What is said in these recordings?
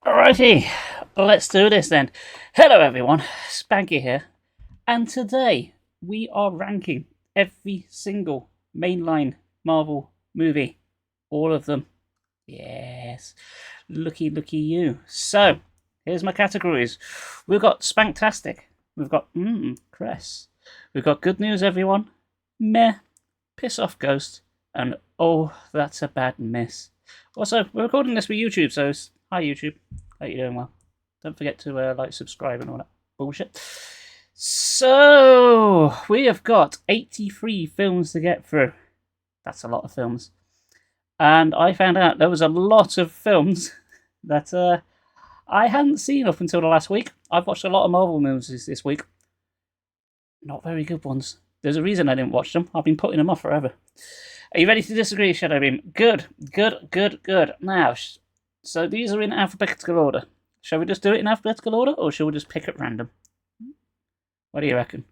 Alrighty, let's do this then. Hello everyone, Spanky here, and today we are ranking every single mainline Marvel movie. All of them. Yes. Looky you. So, here's my categories. We've got Spanktastic. We've got Cress. We've got Good News Everyone. Meh. Piss Off Ghost. And oh, that's a bad miss. Also, we're recording this for YouTube, so hi YouTube. Hope you're doing well. Don't forget to like, subscribe, and all that bullshit. So we have got 83 films to get through. That's a lot of films, and I found out there was a lot of films that I hadn't seen up until the last week. I've watched a lot of Marvel movies this week. Not very good ones. There's a reason I didn't watch them. I've been putting them off forever. Are you ready to disagree, Shadow Beam? Good. Now, so these are in alphabetical order. Shall we just do it in alphabetical order, or shall we just pick at random? What do you reckon?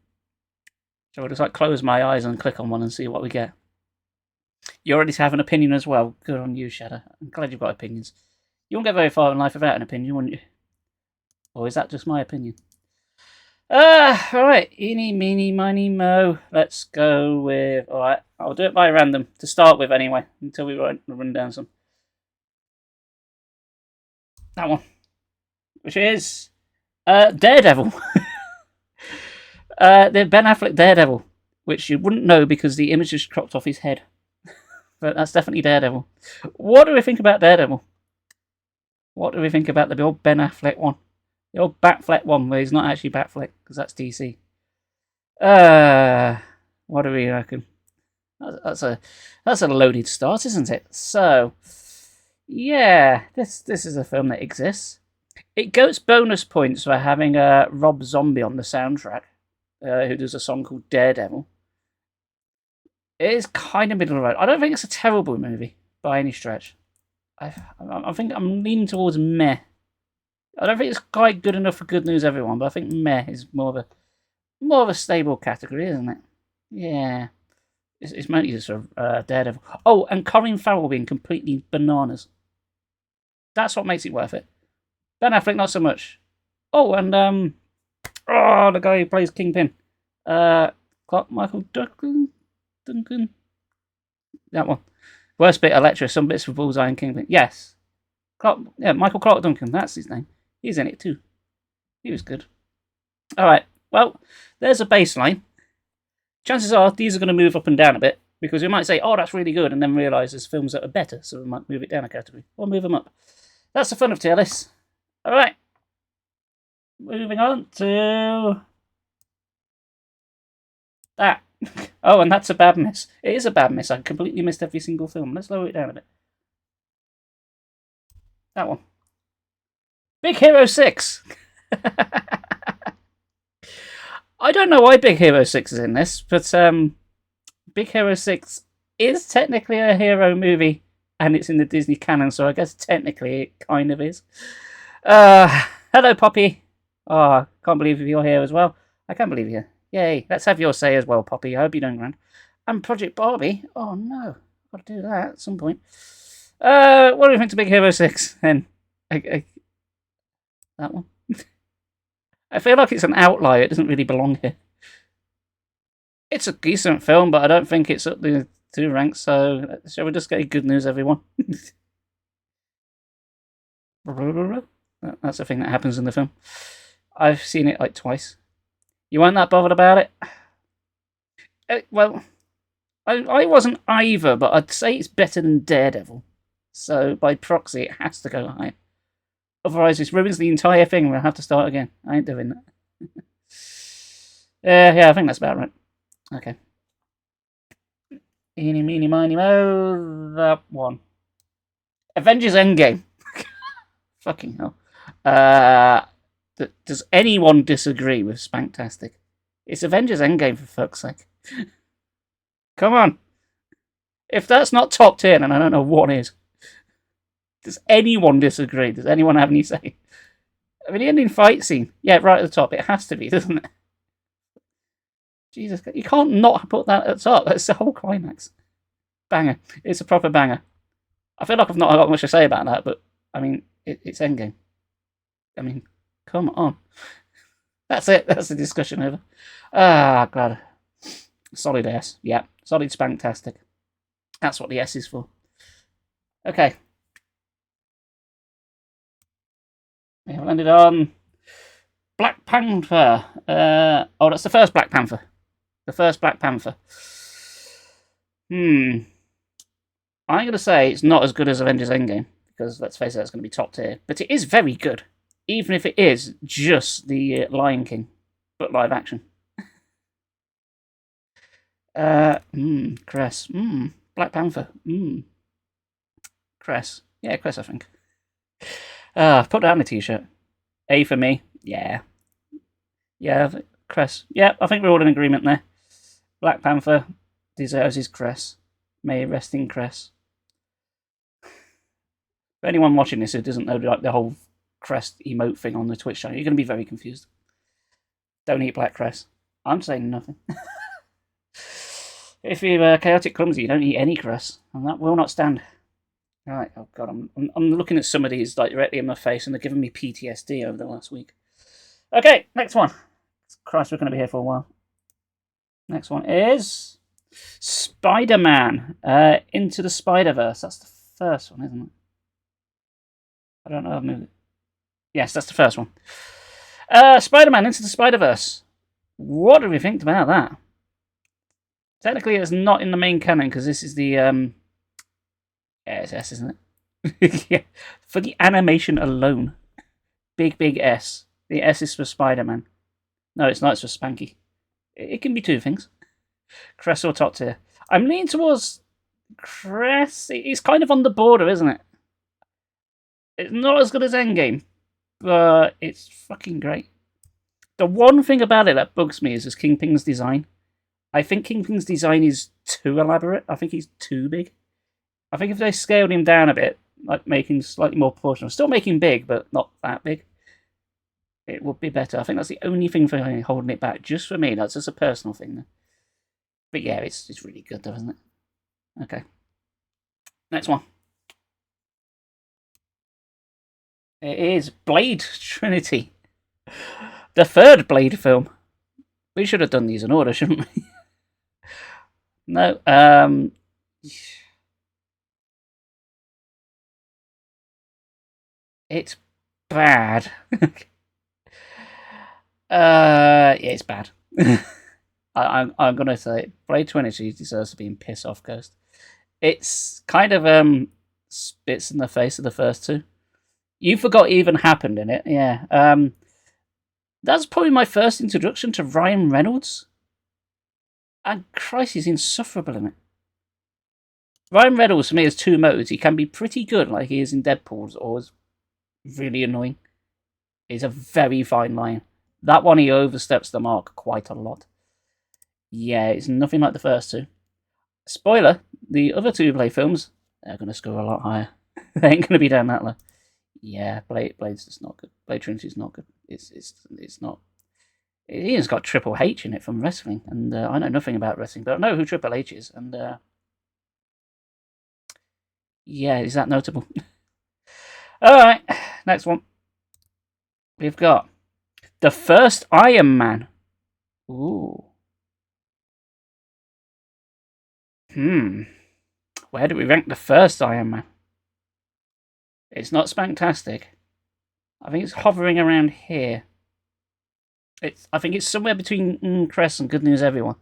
Shall we just like close my eyes and click on one and see what we get? You already have an opinion as well. Good on you, Shadow. I'm glad you've got opinions. You won't get very far in life without an opinion, wouldn't you? Or is that just my opinion? Alright. Eeny, meeny, miny, mo. Let's go with... Alright, I'll do it by random, to start with anyway, until we run down some. That one. Which is... Daredevil. The Ben Affleck Daredevil. Which you wouldn't know because the image is cropped off his head. But that's definitely Daredevil. What do we think about Daredevil? What do we think about the old Ben Affleck one? The old Batfleck one, where he's not actually Batfleck, because that's DC. What do we reckon? That's a loaded start, isn't it? So, yeah, this is a film that exists. It gets bonus points for having Rob Zombie on the soundtrack, who does a song called Daredevil. It is kind of middle of the road. I don't think it's a terrible movie by any stretch. I think I'm leaning towards meh. I don't think it's quite good enough for Good News Everyone, but I think meh is more of a stable category, isn't it? Yeah, it's mainly just for Daredevil. Oh, and Colin Farrell being completely bananas. That's what makes it worth it. Ben Affleck, not so much. Oh, and the guy who plays Kingpin, Michael Duncan. That one. Worst bit, Elektra. Some bits for Bullseye and Kingpin. Yes. Michael Clark Duncan. That's his name. He's in it too. He was good. Alright. Well, there's a baseline. Chances are these are going to move up and down a bit, because we might say, oh, that's really good, and then realise there's films that are better, so we might move it down a category. Or move them up. That's the fun of tier lists. Alright. Moving on to... that. Oh, and that's a bad miss. It is a bad miss. I completely missed every single film. Let's lower it down a bit. That one. Big Hero 6. I don't know why Big Hero 6 is in this, but Big Hero 6 is technically a hero movie, and it's in the Disney canon, so I guess technically it kind of is. Hello, Poppy. Oh, can't believe you're here as well. I can't believe you're here. Yay, let's have your say as well, Poppy. I hope you're doing grand. And Project Barbie. Oh, no. Got to do that at some point. What do you think to Big Hero 6, then? That one? I feel like it's an outlier. It doesn't really belong here. It's a decent film, but I don't think it's up the two ranks, so shall we just get Good News, everyone? That's a thing that happens in the film. I've seen it like twice. You weren't that bothered about it? Well, I wasn't either, but I'd say it's better than Daredevil. So, by proxy, it has to go higher. Otherwise, this ruins the entire thing. We'll have to start again. I ain't doing that. Yeah, I think that's about right. Okay. Eeny, meeny, miny, mo. That one. Avengers Endgame. Fucking hell. Does anyone disagree with Spanktastic? It's Avengers Endgame, for fuck's sake. Come on. If that's not top tier, then I don't know what is. Does anyone disagree? Does anyone have any say? I mean, the ending fight scene. Yeah, right at the top. It has to be, doesn't it? Jesus, you can't not put that at the top. That's the whole climax. Banger. It's a proper banger. I feel like I've not got much to say about that, but, I mean, it's Endgame. I mean, come on. That's it. That's the discussion over. Ah, God. Solid S. Yeah, solid spanktastic. That's what the S is for. Okay. We have landed on Black Panther. Oh, that's the first Black Panther. The first Black Panther. I'm going to say it's not as good as Avengers Endgame, because let's face it, that's going to be top tier. But it is very good, even if it is just the Lion King, but live action. Cress. Black Panther. Cress. Yeah, Cress, I think. Put that on a t-shirt. A for me. Yeah. Yeah, Cress. Yeah, I think we're all in agreement there. Black Panther deserves his Cress. May it rest in Cress. For anyone watching this who doesn't know like the whole Crest emote thing on the Twitch channel, you're going to be very confused. Don't eat black Cress. I'm saying nothing. If you're chaotic clumsy, you don't eat any Cress, and that will not stand. Right, oh god, I'm looking at some of these like directly in my face, and they're giving me PTSD over the last week. Okay, next one. Christ, we're going to be here for a while. Next one is Spider-Man. Into the Spider-Verse. That's the first one, isn't it? I don't know. I've moved it. Yes, that's the first one. Spider-Man Into the Spider-Verse. What do we think about that? Technically, it's not in the main canon because this is the yeah, it's S, isn't it? Yeah, for the animation alone, big S. The S is for Spider-Man. No, it's not. It's for Spanky. It can be two things. Cress or top tier. I'm leaning towards Cress. It's kind of on the border, isn't it? It's not as good as Endgame, but it's fucking great. The one thing about it that bugs me is Kingpin's design. I think Kingpin's design is too elaborate. I think he's too big. I think if they scaled him down a bit, like making slightly more proportional, still making big, but not that big, it would be better. I think that's the only thing for holding it back. Just for me, that's just a personal thing. Though. But yeah, it's really good though, isn't it? Okay. Next one. It is Blade Trinity. The third Blade film. We should have done these in order, shouldn't we? No. It's bad. Yeah, it's bad. I'm gonna say Blade Trinity deserves to be in piss off Ghost. It's kind of spits in the face of the first two. You forgot even happened in it, yeah. That's probably my first introduction to Ryan Reynolds. And Christ, he's insufferable in it. Ryan Reynolds, for me, has two modes. He can be pretty good, like he is in Deadpool, or is really annoying. It's a very fine line. That one, he oversteps the mark quite a lot. Yeah, it's nothing like the first two. Spoiler, the other two Blade films, they're going to score a lot higher. They ain't going to be down that low. Yeah, Blade's just not good. Blade Trinity's not good. It's not. Ian's got Triple H in it from wrestling, and I know nothing about wrestling, but I know who Triple H is, and yeah, is that notable? Alright, next one. We've got the first Iron Man. Ooh. Where do we rank the first Iron Man? It's not Spanktastic. I think it's hovering around here. I think it's somewhere between Cress and Good News Everyone.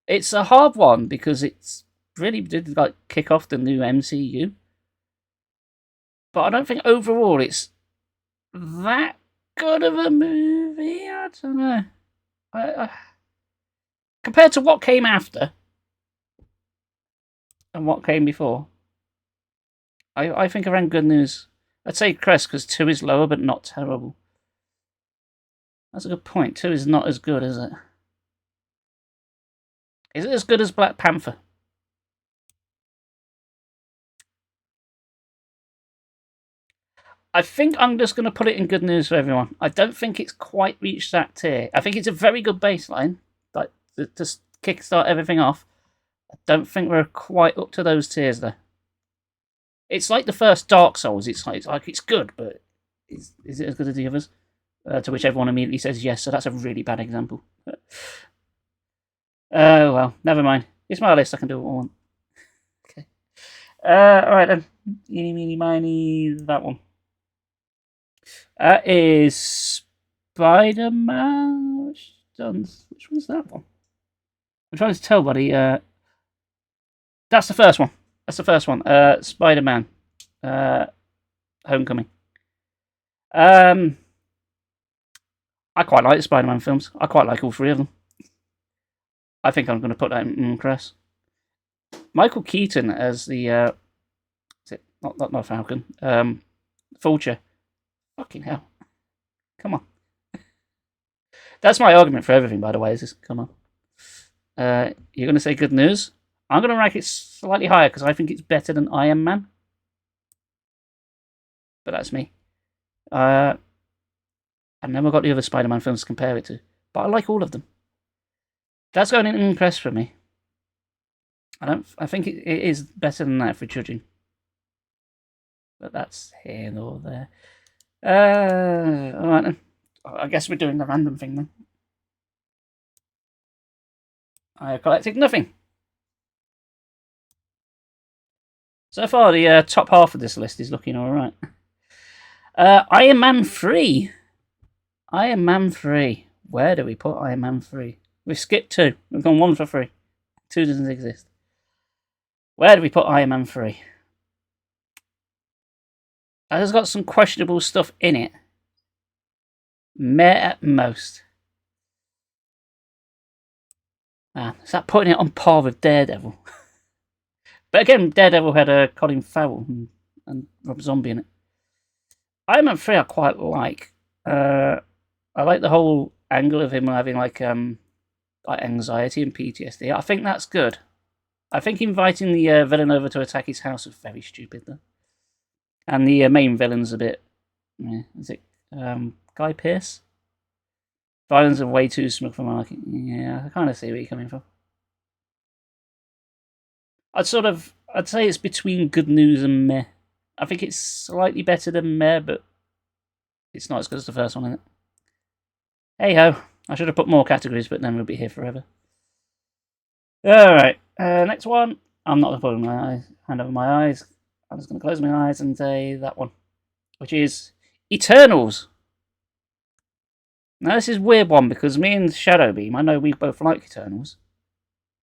It's a hard one because it's really did like kick off the new MCU. But I don't think overall it's that good of a movie. I don't know. Compared to what came after and what came before, I think around Good News. I'd say Crest because 2 is lower but not terrible. That's a good point. 2 is not as good, is it? Is it as good as Black Panther? I think I'm just going to put it in Good News for Everyone. I don't think it's quite reached that tier. I think it's a very good baseline, like to kickstart everything off. I don't think we're quite up to those tiers though. It's like the first Dark Souls. It's like it's good, but is it as good as the others? To which everyone immediately says yes, so that's a really bad example. Oh, well, never mind. It's my list, I can do what I want. Okay. Alright then. Eeny, meeny, miny, that one. That is Spider-Man. Which one's that one? I'm trying to tell, buddy. That's the first one. Spider-Man. Homecoming. I quite like the Spider-Man films. I quite like all three of them. I think I'm going to put that in Cress. Michael Keaton as the not Falcon. Vulture. Fucking hell. Come on. That's my argument for everything, by the way. Is this? Come on. You're going to say good news? I'm going to rank it slightly higher because I think it's better than Iron Man. But that's me. I've never got the other Spider-Man films to compare it to, but I like all of them. That's going in impress for me. I think it is better than that for judging. But that's here nor there. Alright then. I guess we're doing the random thing then. I have collected nothing. So far, the top half of this list is looking alright. Iron Man 3. Iron Man 3. Where do we put Iron Man 3? We've skipped 2. We've gone 1 for 3. 2 doesn't exist. Where do we put Iron Man 3? It has got some questionable stuff in it. Meh at most. Is that putting it on par with Daredevil? But again, Daredevil had Colin Farrell and Rob Zombie in it. Iron Man 3 I quite like. I like the whole angle of him having like anxiety and PTSD. I think that's good. I think inviting the villain over to attack his house was very stupid though. And the main villain's a bit... is it Guy Pearce? Violence are way too smug for my liking. Yeah, I kind of see where you're coming from. I'd say it's between good news and meh. I think it's slightly better than meh, but it's not as good as the first one, isn't it? Hey ho, I should have put more categories, but then we'll be here forever. Alright, next one. I'm not going to put my eyes, hand over my eyes. I'm just going to close my eyes and say that one, which is Eternals. Now this is a weird one because me and Shadowbeam, I know we both like Eternals,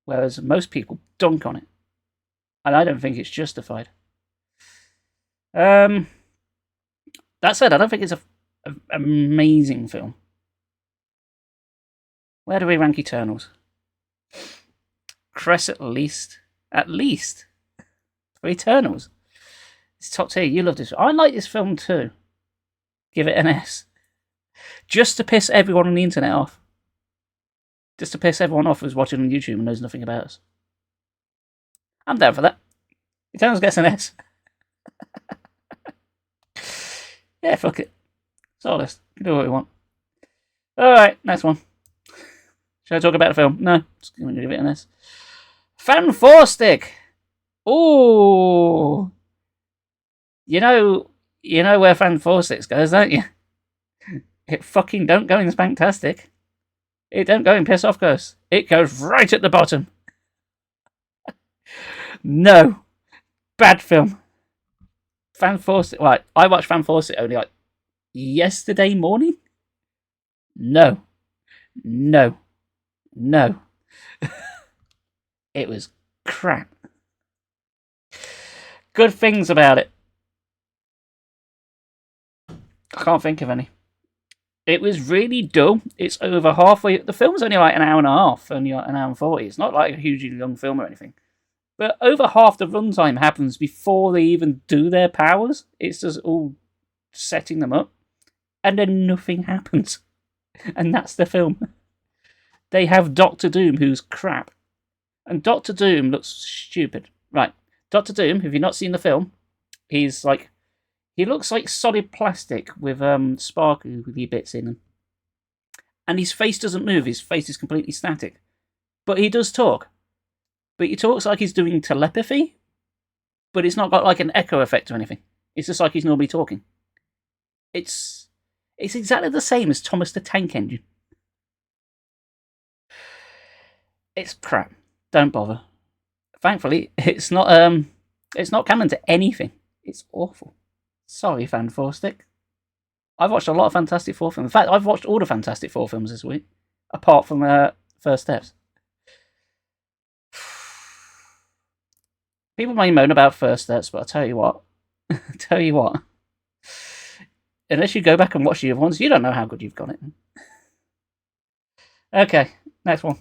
whereas most people dunk on it. And I don't think it's justified. That said, I don't think it's an amazing film. Where do we rank Eternals? Cress at least. At least. For Eternals. It's top tier. You love this. I like this film too. Give it an S. Just to piss everyone on the internet off. Just to piss everyone off who's watching on YouTube and knows nothing about us. I'm down for that. Eternals gets an S. Yeah, fuck it. It's all this. Do what we want. Alright, next one. Should I talk about the film? No. Just going to give it an S. Fan 4 Stick. Ooh. You know where Fan 4 Sticks goes, don't you? It fucking don't go in Spanktastic. It don't go in Piss Off Ghost. It goes right at the bottom. No. Bad film. Fan 4 Stick. Right, I watched Fan 4 Stick only like yesterday morning. No. No. No. It was crap. Good things about it. I can't think of any. It was really dull. It's over halfway. The film's only like an hour and a half, only like an hour and 40. It's not like a hugely long film or anything. But over half the runtime happens before they even do their powers. It's just all setting them up. And then nothing happens. And that's the film. They have Doctor Doom, who's crap. And Doctor Doom looks stupid. Right. Doctor Doom, if you've not seen the film, he looks like solid plastic with sparkly bits in him. And his face doesn't move. His face is completely static. But he does talk. But he talks like he's doing telepathy. But it's not got like an echo effect or anything. It's just like he's normally talking. It's exactly the same as Thomas the Tank Engine. It's crap. Don't bother. Thankfully, it's not canon to anything. It's awful. Sorry, Fan 4 Stick. I've watched a lot of Fantastic Four films. In fact, I've watched all the Fantastic Four films this week, apart from First Steps. People may moan about First Steps, but I'll tell you what. Unless you go back and watch the other ones, you don't know how good you've got it. Okay, next one.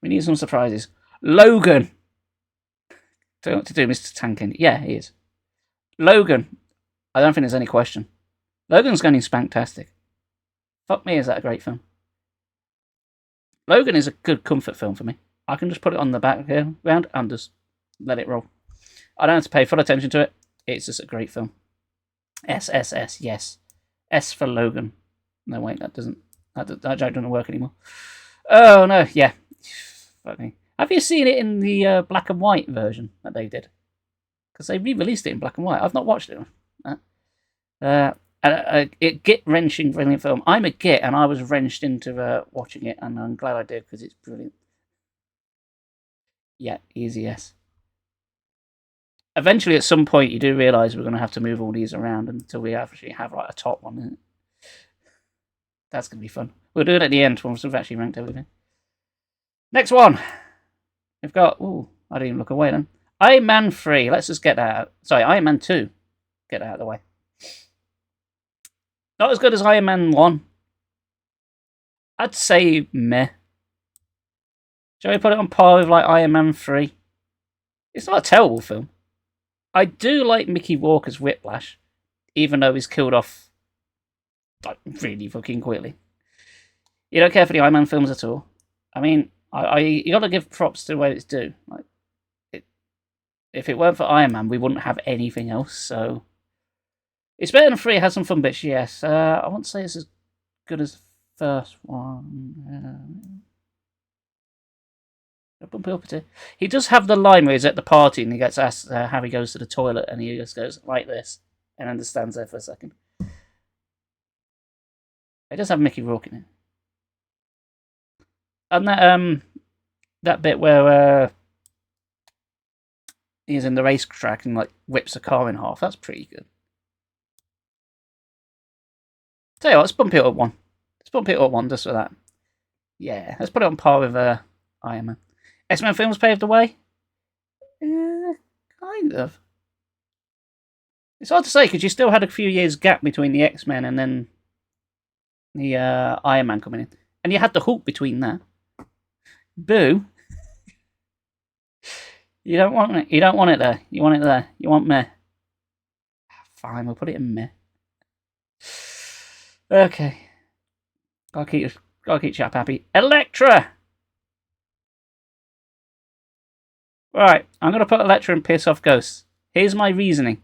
We need some surprises. Logan. Don't know what to do, Mr. Tankin. Yeah, he is. Logan. I don't think there's any question. Logan's going to be spanktastic. Fuck me, is that a great film? Logan is a good comfort film for me. I can just put it on the background and just let it roll. I don't have to pay full attention to it. It's just a great film. SSS, yes. S for Logan. No, wait, that joke doesn't work anymore. Oh, no, yeah. Fuck me. Have you seen it in the black and white version that they did? Because they re-released it in black and white. I've not watched it. A git-wrenching, brilliant film. I'm a git, and I was wrenched into watching it, and I'm glad I did, because it's brilliant. Yeah, easy yes. Eventually, at some point, you do realise we're going to have to move all these around until we actually have like a top one, isn't it? That's going to be fun. We'll do it at the end once we've actually ranked everything. Next one. We've got... Ooh, I didn't even look away then. Iron Man 3. Let's just get that out. Sorry, Iron Man 2. Get that out of the way. Not as good as Iron Man 1. I'd say meh. Shall we put it on par with like Iron Man 3? It's not a terrible film. I do like Mickey Walker's Whiplash, even though he's killed off like really fucking quickly. You don't care for the Iron Man films at all. I mean, you got to give props to the way it's due. Like, if it weren't for Iron Man, we wouldn't have anything else. So it's better than 3. It has some fun bits, yes. I won't say it's as good as the first one. He does have the line where he's at the party and he gets asked how he goes to the toilet, and he just goes like this and then just stands there for a second. It does have Mickey Rourke in it. And that bit where he's in the racetrack and like whips a car in half, that's pretty good. Tell you what, let's bump it up one. Let's bump it up one just for that. Yeah, let's put it on par with Iron Man. X-Men films paved the way? Kind of. It's hard to say because you still had a few years gap between the X-Men and then the Iron Man coming in. And you had the Hulk between that. Boo. You don't want it. You don't want it there. You want it there. You want meh. Fine, we'll put it in meh. Okay. Gotta keep chap happy. Elektra! Right, I'm going to put Elektra and piss off Ghosts. Here's my reasoning.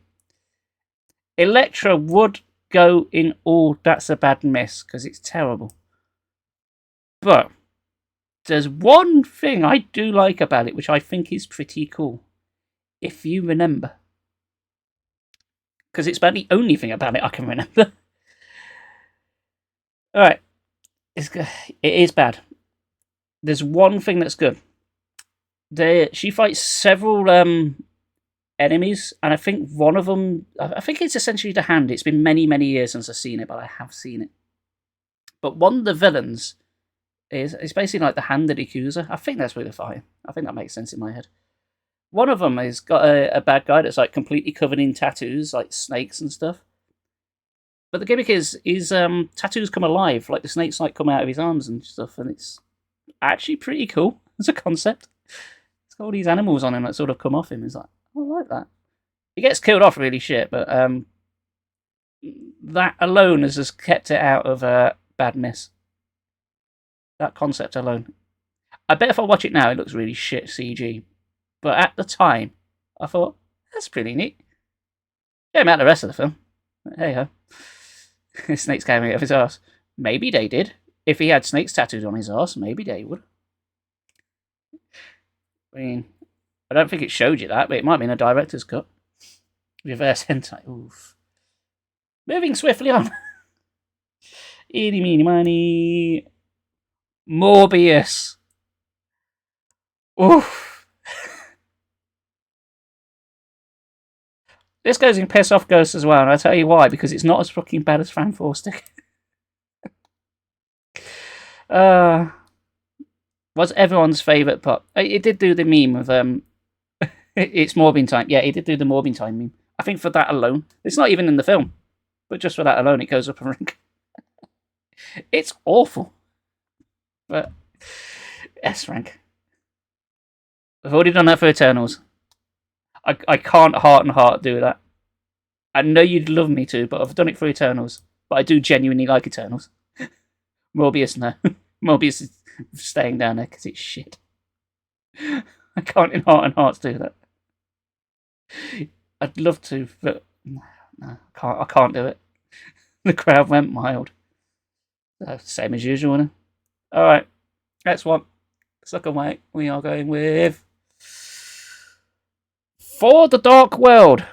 Elektra would go in all That's a Bad Miss, because it's terrible. But there's one thing I do like about it, which I think is pretty cool. If you remember. Because it's about the only thing about it I can remember. Alright. It is bad. There's one thing that's good. She fights several enemies, and I think one of them... I think it's essentially the Hand. It's been many, many years since I've seen it, but I have seen it. But one of the villains is basically like the Hand of the Accuser. I think that's where they're fighting. I think that makes sense in my head. One of them has got a bad guy that's like completely covered in tattoos, like snakes and stuff. But the gimmick is his tattoos come alive, like the snakes like come out of his arms and stuff, and it's actually pretty cool as a concept. It's got all these animals on him that sort of come off him. It's like, I like that. He gets killed off really shit, but that alone has just kept it out of Bad Miss. That concept alone. I bet if I watch it now, it looks really shit CG. But at the time, I thought, that's pretty neat. Don't matter the rest of the film. But hey ho. Snakes coming out of his arse. Maybe they did. If he had snakes tattooed on his arse, maybe they would. I mean, I don't think it showed you that, but it might be in a director's cut. Reverse hentai. Oof. Moving swiftly on. Eeny, meeny, miny. Morbius. Oof. This goes in Piss Off Ghost as well, and I'll tell you why, because it's not as fucking bad as Fan 4 Stick. What's everyone's favourite part? It did do the meme of it's Morbin time. Yeah, it did do the Morbin time meme. I think for that alone, it's not even in the film, but just for that alone, it goes up a rank. It's awful, but S rank. I've already done that for Eternals. I can't heart and heart do that. I know you'd love me to, but I've done it for Eternals. But I do genuinely like Eternals. Morbius, no. Morbius is staying down there because it's shit. I can't in heart and hearts do that. I'd love to, but no, I can't do it. The crowd went mild. Same as usual, no? Alright, next one. Suck away. We are going with For the Dark World.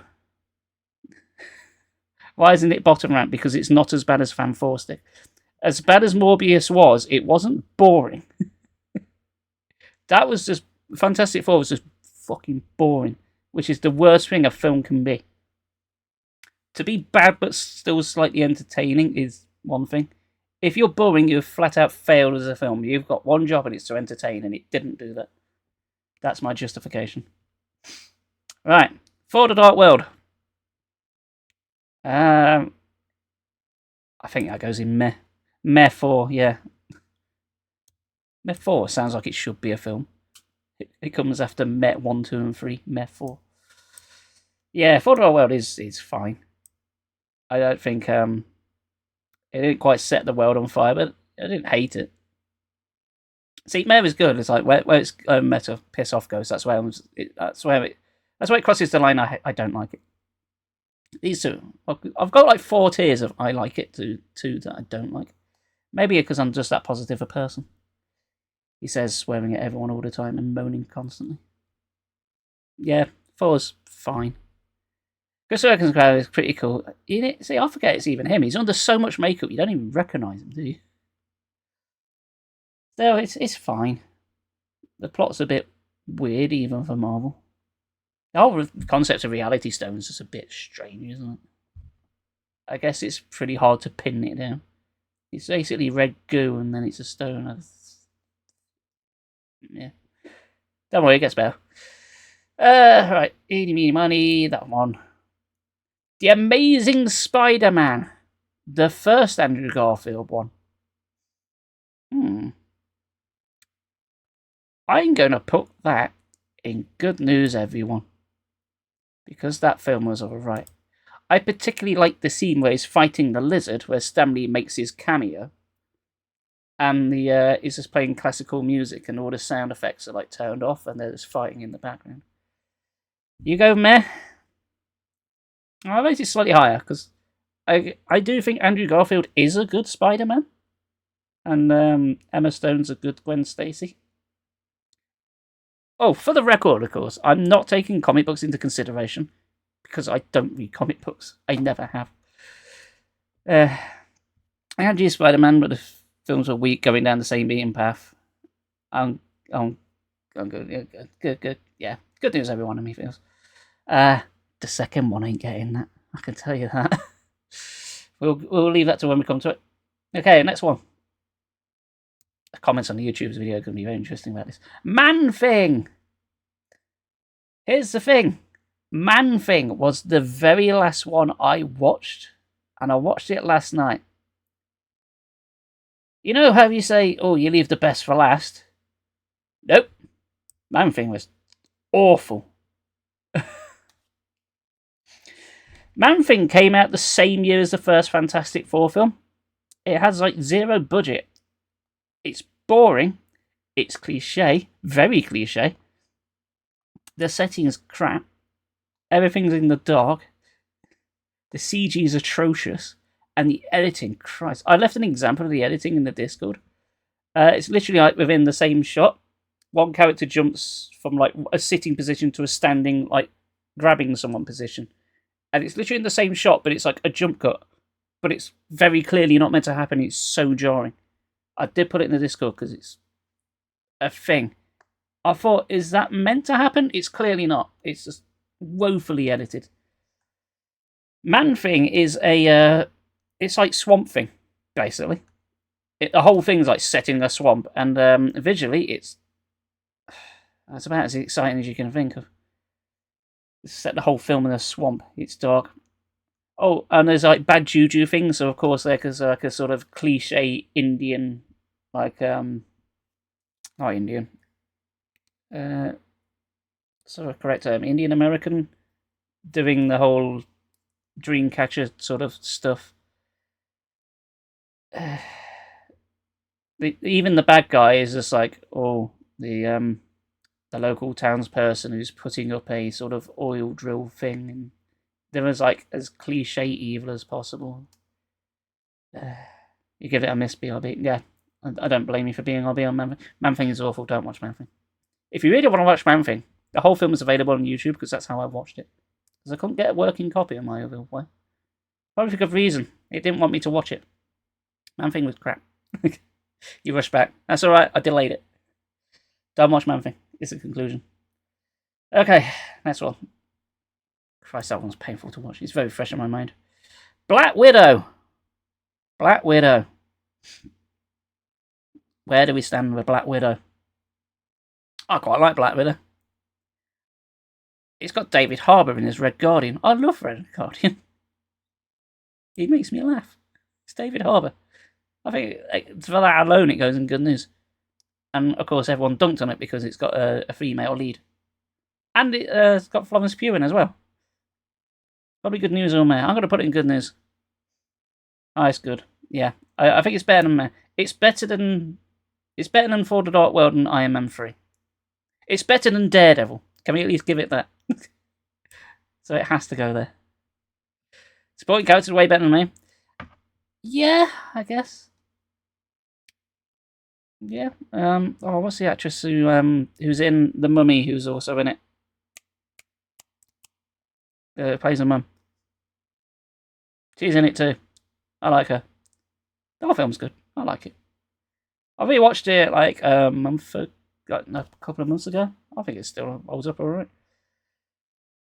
Why isn't it bottom rank? Because it's not as bad as Fan 4 Stick. As bad as Morbius was, it wasn't boring. That was just... Fantastic Four was just fucking boring. Which is the worst thing a film can be. To be bad but still slightly entertaining is one thing. If you're boring, you've flat out failed as a film. You've got one job and it's to entertain, and it didn't do that. That's my justification. Right. For the Dark World. I think that goes in meh. Meh 4, yeah. Meh 4 sounds like it should be a film. It comes after Meh 1, 2, and 3. Meh 4. Yeah, For the Dark World is fine. I don't think it didn't quite set the world on fire, but I didn't hate it. See, Meh is good. It's like where it's meta Piss Off Ghost. That's where it crosses the line. I don't like it. These two, I've got like 4 tiers of I like it to 2 that I don't like. Maybe because I'm just that positive a person. He says swearing at everyone all the time and moaning constantly. Yeah, 4's fine. Chris Perkins' crowd is pretty cool. See, I forget it's even him. He's under so much makeup you don't even recognise him, do you? Still, it's fine. The plot's a bit weird even for Marvel. The whole concept of reality stones is a bit strange, isn't it? I guess it's pretty hard to pin it down. It's basically red goo and then it's a stone. Yeah. Don't worry, it gets better. Right. Eeny, meeny, money. That one. The Amazing Spider-Man. The first Andrew Garfield one. I'm going to put that in good news, everyone. Because that film was alright. I particularly like the scene where he's fighting the lizard, where Stanley makes his cameo. And he's just playing classical music and all the sound effects are like turned off and there's fighting in the background. You go meh. I rate it slightly higher because I do think Andrew Garfield is a good Spider-Man. And Emma Stone's a good Gwen Stacy. Oh, for the record, of course, I'm not taking comic books into consideration because I don't read comic books. I never have. I had used Spider-Man, but the films were weak, going down the same beaten path. I'm good. Good. Yeah, good news, everyone. In me feels. The second one ain't getting that. I can tell you that. We'll leave that to when we come to it. Okay, next one. The comments on the YouTube's video are going to be very interesting about this. Man-Thing! Here's the thing. Man-Thing was the very last one I watched. And I watched it last night. You know how you say, oh, you leave the best for last? Nope. Man-Thing was awful. Man-Thing came out the same year as the first Fantastic Four film. It has like 0 budget. It's boring. It's cliche. Very cliche. The setting is crap. Everything's in the dark. The CG is atrocious. And the editing, Christ. I left an example of the editing in the Discord. It's literally like within the same shot. One character jumps from like a sitting position to a standing, like grabbing someone position. And it's literally in the same shot, but it's like a jump cut but it's very clearly not meant to happen. It's so jarring. I did put it in the Discord because it's a thing. I thought, is that meant to happen? It's clearly not. It's just woefully edited. Man Thing is it's like Swamp Thing, basically. The whole thing's like set in a swamp, and visually, it's about as exciting as you can think of. Set the whole film in a swamp. It's dark. Oh, and there's like bad juju things, so of course there's like a sort of cliche Indian, like not Indian. Sort of correct term, Indian American, doing the whole Dreamcatcher sort of stuff. Even the bad guy is just like, the local townsperson who's putting up a sort of oil drill thing, and there was like as cliche evil as possible. You give it a miss, BRB. Yeah, I don't blame you for being RB on Man Thing. Man Thing is awful. Don't watch Man Thing. If you really want to watch Man Thing, the whole film is available on YouTube because that's how I watched it. Because I couldn't get a working copy on my other way. Probably for good reason. It didn't want me to watch it. Man Thing was crap. You rushed back. That's alright, I delayed it. Don't watch Man Thing. It's the conclusion. Okay, next one. Christ, that one's painful to watch. It's very fresh in my mind. Black Widow. Black Widow. Where do we stand with Black Widow? I quite like Black Widow. It's got David Harbour in his Red Guardian. I love Red Guardian. He makes me laugh. It's David Harbour. I think for that alone it goes in good news. And of course everyone dunked on it because it's got a female lead. And it's got Florence Pugh in as well. Probably good news on there. I'm going to put it in good news. Oh, it's good. Yeah. I think it's better than... It's better than For the Dark World and Iron Man 3. It's better than Daredevil. Can we at least give it that? So it has to go there. Supporting characters way better than me. Yeah, I guess. Yeah. What's the actress who's in The Mummy, who's also in it? Plays her mum. She's in it too. I like her. The whole film's good. I like it. I rewatched it like a couple of months ago. I think it still holds up alright.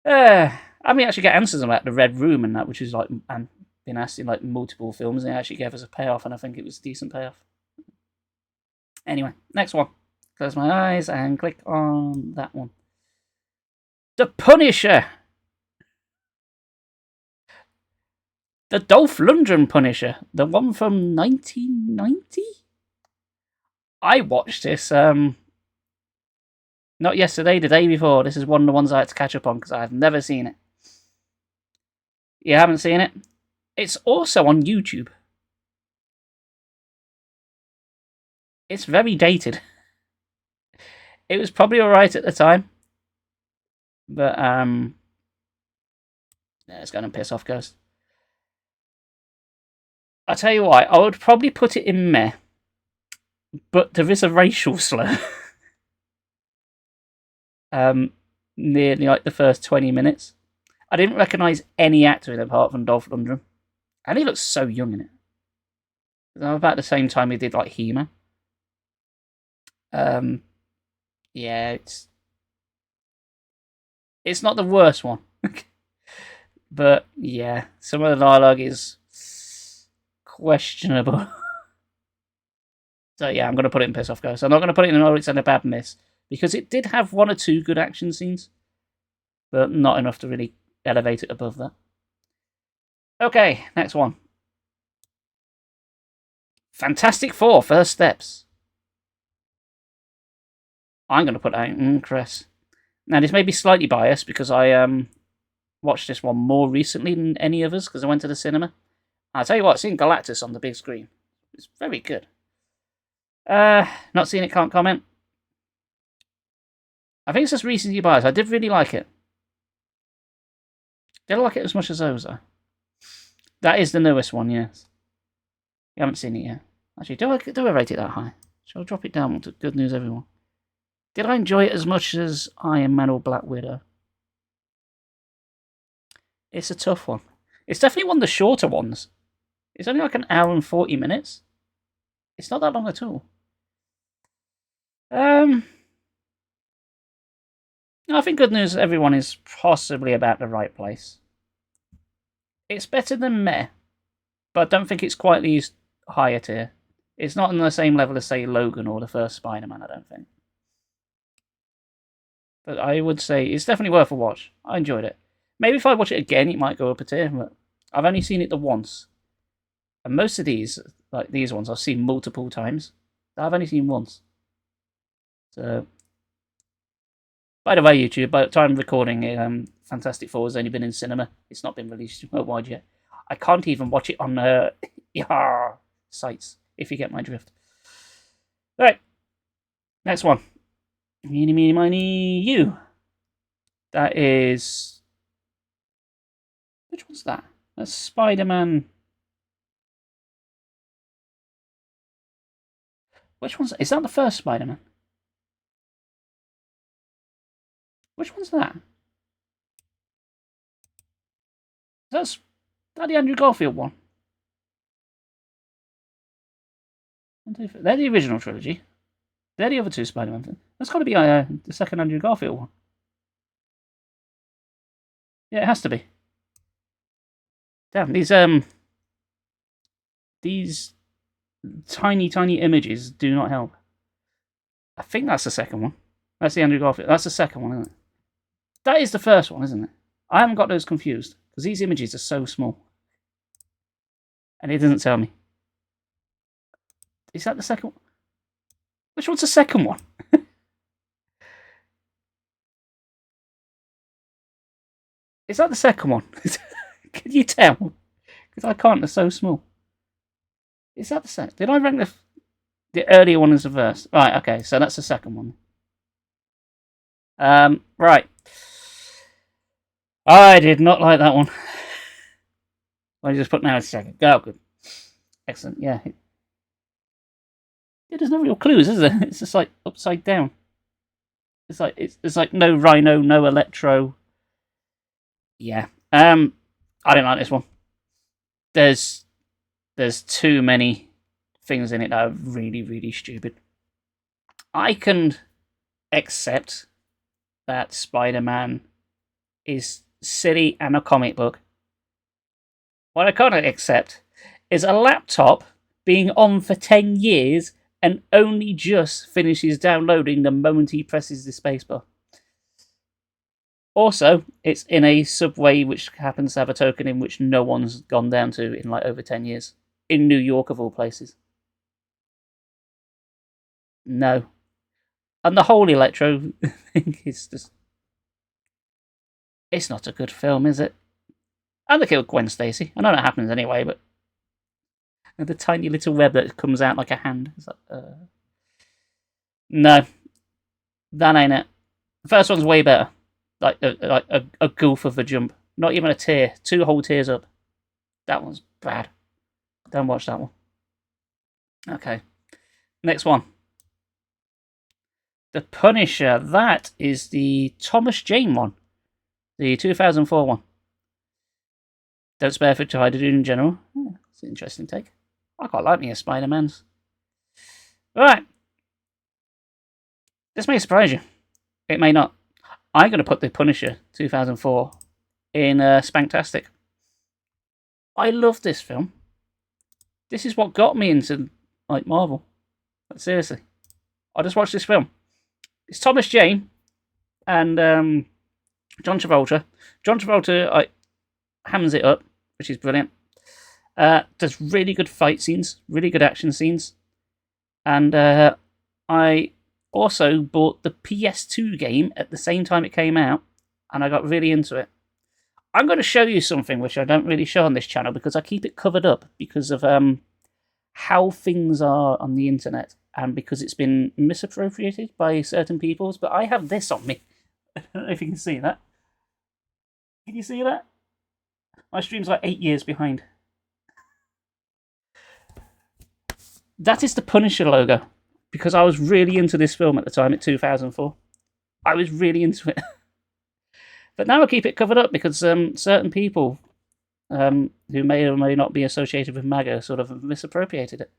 I mean, actually get answers about the Red Room and that, which is like been asked in like multiple films, and it actually gave us a payoff, and I think it was a decent payoff. Anyway, next one. Close my eyes and click on that one. The Punisher. The Dolph Lundgren Punisher. The one from 1990? I watched this, not yesterday, the day before. This is one of the ones I had to catch up on because I've never seen it. You haven't seen it? It's also on YouTube. It's very dated. It was probably alright at the time. But, yeah, it's going to piss off Ghost. I'll tell you why. I would probably put it in meh. But there is a racial slur. Nearly like the first 20 minutes. I didn't recognise any actor in it apart from Dolph Lundgren. And he looks so young in it. About the same time he did like He-Man. Yeah, it's not the worst one. But yeah, some of the dialogue is questionable. So yeah, I'm going to put it in Piss Off Ghost. I'm not going to put it in it's a bad miss. Because it did have one or two good action scenes. But not enough to really elevate it above that. Okay, next one. Fantastic Four, First Steps. I'm going to put that in Chris. Now, this may be slightly biased because I watched this one more recently than any others because I went to the cinema. I'll tell you what, seeing Galactus on the big screen is very good. Not seen it, can't comment. I think it's just recency bias. I did really like it. Did I like it as much as those, though? That is the newest one, yes. You haven't seen it yet. Actually, do I rate it that high? Shall I drop it down to good news, everyone? Did I enjoy it as much as Iron Man or Black Widow? It's a tough one. It's definitely one of the shorter ones. It's only like an hour and 40 minutes. It's not that long at all. I think good news, everyone is possibly about the right place. It's better than Meh, but I don't think it's quite the higher tier. It's not on the same level as, say, Logan or the first Spider-Man, I don't think. But I would say it's definitely worth a watch. I enjoyed it. Maybe if I watch it again, it might go up a tier, but I've only seen it the once. And most of these, like these ones, I've seen multiple times. I've only seen once. So, by the way, YouTube, by the time of recording, Fantastic Four has only been in cinema. It's not been released worldwide yet. I can't even watch it on sites, if you get my drift. Alright, next one. Meeny, meeny, miny, you. That is... Which one's that? That's Spider-Man... Which one's... Is that the first Spider-Man? Which one's that? Is that the Andrew Garfield one? They're the original trilogy. They're the other two Spider-Man things. That's got to be the second Andrew Garfield one. Yeah, it has to be. Damn, these tiny images do not help. I think that's the second one. That's the Andrew Garfield. That's the second one, isn't it? That is the first one, isn't it? I haven't got those confused because these images are so small, and it doesn't tell me. Is that the second one? Which one's the second one? Is that the second one? Can you tell? Because I can't, they're so small. Is that the second? Did I rank the earlier one as the first? Right, okay, so that's the second one. Right. I did not like that one. I just put now a second. Oh, good. Excellent, yeah. There's no real clues, is there? It's just like upside down. It's like no Rhino, no Electro. Yeah. I didn't like this one. There's too many things in it that are really stupid. I can accept that Spider-Man is silly and a comic book. What I can't accept is a laptop being on for 10 years and only just finishes downloading the moment he presses the spacebar. Also, it's in a subway which happens to have a token in which no one's gone down to in like over 10 years. In New York, of all places. No. And the whole Electro thing is just... It's not a good film, is it? And they killed Gwen Stacy. I know that happens anyway, but... And the tiny little web that comes out like a hand. It's like, No. That ain't it. The first one's way better. Like a goof of a jump. Not even a tear. 2 whole tears up. That one's bad. Don't watch that one. Okay. Next one. The Punisher. That is the Thomas Jane one. The 2004 one. Don't spare for hydrogen in general. It's an interesting take. I quite like me a Spider-Man's. Right. This may surprise you. It may not. I'm going to put the Punisher 2004 in Spanktastic. I love this film. This is what got me into like Marvel. Like, seriously. I just watched this film. It's Thomas Jane and John Travolta. John Travolta hams it up, which is brilliant. Does really good fight scenes, really good action scenes. And I also bought the PS2 game at the same time it came out, and I got really into it. I'm going to show you something which I don't really show on this channel because I keep it covered up because of how things are on the internet and because it's been misappropriated by certain peoples. But I have this on me. I don't know if you can see that. Can you see that? My stream's like 8 years behind. That is the Punisher logo. Because I was really into this film at the time, in 2004. I was really into it. But now I keep it covered up because certain people who may or may not be associated with MAGA, sort of misappropriated it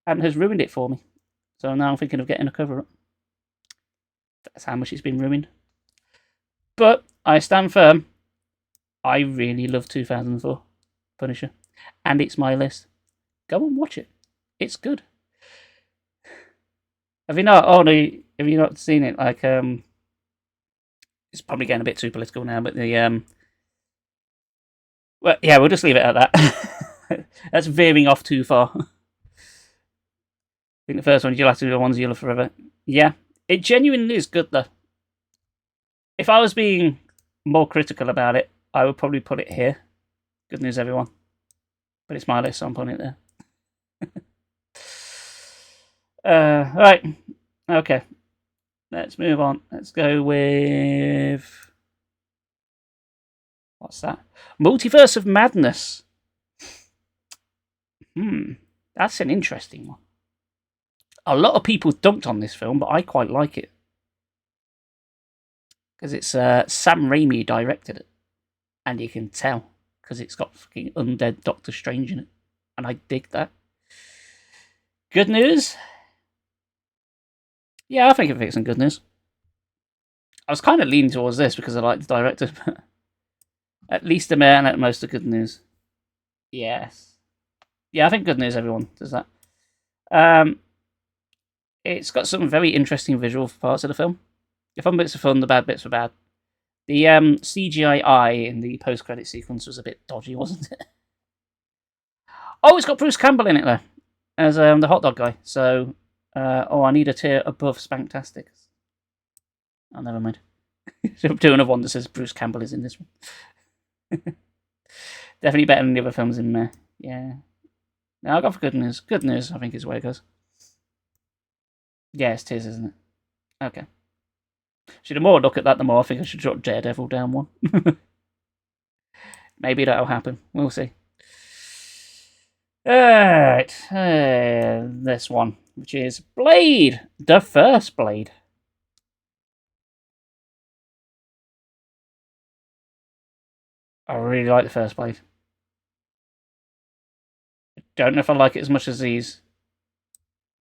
and has ruined it for me. So now I'm thinking of getting a cover-up. That's how much it's been ruined. But I stand firm. I really love 2004 Punisher, and it's my list. Go and watch it. It's good. Have you not? Oh no, have you not seen it? Like, it's probably getting a bit too political now, but the well, yeah, we'll just leave it at that. That's veering off too far. I think the first one, You'll Have to Do the Ones You Love Forever. Yeah, it genuinely is good though. If I was being more critical about it, I would probably put it here. Good news, everyone. But it's my list, so I'm putting it there. Right. Okay. Let's move on. Let's go with... What's that? Multiverse of Madness. That's an interesting one. A lot of people dunked on this film, but I quite like it. Because it's Sam Raimi directed it. And you can tell, because it's got fucking undead Doctor Strange in it. And I dig that. Good news? Yeah, I think it's some good news. I was kind of leaning towards this because I like the director, but at least a man, at most a good news. Yes. Yeah, I think good news, everyone does that. It's got some very interesting visual parts of the film. The fun bits are fun, the bad bits were bad. The CGI eye in the post-credit sequence was a bit dodgy, wasn't it? Oh, it's got Bruce Campbell in it, though, as the hot dog guy. So, I need a tier above Spanktastic. Oh, never mind. So I'm doing a one that says Bruce Campbell is in this one. Definitely better than the other films in there. Yeah. Now I got for good news. Good news, I think, is the way it goes. Yeah, it's tears, isn't it? Okay. Should the more I look at that, the more I think I should drop Daredevil down one. Maybe that'll happen. We'll see. Alright. This one, which is Blade. The first Blade. I really like the first Blade. I don't know if I like it as much as these,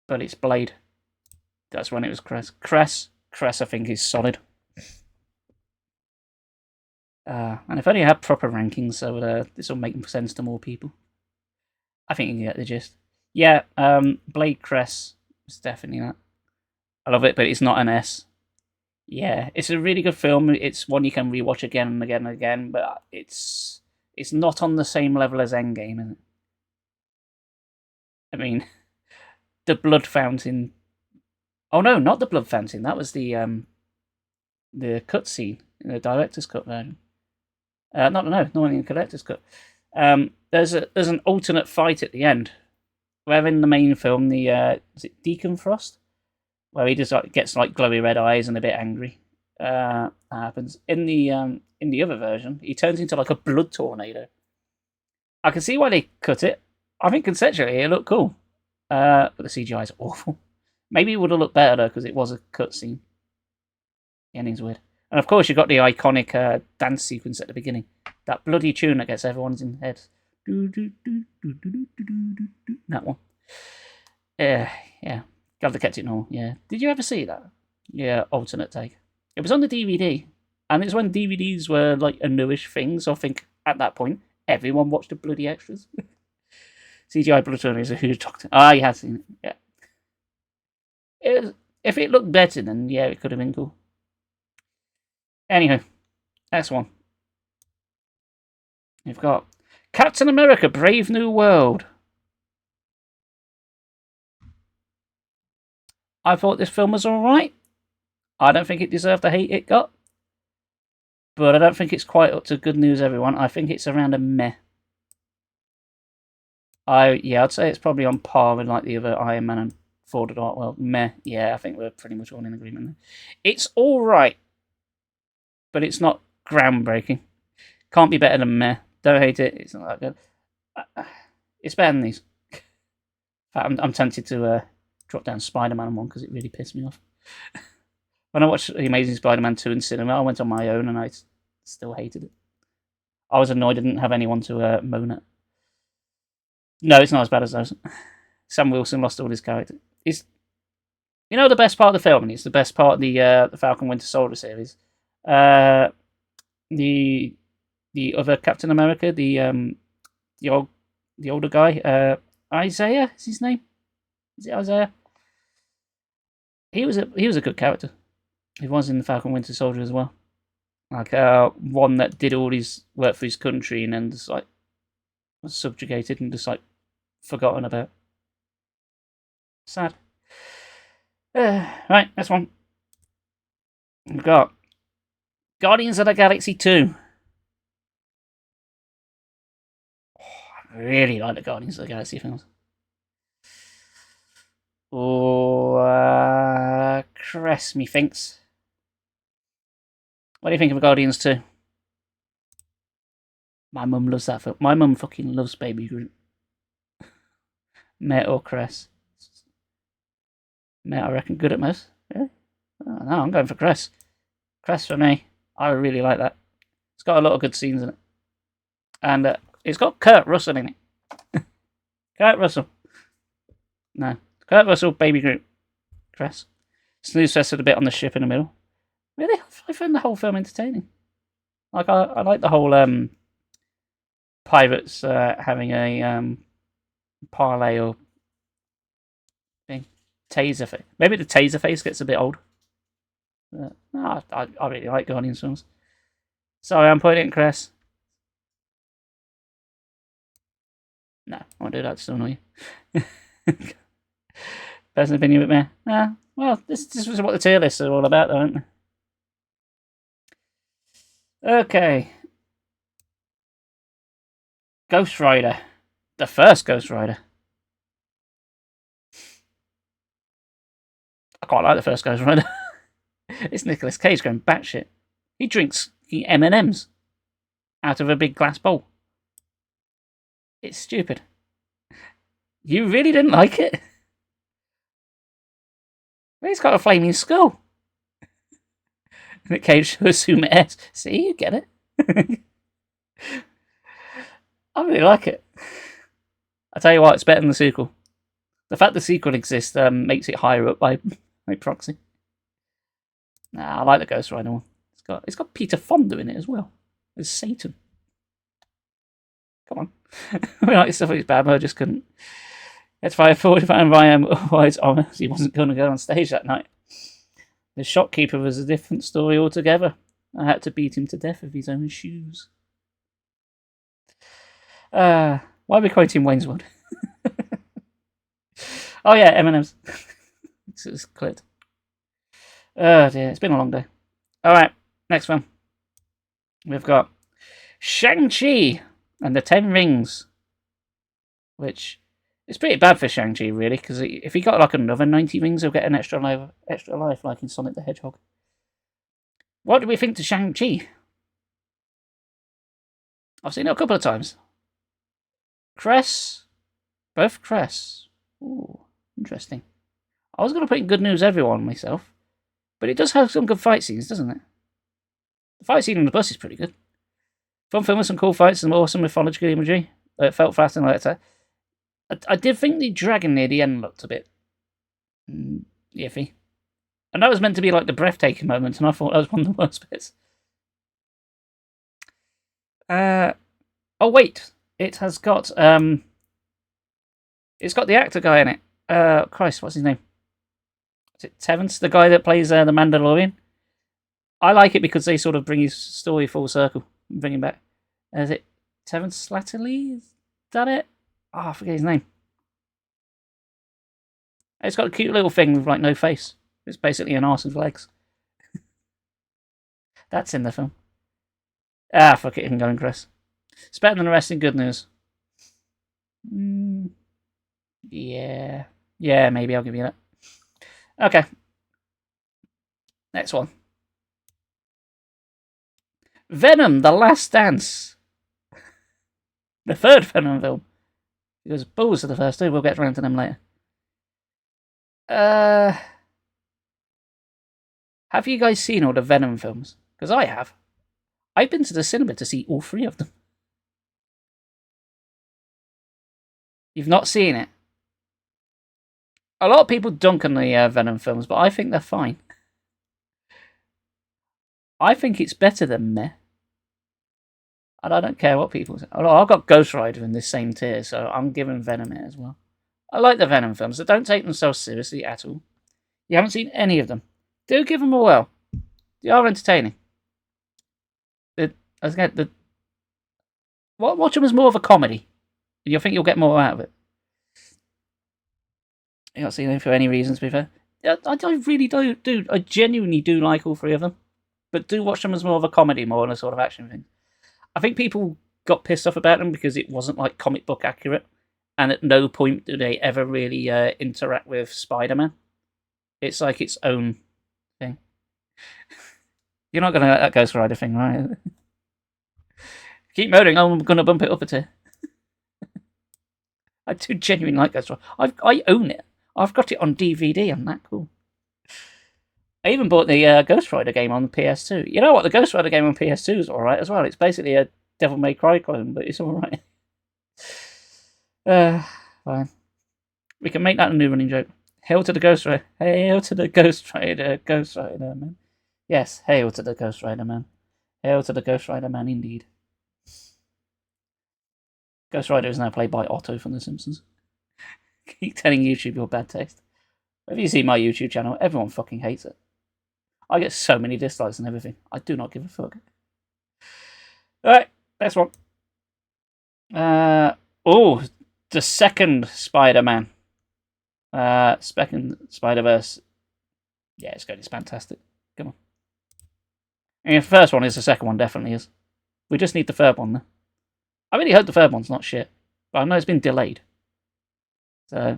but it's Blade. That's when it was Cress. Cress, I think, is solid. And if only I had proper rankings, so this will make sense to more people. I think you can get the gist. Yeah, Blade Cress is definitely that. I love it, but it's not an S. Yeah, it's a really good film. It's one you can rewatch again and again and again, but it's not on the same level as Endgame, is it? I mean, the blood fountain. Oh no, not the blood fountain. That was the cutscene in the director's cut version. Not in the collector's cut. There's an alternate fight at the end, where in the main film is it Deacon Frost, where he just gets glowy red eyes and a bit angry. That happens in the other version. He turns into a blood tornado. I can see why they cut it. I think conceptually it looked cool, but the CGI is awful. Maybe it would have looked better though because it was a cutscene. The ending's weird. And of course, you got the iconic dance sequence at the beginning. That bloody tune that gets everyone's in heads. That one. Yeah. Glad they kept it normal. Yeah. Did you ever see that? Yeah, alternate take. It was on the DVD. And it's when DVDs were a newish thing. So I think at that point, everyone watched the bloody extras. CGI blood tornado is a huge doctor. You have seen it. Yeah. If it looked better, then yeah, it could have been cool. Anywho, next one. You've got Captain America: Brave New World. I thought this film was alright. I don't think it deserved the hate it got. But I don't think it's quite up to good news, everyone. I think it's around a meh. I'd say it's probably on par with the other Iron Man and Thor: The Dark World. Meh. Yeah, I think we're pretty much all in agreement there. It's alright. But it's not groundbreaking. Can't be better than meh. Don't hate it. It's not that good. It's better than these. In fact, I'm tempted to drop down Spider-Man 1 because it really pissed me off. When I watched The Amazing Spider-Man 2 in cinema, I went on my own and I still hated it. I was annoyed I didn't have anyone to moan at. No, it's not as bad as those. Sam Wilson lost all his character. It's, you know, the best part of the film, and it's the best part of the Falcon Winter Soldier series. The other Captain America, the older guy, Isaiah is his name. Is it Isaiah? He was a good character. He was in the Falcon Winter Soldier as well. Like one that did all his work for his country and then just like was subjugated and just like forgotten about. Sad. Right, next one. We've got Guardians of the Galaxy 2. Oh, I really like the Guardians of the Galaxy films. Oh, Cress, methinks. What do you think of Guardians 2? My mum loves that film. My mum fucking loves Baby Groot. Mate or Cress? Mate, I reckon good at most. Really? Oh, no, I'm going for Cress. Cress for me. I really like that. It's got a lot of good scenes in it. And it's got Kurt Russell in it. Kurt Russell. No. Kurt Russell, Baby Groot. Cress. Snooze Fest with a bit on the ship in the middle. Really? I found the whole film entertaining. Like, I like the whole pirates having a parlay or thing. Taser face. Maybe the taser face gets a bit old. No, I really like Guardians films. Sorry, I'm putting it in Cress. No, I won't do that to still annoy you. Personal opinion with me. Well, this was what the tier lists are all about, though, aren't they? Okay. Ghost Rider. The first Ghost Rider. I quite like the first Ghost Rider. It's Nicolas Cage going batshit. He drinks M&Ms out of a big glass bowl. It's stupid. You really didn't like it? He's got a flaming skull. Nick Cage to assume it is. See, you get it. I really like it. I tell you what, it's better than the sequel. The fact the sequel exists makes it higher up by proxy. Nah, I like the Ghost Rider one. It's got Peter Fonda in it as well. As Satan. Come on. I mean, like stuff like bad, but I just couldn't. That's why I thought if otherwise he wasn't going to go on stage that night. The shopkeeper was a different story altogether. I had to beat him to death with his own shoes. Why are we quoting Wayne's World? Oh yeah, M&M's. It's clipped. Oh dear, it's been a long day. Alright, next one. We've got Shang-Chi and the Ten Rings. Which is pretty bad for Shang-Chi, really, because if he got like another 90 rings, he'll get an extra life like in Sonic the Hedgehog. What do we think to Shang-Chi? I've seen it a couple of times. Cress. Both Cress. Ooh, interesting. I was going to put in Good News Everyone myself, but it does have some good fight scenes, doesn't it? The fight scene on the bus is pretty good. Fun film with some cool fights and awesome mythological imagery. It felt fast and like that. I did think the dragon near the end looked a bit iffy. And that was meant to be like the breathtaking moment, and I thought that was one of the worst bits. Oh wait, it has got it's got the actor guy in it. Christ, what's his name? Is it Tevens, the guy that plays the Mandalorian? I like it because they sort of bring his story full circle and bring him back. Is it Tevens Slattery? Is that it? Oh, I forget his name. It's got a cute little thing with like no face. It's basically an arse with legs. That's in the film. Ah, fuck it, you can go and Chris. It's better than the rest in Good News. Yeah. Yeah, maybe I'll give you that. Okay. Next one. Venom, The Last Dance. The third Venom film. Because balls are the first two, we'll get around to them later. Have you guys seen all the Venom films? Because I have. I've been to the cinema to see all three of them. You've not seen it. A lot of people dunk on the Venom films, but I think they're fine. I think it's better than meh. And I don't care what people say. Oh, I've got Ghost Rider in this same tier, so I'm giving Venom it as well. I like the Venom films, so don't take themselves seriously at all. You haven't seen any of them. Do give them a whirl. They are entertaining. Watch them as more of a comedy. You'll think you'll get more out of it. You're not seeing them for any reason, to be fair. I really do. I genuinely do like all three of them. But do watch them as more of a comedy, more than a sort of action thing. I think people got pissed off about them because it wasn't like comic book accurate. And at no point do they ever really interact with Spider-Man. It's like its own thing. You're not going to let that Ghost Rider thing, right? Keep motoring. I'm going to bump it up a tier. I do genuinely like Ghost Rider. I own it. I've got it on DVD. I'm that cool. I even bought the Ghost Rider game on the PS2. You know what? The Ghost Rider game on PS2 is alright as well. It's basically a Devil May Cry clone, but it's alright. Fine. We can make that a new running joke. Hail to the Ghost Rider. Hail to the Ghost Rider. Ghost Rider, man. Yes, hail to the Ghost Rider, man. Hail to the Ghost Rider, man, indeed. Ghost Rider is now played by Otto from The Simpsons. Keep telling YouTube your bad taste. Have you seen my YouTube channel? Everyone fucking hates it. I get so many dislikes and everything. I do not give a fuck. Alright, next one. The second Spider-Man. Second Spider-Verse. Yeah, it's good. It's fantastic. Come on. And if the first one is, the second one definitely is. We just need the third one, though. I really hope the third one's not shit. But I know it's been delayed. So,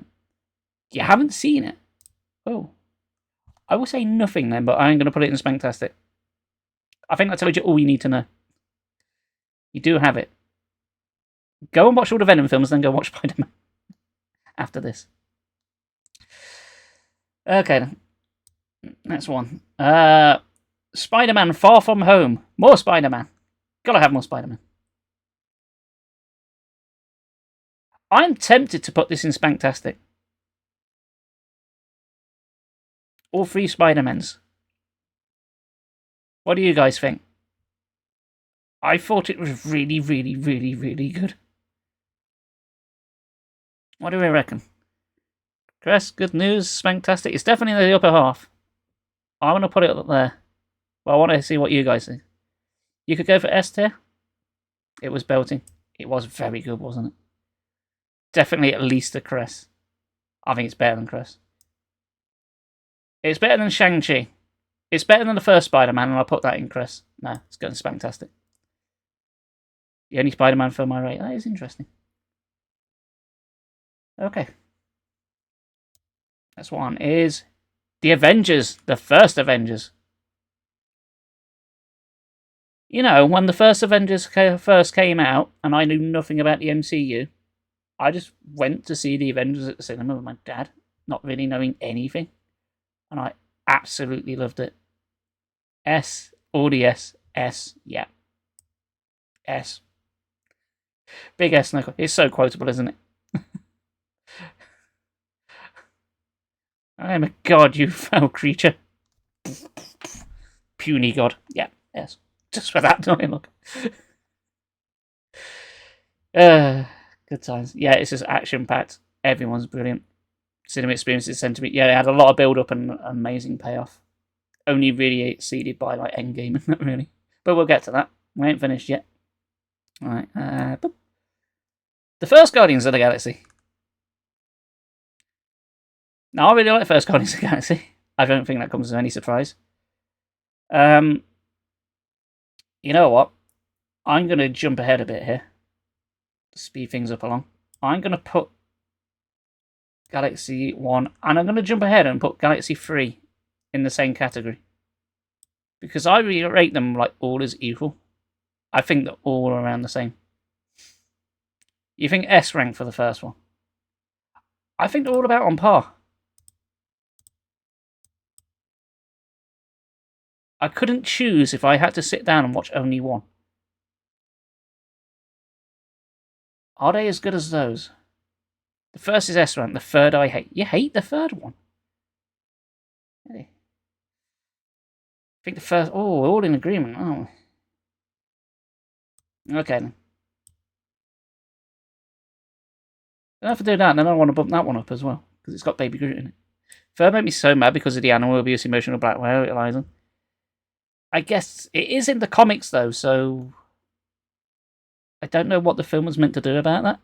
you haven't seen it. Oh. I will say nothing then, but I'm going to put it in Spanktastic. I think I told you all you need to know. You do have it. Go and watch all the Venom films, then go watch Spider-Man. After this. Okay, then. Next one. Spider-Man Far From Home. More Spider-Man. Gotta have more Spider-Man. I'm tempted to put this in Spanktastic. All three Spider-Mans. What do you guys think? I thought it was really, really, really, really good. What do we reckon? Chris, good news, Spanktastic. It's definitely in the upper half. I want to put it up there. But I want to see what you guys think. You could go for S tier. It was belting. It was very good, wasn't it? Definitely at least a Cress. I think it's better than Cress. It's better than Shang-Chi. It's better than the first Spider-Man, and I'll put that in Cress. No, it's going to Spanktastic. The only Spider-Man film I rate. That is interesting. Okay. Next one is The Avengers. The first Avengers. You know, when the first Avengers first came out, and I knew nothing about the MCU, I just went to see The Avengers at the cinema with my dad, not really knowing anything. And I absolutely loved it. S, all the S, S, yeah. S. Big S, no, it's so quotable, isn't it? I am a god, you foul creature. Puny god. Yeah, yes. Just for that dialogue. Good times. Yeah, it's just action-packed. Everyone's brilliant. Cinema experience is sent to me. Yeah, it had a lot of build-up and amazing payoff. Only really exceeded by like Endgame, not really. But we'll get to that. We ain't finished yet. Alright, the first Guardians of the Galaxy. Now, I really like the first Guardians of the Galaxy. I don't think that comes as any surprise. You know what? I'm going to jump ahead a bit here. To speed things up along. I'm going to put Galaxy 1, and I'm going to jump ahead and put Galaxy 3 in the same category. Because I really rate them like all as equal. I think they're all around the same. You think S rank for the first one? I think they're all about on par. I couldn't choose if I had to sit down and watch only one. Are they as good as those? The first is S rank, the third I hate. You hate the third one? Really? I think the first... Oh, we're all in agreement, aren't we? Okay, then. If I do that, then I want to bump that one up as well, because it's got Baby Groot in it. Third made me so mad because of the animal abuse, emotional blackmail, Eliza. I guess it is in the comics, though, so... I don't know what the film was meant to do about that.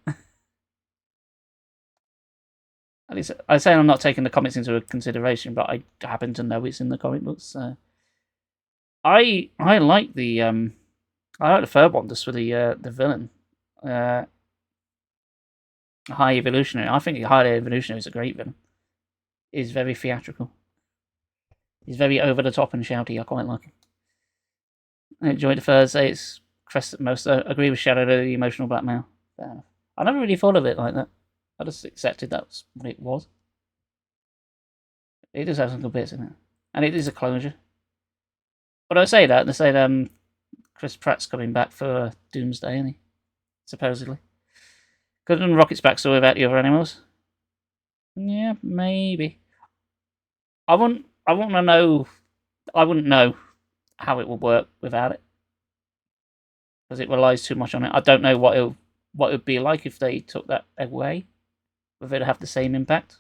At least I say I'm not taking the comics into consideration, but I happen to know it's in the comic books. So. I like the third one just for the villain, High Evolutionary. I think High Evolutionary is a great villain. He's very theatrical. He's very over the top and shouty. I quite like him. I enjoyed the Thursday. It's crest at most. I agree with Shadow, the emotional blackmail. Fair enough. I never really thought of it like that. I just accepted that's what it was. It does have some good bits in it. And it is a closure. But I say that, they say Chris Pratt's coming back for Doomsday, isn't he? Supposedly. Could have done Rocket's backstory without the other animals. Yeah, maybe. I wouldn't know how it would work without it. Because it relies too much on it. I don't know what it would be like if they took that away. Whether it'd have the same impact.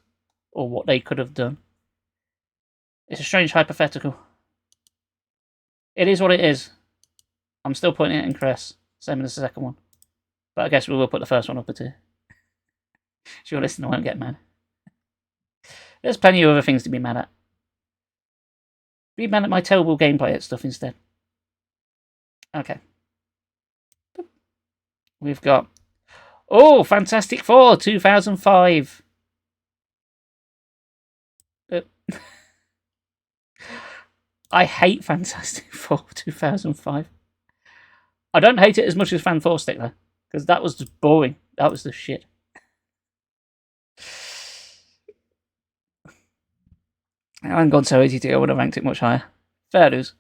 Or what they could have done. It's a strange hypothetical. It is what it is. I'm still putting it in Cress. Same as the second one. But I guess we will put the first one up a tier. If you're listening, I won't get mad. There's plenty of other things to be mad at. Be mad at my terrible gameplay at stuff instead. Okay. We've got... Oh, Fantastic Four 2005. I hate Fantastic Four 2005. I don't hate it as much as Fan 4 Stick, though. Because that was just boring. That was the shit. I haven't gone so easy to I would have ranked it much higher. Fair dues.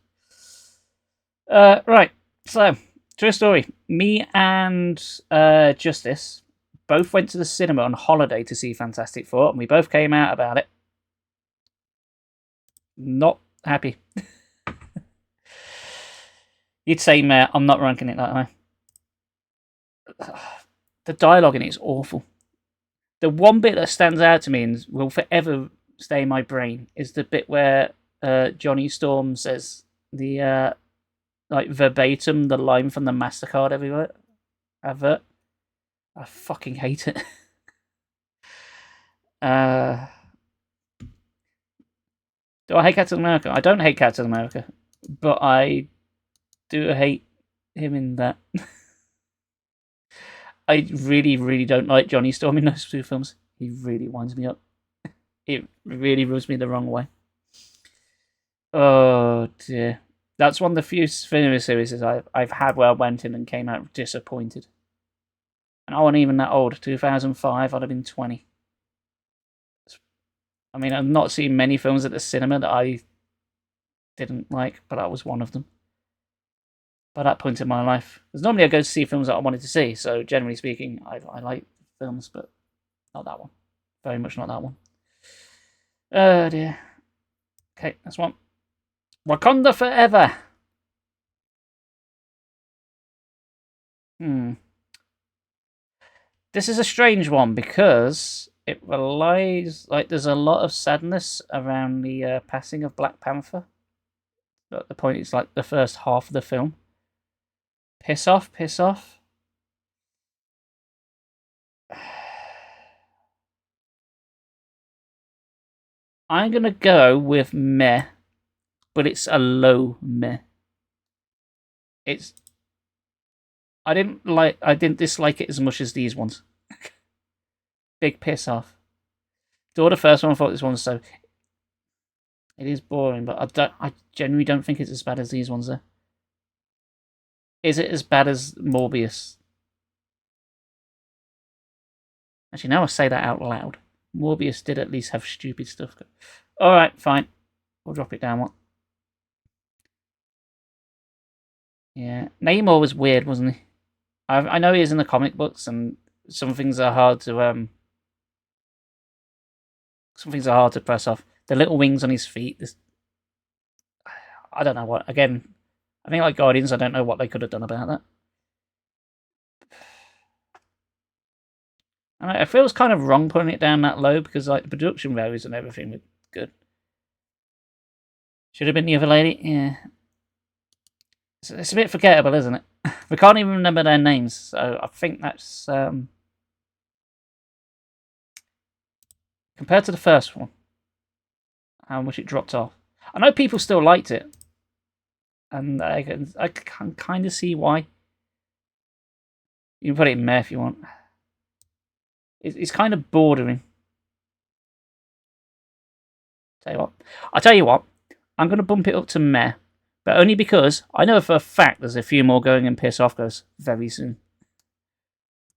Right. So, true story. Me and Justice both went to the cinema on holiday to see Fantastic Four, and we both came out about it. Not happy. You'd say, Matt, I'm not ranking it that high. The dialogue in it is awful. The one bit that stands out to me and will forever stay in my brain is the bit where Johnny Storm says the like verbatim the line from the MasterCard advert. I fucking hate it. Do I hate Captain America? I don't hate Captain America, but I do hate him in that. I really, really don't like Johnny Storm in those two films. He really winds me up. It really rubs me the wrong way. Oh dear. That's one of the few cinema series I've had where I went in and came out disappointed. And I wasn't even that old. 2005, I'd have been 20. I mean, I've not seen many films at the cinema that I didn't like, but that was one of them. By that point in my life. Because normally I go to see films that I wanted to see, so generally speaking, I like films, but not that one. Very much not that one. Oh dear. Okay, that's one. Wakanda Forever. This is a strange one because it relies, like, there's a lot of sadness around the passing of Black Panther. At the point, it's like the first half of the film. Piss off, piss off. I'm gonna go with meh, but it's a low meh. I didn't dislike it as much as these ones. Big piss off. Though the first one, I thought this one was so. It is boring, but I genuinely don't think it's as bad as these ones. Though. Is it as bad as Morbius? Actually, now I say that out loud. Morbius did at least have stupid stuff. Alright, fine. We'll drop it down one. Yeah. Namor was weird, wasn't he? I know he is in the comic books, and some things are hard to Some things are hard to press off. The little wings on his feet. I don't know what. Again, I think like Guardians, I don't know what they could have done about that. And it feels kind of wrong putting it down that low because like the production values and everything were good. Should have been the other lady. Yeah. It's a bit forgettable, isn't it? We can't even remember their names, so I think that's compared to the first one, how much it dropped off. I know people still liked it, and I can kind of see why. You can put it in meh if you want. It's kind of bordering. I'll tell you what. I'm going to bump it up to meh, but only because I know for a fact there's a few more going in Piss Off Ghosts very soon.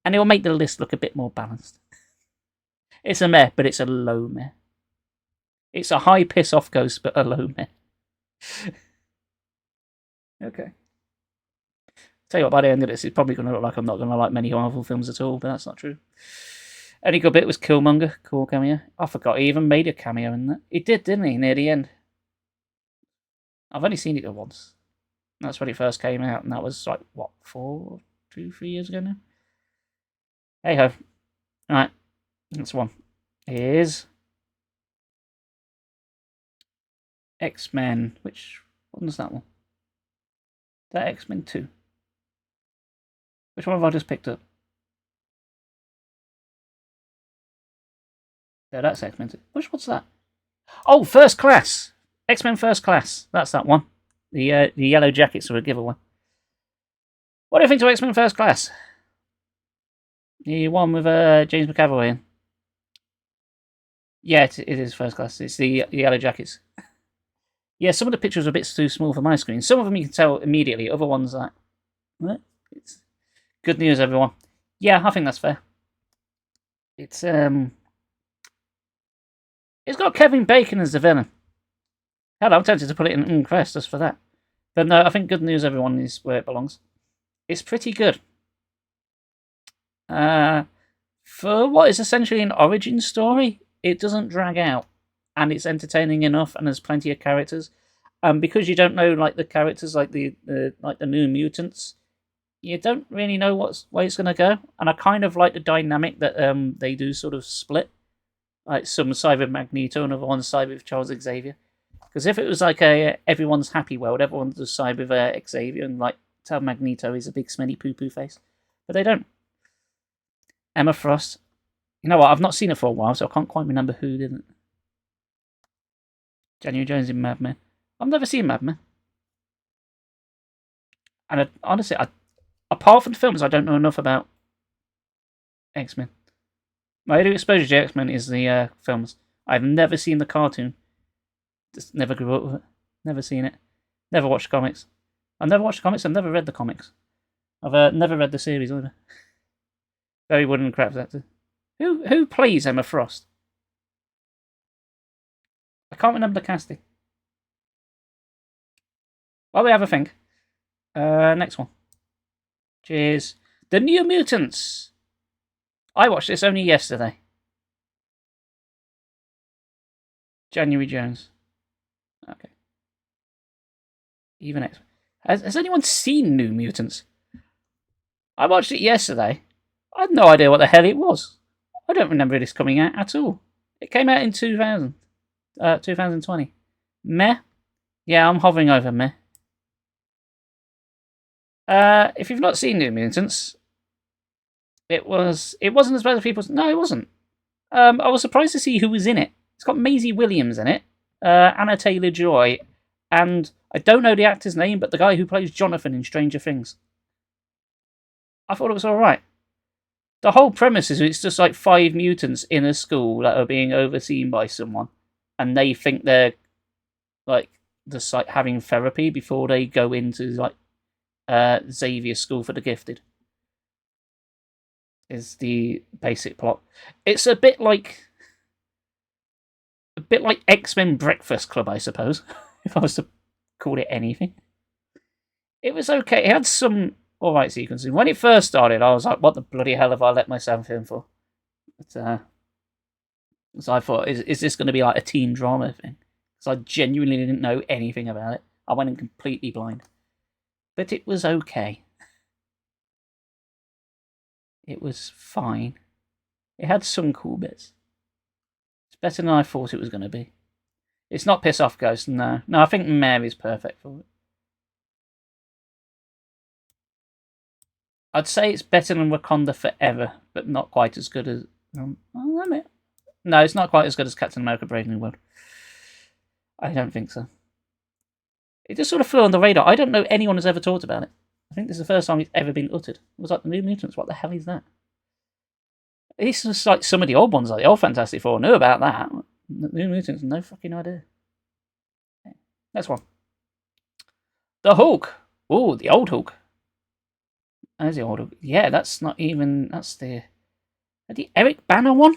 And it will make the list look a bit more balanced. It's a meh, but it's a low meh. It's a high Piss Off Ghost, but a low meh. Okay. Tell you what, by the end of this, it's probably going to look like I'm not going to like many Marvel films at all, but that's not true. Only good bit was Killmonger, cool cameo. I forgot he even made a cameo in that. He did, didn't he, near the end? I've only seen it once. That's when it first came out, and that was like, what, 3 years ago now? Hey ho. Alright, next one is X-Men. Which one's that one? Is that X-Men 2? Which one have I just picked up? Yeah, that's X-Men 2. Which one's that? Oh, First Class! X-Men First Class. That's that one. The yellow jackets are a giveaway. What do you think of X-Men First Class? The one with James McAvoy in. Yeah, it is First Class. It's the yellow jackets. Yeah, some of the pictures are a bit too small for my screen. Some of them you can tell immediately. Other ones like, what? It's good news, everyone. Yeah, I think that's fair. It's got Kevin Bacon as the villain. Hell, I'm tempted to put it in Crest just for that. But no, I think good news, everyone, is where it belongs. It's pretty good. For what is essentially an origin story, it doesn't drag out, and it's entertaining enough, and there's plenty of characters. Because you don't know like the characters, like the New Mutants, you don't really know where it's gonna go. And I kind of like the dynamic that they do sort of split, like some side with Magneto and other one side with Charles Xavier. Because if it was like everyone's happy world, everyone does side with Xavier and like tell Magneto he's a big smelly poo-poo face, but they don't. Emma Frost. You know what? I've not seen it for a while, so I can't quite remember who didn't. January Jones in Mad Men. I've never seen Mad Men. And honestly, apart from the films, I don't know enough about X-Men. My only exposure to X-Men is the films. I've never seen the cartoon. Just never grew up with it. Never seen it. Never watched comics. I've never watched comics. I've never read the comics. I've never read the series either. Very wooden crap actor. Who plays Emma Frost? I can't remember the casting. While we have a think. Next one. Cheers. The New Mutants. I watched this only yesterday. January Jones. Okay. Even X. Has anyone seen New Mutants? I watched it yesterday. I had no idea what the hell it was. I don't remember this coming out at all. It came out in 2020. Meh? Yeah, I'm hovering over meh. If you've not seen New Mutants, it wasn't as bad as people. No, it wasn't. I was surprised to see who was in it. It's got Maisie Williams in it, Anna Taylor-Joy, and I don't know the actor's name, but the guy who plays Jonathan in Stranger Things. I thought it was all right. The whole premise is it's just like 5 mutants in a school that are being overseen by someone, and they think they're like just like having therapy before they go into like Xavier School for the Gifted. Is the basic plot. It's a bit like X-Men Breakfast Club, I suppose, if I was to call it anything. It was okay. It had some alright sequences. When it first started, I was like, what the bloody hell have I let myself in for? But, So I thought, is this going to be like a teen drama thing? Because I genuinely didn't know anything about it. I went in completely blind. But it was okay. It was fine. It had some cool bits. It's better than I thought it was going to be. It's not Piss Off Ghost, no. No, I think Mary's perfect for it. I'd say it's better than Wakanda Forever, but not quite as good as... No, it's not quite as good as Captain America Brave New World. I don't think so. It just sort of flew on the radar. I don't know anyone has ever talked about it. I think this is the first time it's ever been uttered. It was like the New Mutants. What the hell is that? It's just like some of the old ones, like the old Fantastic Four, knew about that. The New Mutants, no fucking idea. Next one. The Hulk. Oh, the old Hulk. There's the old Hulk. Yeah, that's not even... That's the Eric Banner one?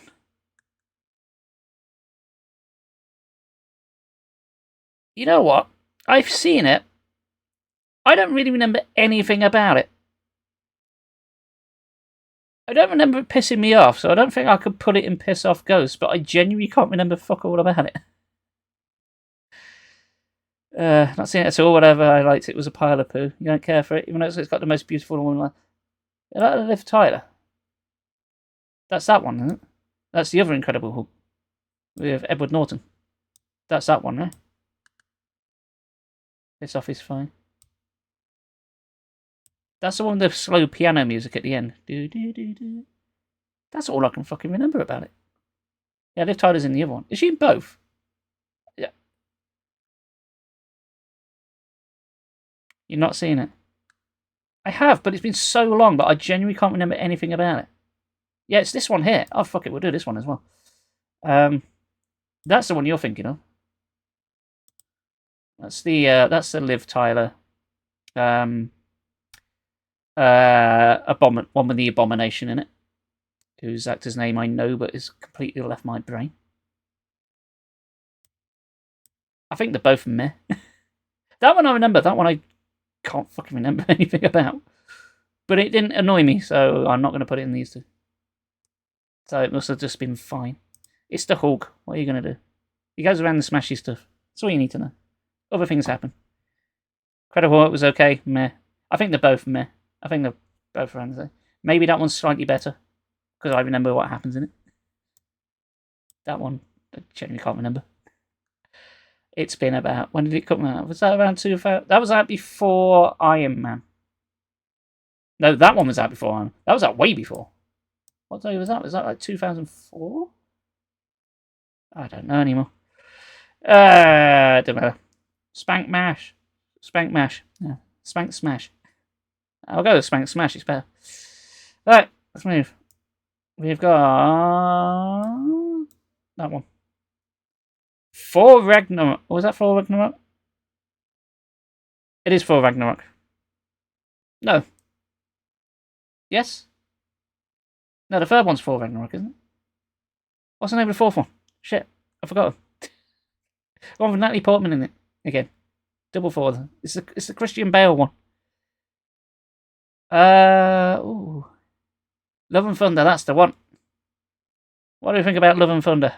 You know what? I've seen it. I don't really remember anything about it. I don't remember it pissing me off, so I don't think I could put it in Piss Off Ghost, but I genuinely can't remember fuck all about it. Not seeing it at all, whatever. I liked it. It was a pile of poo. You don't care for it, even though it's got the most beautiful woman. Is that Liv Tyler? That's that one, isn't it? That's the other Incredible Hulk. With Edward Norton. That's that one, right? Piss Off is fine. That's the one with the slow piano music at the end. Do, do, do, do. That's all I can fucking remember about it. Yeah, Liv Tyler's in the other one. Is she in both? Yeah. You're not seeing it? I have, but it's been so long that I genuinely can't remember anything about it. Yeah, it's this one here. Oh, fuck it, we'll do this one as well. That's the one you're thinking of. That's the Liv Tyler. One with the Abomination in it. Whose actor's name I know, but is completely left my brain. I think they're both meh. That one I remember. That one I can't fucking remember anything about. But it didn't annoy me, so I'm not going to put it in these two. So it must have just been fine. It's the Hulk. What are you going to do? He goes around the smashy stuff. That's all you need to know. Other things happen. Incredible Hulk was okay. Meh. I think they're both meh. I think they're both around the same. Maybe that one's slightly better. Because I remember what happens in it. That one, I genuinely can't remember. It's been about... When did it come out? Was that around 2000? That was out before Iron Man. No, that one was out before Iron Man. That was out way before. What day was that? Was that like 2004? I don't know anymore. Don't matter. Spank Mash. Spank Mash. Yeah. Spank Smash. I'll go with Spank Smash. It's better. Right, let's move. We've got that one. For Ragnarok. Was that for Ragnarok? It is for Ragnarok. No. Yes? No, the third one's for Ragnarok, isn't it? What's the name of the fourth one? Shit, I forgot. One with Natalie Portman in it again. Double forward. It's the Christian Bale one. Ooh. Love and Thunder, that's the one. What do you think about Love and Thunder?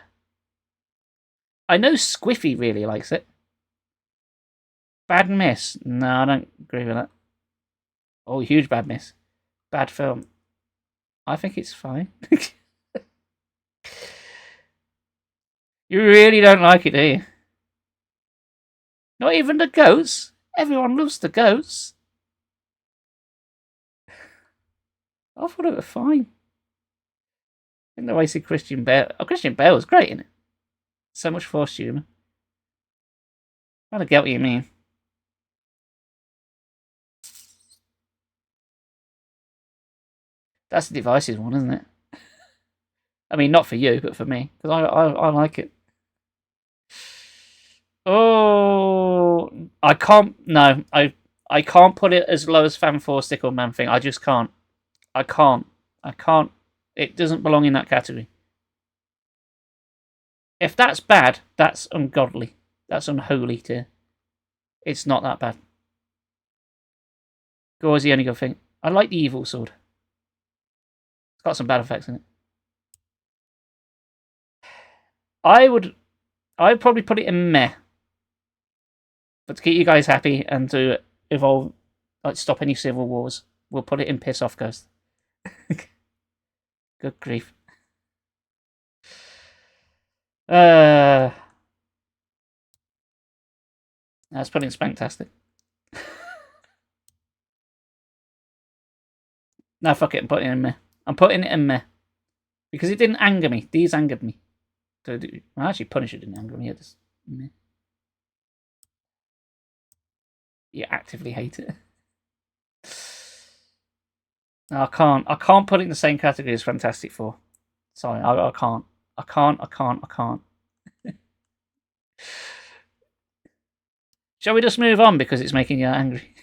I know Squiffy really likes it. Bad miss? No, I don't agree with that. Oh, huge bad miss. Bad film. I think it's fine. You really don't like it, do you? Not even the goats? Everyone loves the goats. I thought it was fine. I think the way I see Christian Bale... Oh, Christian Bale was great in it. So much forced humour. I don't get what you mean. That's the Devices one, isn't it? I mean, not for you, but for me. Because I like it. Oh... I can't... No, I can't put it as low as Fan 4 Stickle Man thing. I just can't. I can't. It doesn't belong in that category. If that's bad, that's ungodly. That's unholy too. It's not that bad. Gore's the only good thing. I like the evil sword. It's got some bad effects in it. I'd probably put it in meh. But to keep you guys happy and to evolve, like stop any civil wars, we'll put it in piss off Ghost. Good grief. That's putting Spanktastic. No, fuck it, I'm putting it in meh. I'm putting it in meh. Because it didn't anger me. These angered me. Well, actually, Punisher didn't anger me. It just meh. You actively hate it. No, I can't put it in the same category as Fantastic Four. Sorry, I can't. I can't. Shall we just move on because it's making you angry?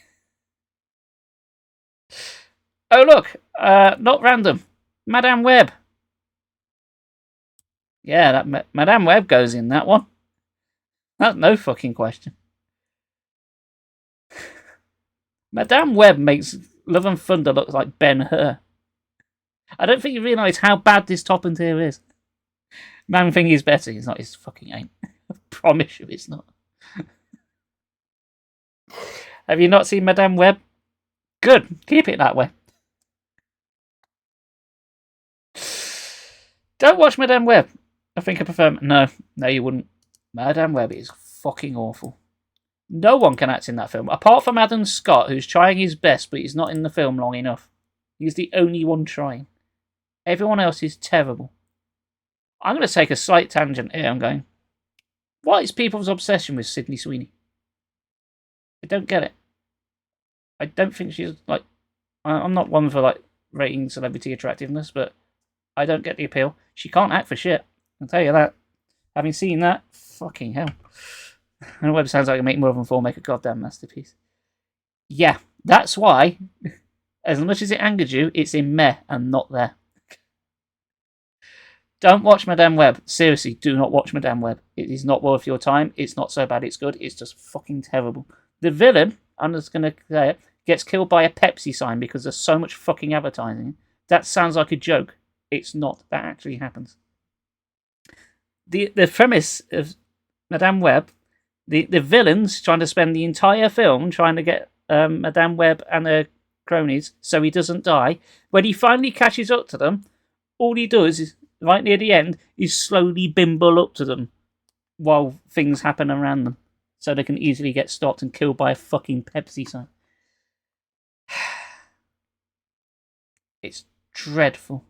Oh, look! Not random. Madame Web. Yeah, that Madame Web goes in that one. That's no fucking question. Madame Web makes Love and Thunder look like Ben-Hur. I don't think you realise how bad this top and tier is. Man think he's better. He's not. His fucking ain't. I promise you it's not. Have you not seen Madame Web? Good. Keep it that way. Don't watch Madame Web. I think I prefer... No, you wouldn't. Madame Web is fucking awful. No one can act in that film. Apart from Adam Scott, who's trying his best, but he's not in the film long enough. He's the only one trying. Everyone else is terrible. I'm going to take a slight tangent here. I'm going, what is people's obsession with Sydney Sweeney? I don't get it. I don't think she's, like... I'm not one for, like, rating celebrity attractiveness, but I don't get the appeal. She can't act for shit. I'll tell you that. Having seen that, fucking hell. I know Web sounds like a Make More Than Four make a goddamn masterpiece. Yeah, that's why, as much as it angered you, it's in meh and not there. Don't watch Madame Web. Seriously, do not watch Madame Web. It is not worth your time. It's not so bad it's good. It's just fucking terrible. The villain, I'm just going to say it, gets killed by a Pepsi sign because there's so much fucking advertising. That sounds like a joke. It's not. That actually happens. The premise of Madame Web, the villain's trying to spend the entire film trying to get Madame Web and her cronies so he doesn't die. When he finally catches up to them, all he does is, right near the end, is slowly bimble up to them while things happen around them. So they can easily get stopped and killed by a fucking Pepsi sign. It's dreadful.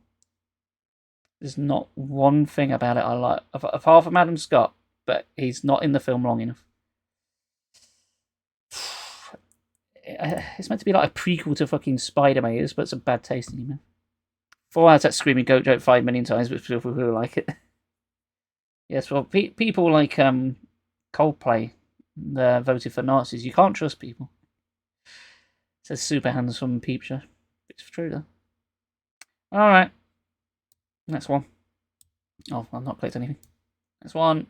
There's not one thing about it I like, apart from Adam Scott, but he's not in the film long enough. It's meant to be like a prequel to fucking Spider-Man, but it's a bad taste in your mouth. 4 hours that screaming goat joke 5 million times, but people who like it. Yes, well, people like Coldplay voted for Nazis. You can't trust people. It says super handsome peep show. It's true though. Alright. Next one. Oh, I've not clicked anything. Next one.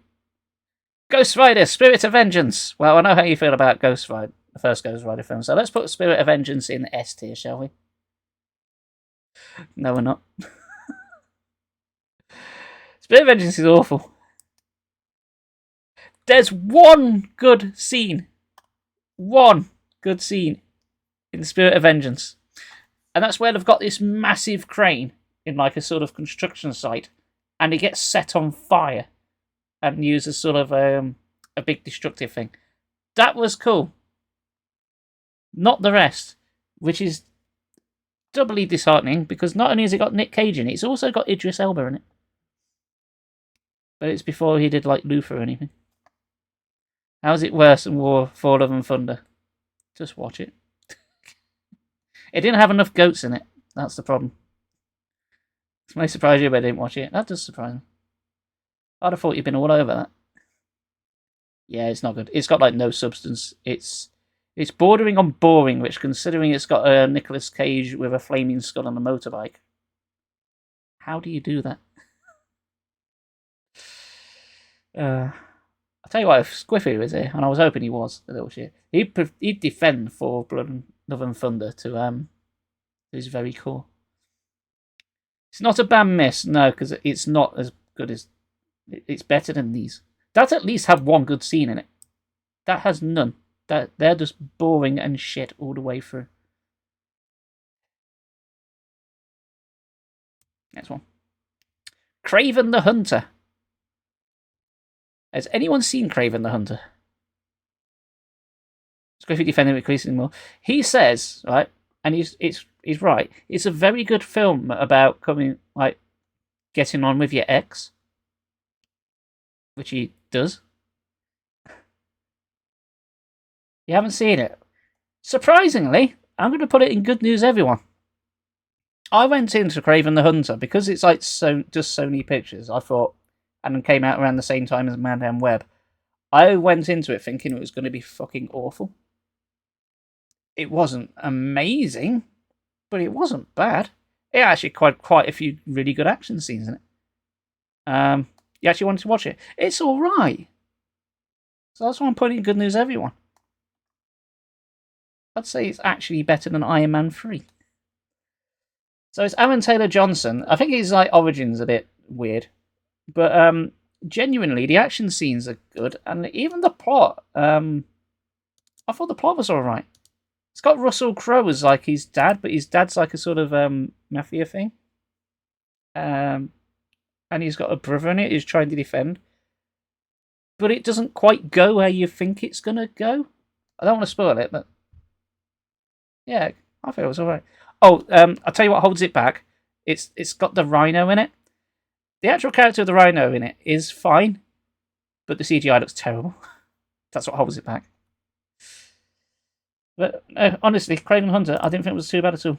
Ghost Rider, Spirit of Vengeance. Well, I know how you feel about Ghost Rider, the first Ghost Rider film, so let's put Spirit of Vengeance in S tier, shall we? No, we're not. Spirit of Vengeance is awful. There's one good scene. One good scene in Spirit of Vengeance. And that's where they've got this massive crane in like a sort of construction site, and it gets set on fire and used as sort of a big destructive thing. That was cool. Not the rest, which is doubly disheartening because not only has it got Nick Cage in it, it's also got Idris Elba in it. But it's before he did like Luther or anything. How's it worse than War for Love and Thunder? Just watch it. It didn't have enough goats in it. That's the problem. It may surprise you if I didn't watch it. That does surprise me. I'd have thought you'd been all over that. Yeah, it's not good. It's got like no substance. It's bordering on boring, which considering it's got a Nicolas Cage with a flaming skull on a motorbike. How do you do that? I'll tell you what, if Squiffy was here, and I was hoping he was, the little shit, he'd defend for Blood and Love and Thunder to his very core. It's not a bad miss, no, because it's not as good as It's better than these. That at least had one good scene in it. That has none. They're just boring and shit all the way through. Next one. Craven the Hunter. Has anyone seen Craven the Hunter? Griffey defending it increasingly more. He says, right, and he's right. It's a very good film about getting on with your ex, which he does. You haven't seen it? Surprisingly, I'm going to put it in good news, everyone. I went into Craven the Hunter because it's like just Sony Pictures. I thought, and it came out around the same time as Man Down Web. I went into it thinking it was going to be fucking awful. It wasn't amazing, but it wasn't bad. It actually quite a few really good action scenes in it. You actually wanted to watch it. It's all right. So that's why I'm putting in good news, everyone. I'd say it's actually better than Iron Man 3. So it's Aaron Taylor Johnson. I think his origin's a bit weird, but genuinely the action scenes are good, and even the plot. I thought the plot was all right. It's got Russell Crowe as his dad, but his dad's a sort of mafia thing. And he's got a brother in it who's trying to defend. But it doesn't quite go where you think it's going to go. I don't want to spoil it, but yeah, I feel it was alright. Oh, I'll tell you what holds it back. It's got the Rhino in it. The actual character of the Rhino in it is fine, but the CGI looks terrible. That's what holds it back. But honestly, Craven Hunter, I didn't think it was too bad at all.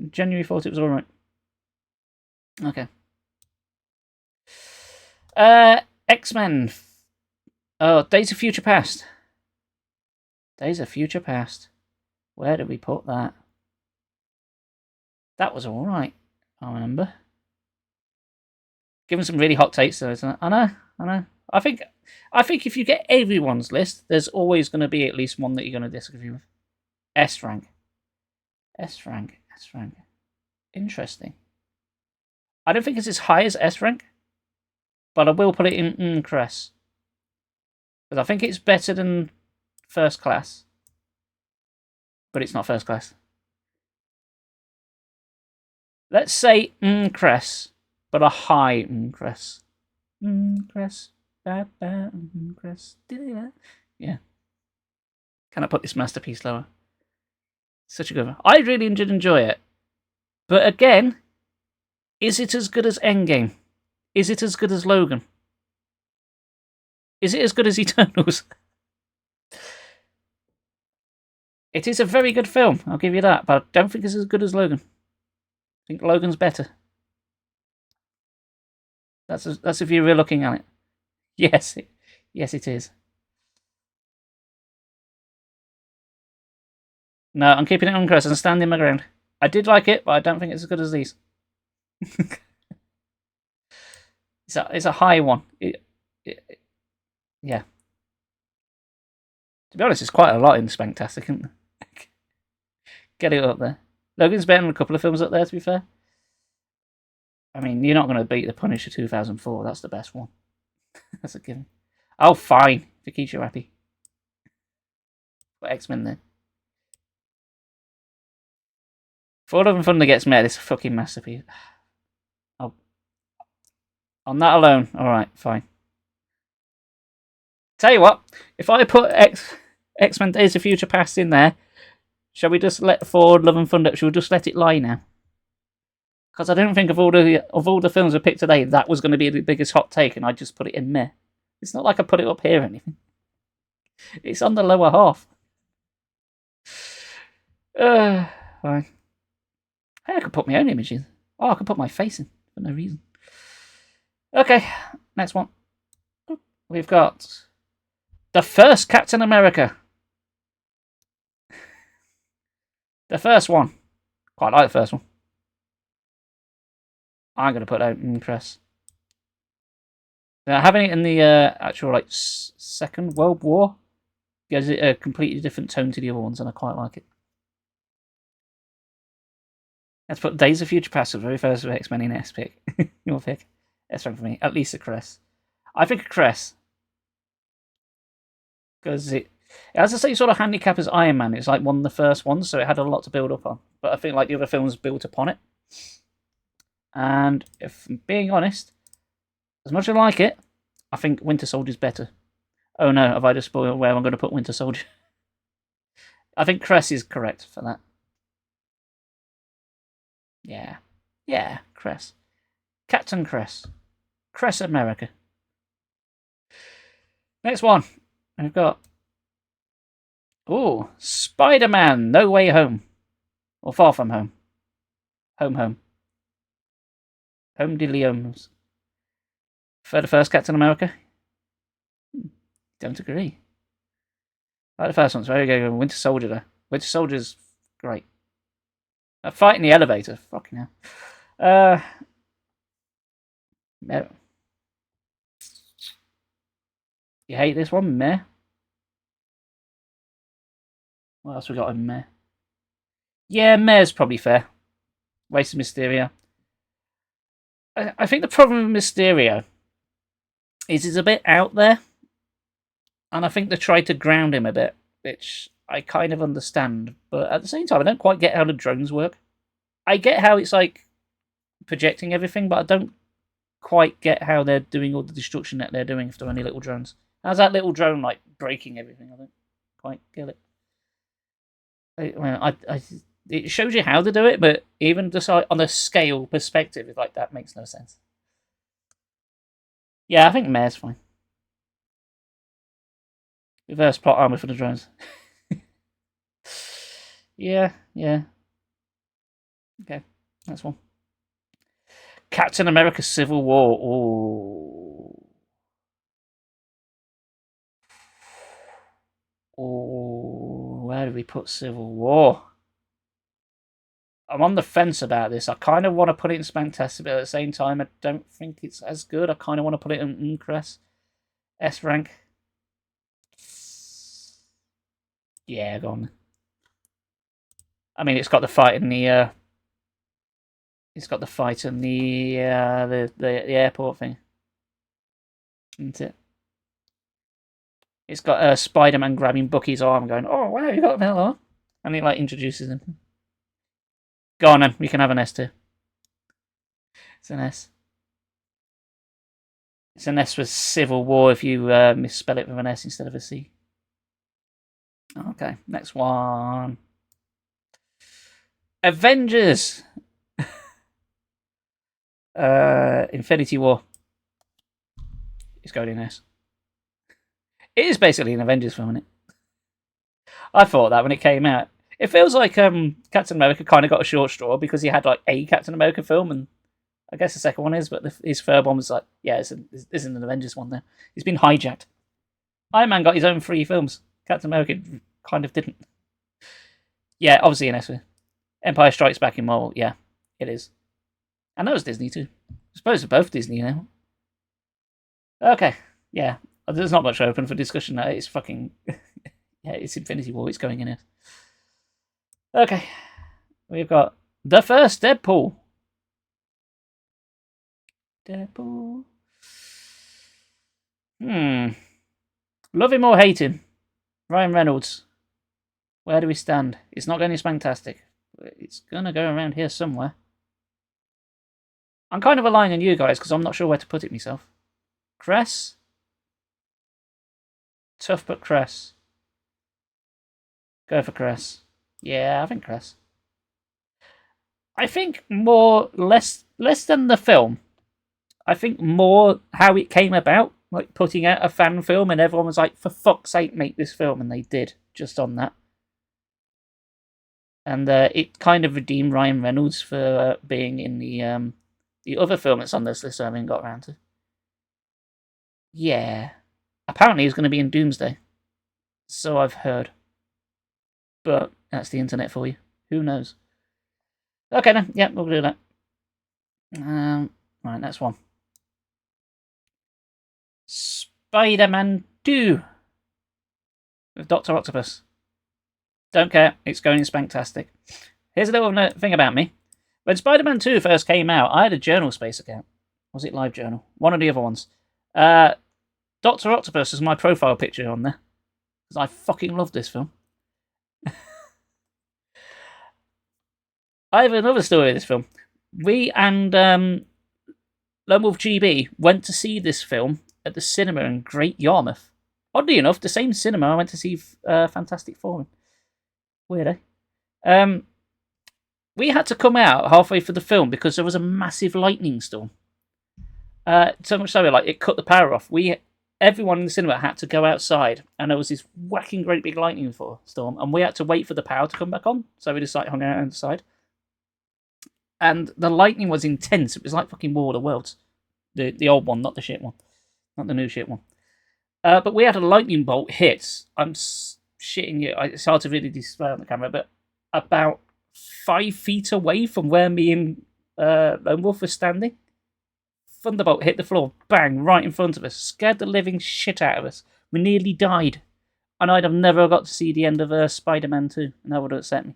Genuinely thought it was alright. Okay. X-Men. Oh, Days of Future Past. Days of Future Past. Where did we put that? That was alright, I remember. Given some really hot takes though, isn't it? I know. I think if you get everyone's list, there's always going to be at least one that you're going to disagree with. S rank. Interesting. I don't think it's as high as S rank, but I will put it in Cress. Because I think it's better than First Class. But it's not First Class. Let's say Cress, but a high Cress. Cress. Cress. Yeah. Can I put this masterpiece lower? Such a good one. I really did enjoy it. But again, is it as good as Endgame? Is it as good as Logan? Is it as good as Eternals? It is a very good film, I'll give you that, but I don't think it's as good as Logan. I think Logan's better. That's if you're really looking at it. Yes, it is. No, I'm keeping it on Crest and standing my ground. I did like it, but I don't think it's as good as these. It's a high one. Yeah. To be honest, it's quite a lot in Spanktastic, isn't there? Get it up there. Logan's better than a couple of films up there, to be fair. I mean, you're not going to beat The Punisher 2004. That's the best one. That's a given. Oh, fine. If it keeps you happy. Put X-Men there. For Love and Thunder gets made, it's a fucking masterpiece. Oh. On that alone, alright, fine. Tell you what, if I put X-Men Days of Future Past in there, shall we just let Ford, Love and Thunder, shall we just let it lie now? Because I don't think of all the films I picked today, that was going to be the biggest hot take, and I just put it in there. It's not like I put it up here or anything. It's on the lower half. Fine. Hey, I could put my own image in. Oh, I could put my face in for no reason. Okay, next one. We've got the first Captain America. The first one. Quite like the first one. I'm going to put out in Cress. Now, having it in the actual Second World War gives it a completely different tone to the other ones, and I quite like it. Let's put Days of Future Past, the very first of X-Men in S pick. Your pick. S rank for me. At least a crest. I think a crest. Because it has the same sort of handicap as Iron Man. It's like one of the first ones, so it had a lot to build up on. But I think like the other films built upon it. And if I'm being honest, as much as I like it, I think Winter Soldier's better. Oh no, have I just spoiled where I'm going to put Winter Soldier? I think Cress is correct for that. Yeah. Yeah, Cress. Captain Cress. Cress America. Next one. We've got... Ooh, Spider-Man No Way Home. Or Far From Home. Home. Home diddly homes. For the first Captain America? Don't agree. Like the first one, so there we go. Winter Soldier there. Winter Soldier's great. A fight in the elevator. Fucking hell. No. You hate this one? Meh. What else we got in Meh? Yeah, Meh's probably fair. Wasted Mysterio. I think the problem with Mysterio is he's a bit out there. And I think they tried to ground him a bit, which I kind of understand. But at the same time, I don't quite get how the drones work. I get how it's like projecting everything, but I don't quite get how they're doing all the destruction that they're doing if they're only little drones. How's that little drone like breaking everything? I don't quite get it. It shows you how to do it, but even just on a scale perspective, like that makes no sense. Yeah, I think Mayor's fine. Reverse plot armor for the drones. Yeah. Okay, that's one. Captain America Civil War. Where do we put Civil War? I'm on the fence about this. I kind of want to put it in Spantastic, but at the same time, I don't think it's as good. I kind of want to put it in Cress. S rank. Yeah, go on. I mean, it's got the fight in the. It's got the fight in the airport thing, isn't it? It's got Spider-Man grabbing Bucky's arm, going, "Oh wow, you got a metal arm," and he like introduces him. Go on then, we can have an S too. It's an S. It's an S with Civil War if you misspell it with an S instead of a C. Okay, next one. Avengers. Infinity War. It's going in S. It is basically an Avengers film, isn't it? I thought that when it came out. It feels like Captain America kind of got a short straw because he had like a Captain America film, and I guess the second one is, but his third one was like, yeah, this isn't an Avengers one now. He's been hijacked. Iron Man got his own 3 films. Captain America kind of didn't. Yeah, obviously an S. Empire Strikes Back in Marvel, yeah, it is. And that was Disney too. I suppose they're both Disney now. Okay, yeah. There's not much open for discussion now. It's fucking... yeah, it's Infinity War. It's going in it. Okay. We've got the first Deadpool. Love him or hate him? Ryan Reynolds. Where do we stand? It's not going to be fantastic. It's going to go around here somewhere. I'm kind of relying on you guys because I'm not sure where to put it myself. Cress? Tough but Cress. Go for Cress. Yeah, I think Cress. I think less than the film. I think more how it came about, like putting out a fan film and everyone was like, for fuck's sake, make this film, and they did, just on that. And it kind of redeemed Ryan Reynolds for being in the other film that's on this list I haven't got around to. Yeah. Apparently he's going to be in Doomsday. So I've heard. But that's the internet for you. Who knows? Okay then, yeah, we'll do that. Right, next one. Spider-Man 2. With Dr. Octopus. Don't care, it's going Spanktastic. Here's a little thing about me. When Spider-Man 2 first came out, I had a Journal Space account. Was it LiveJournal? One of the other ones. Dr. Octopus is my profile picture on there. Because I fucking love this film. I have another story of this film. We and Lone Wolf GB went to see this film at the cinema in Great Yarmouth. Oddly enough, the same cinema I went to see Fantastic Four in. Weird, eh? We had to come out halfway through the film because there was a massive lightning storm. So much so, like, it cut the power off. Everyone in the cinema had to go outside, and there was this whacking great big lightning storm, and we had to wait for the power to come back on. So we just like hung out outside. And the lightning was intense. It was like fucking War of the Worlds. The old one, not the shit one. Not the new shit one. But we had a lightning bolt hit. I'm shitting you. It's hard to really display on the camera, but about 5 feet away from where me and Lone Wolf were standing. Thunderbolt hit the floor, bang, right in front of us. Scared the living shit out of us. We nearly died. And I'd have never got to see the end of Spider-Man 2. And that would have upset me.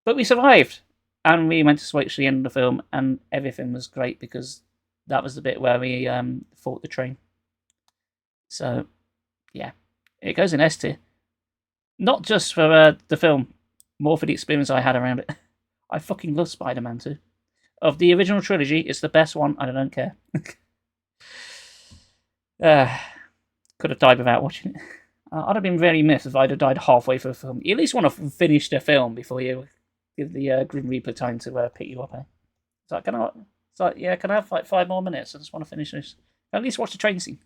But we survived. And we went to watch the end of the film, and everything was great because that was the bit where we fought the train. So, yeah. It goes in S tier. Not just for the film, more for the experience I had around it. I fucking love Spider-Man 2. Of the original trilogy, it's the best one, and I don't care. Could have died without watching it. I'd have been very miffed if I'd have died halfway through the film. You at least want to finish the film before you give the Grim Reaper time to pick you up, eh? It's like, can I have like 5 more minutes? I just want to finish this. At least watch the train scene.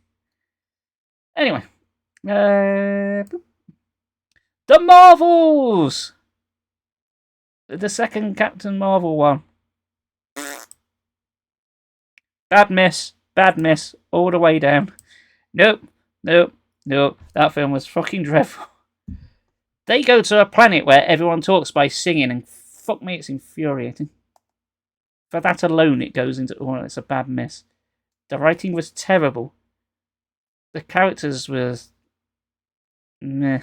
Anyway. The Marvels! The second Captain Marvel one. Bad miss, all the way down. Nope. That film was fucking dreadful. They go to a planet where everyone talks by singing, and fuck me, it's infuriating. For that alone, it goes into, oh, it's a bad miss. The writing was terrible. The characters were meh.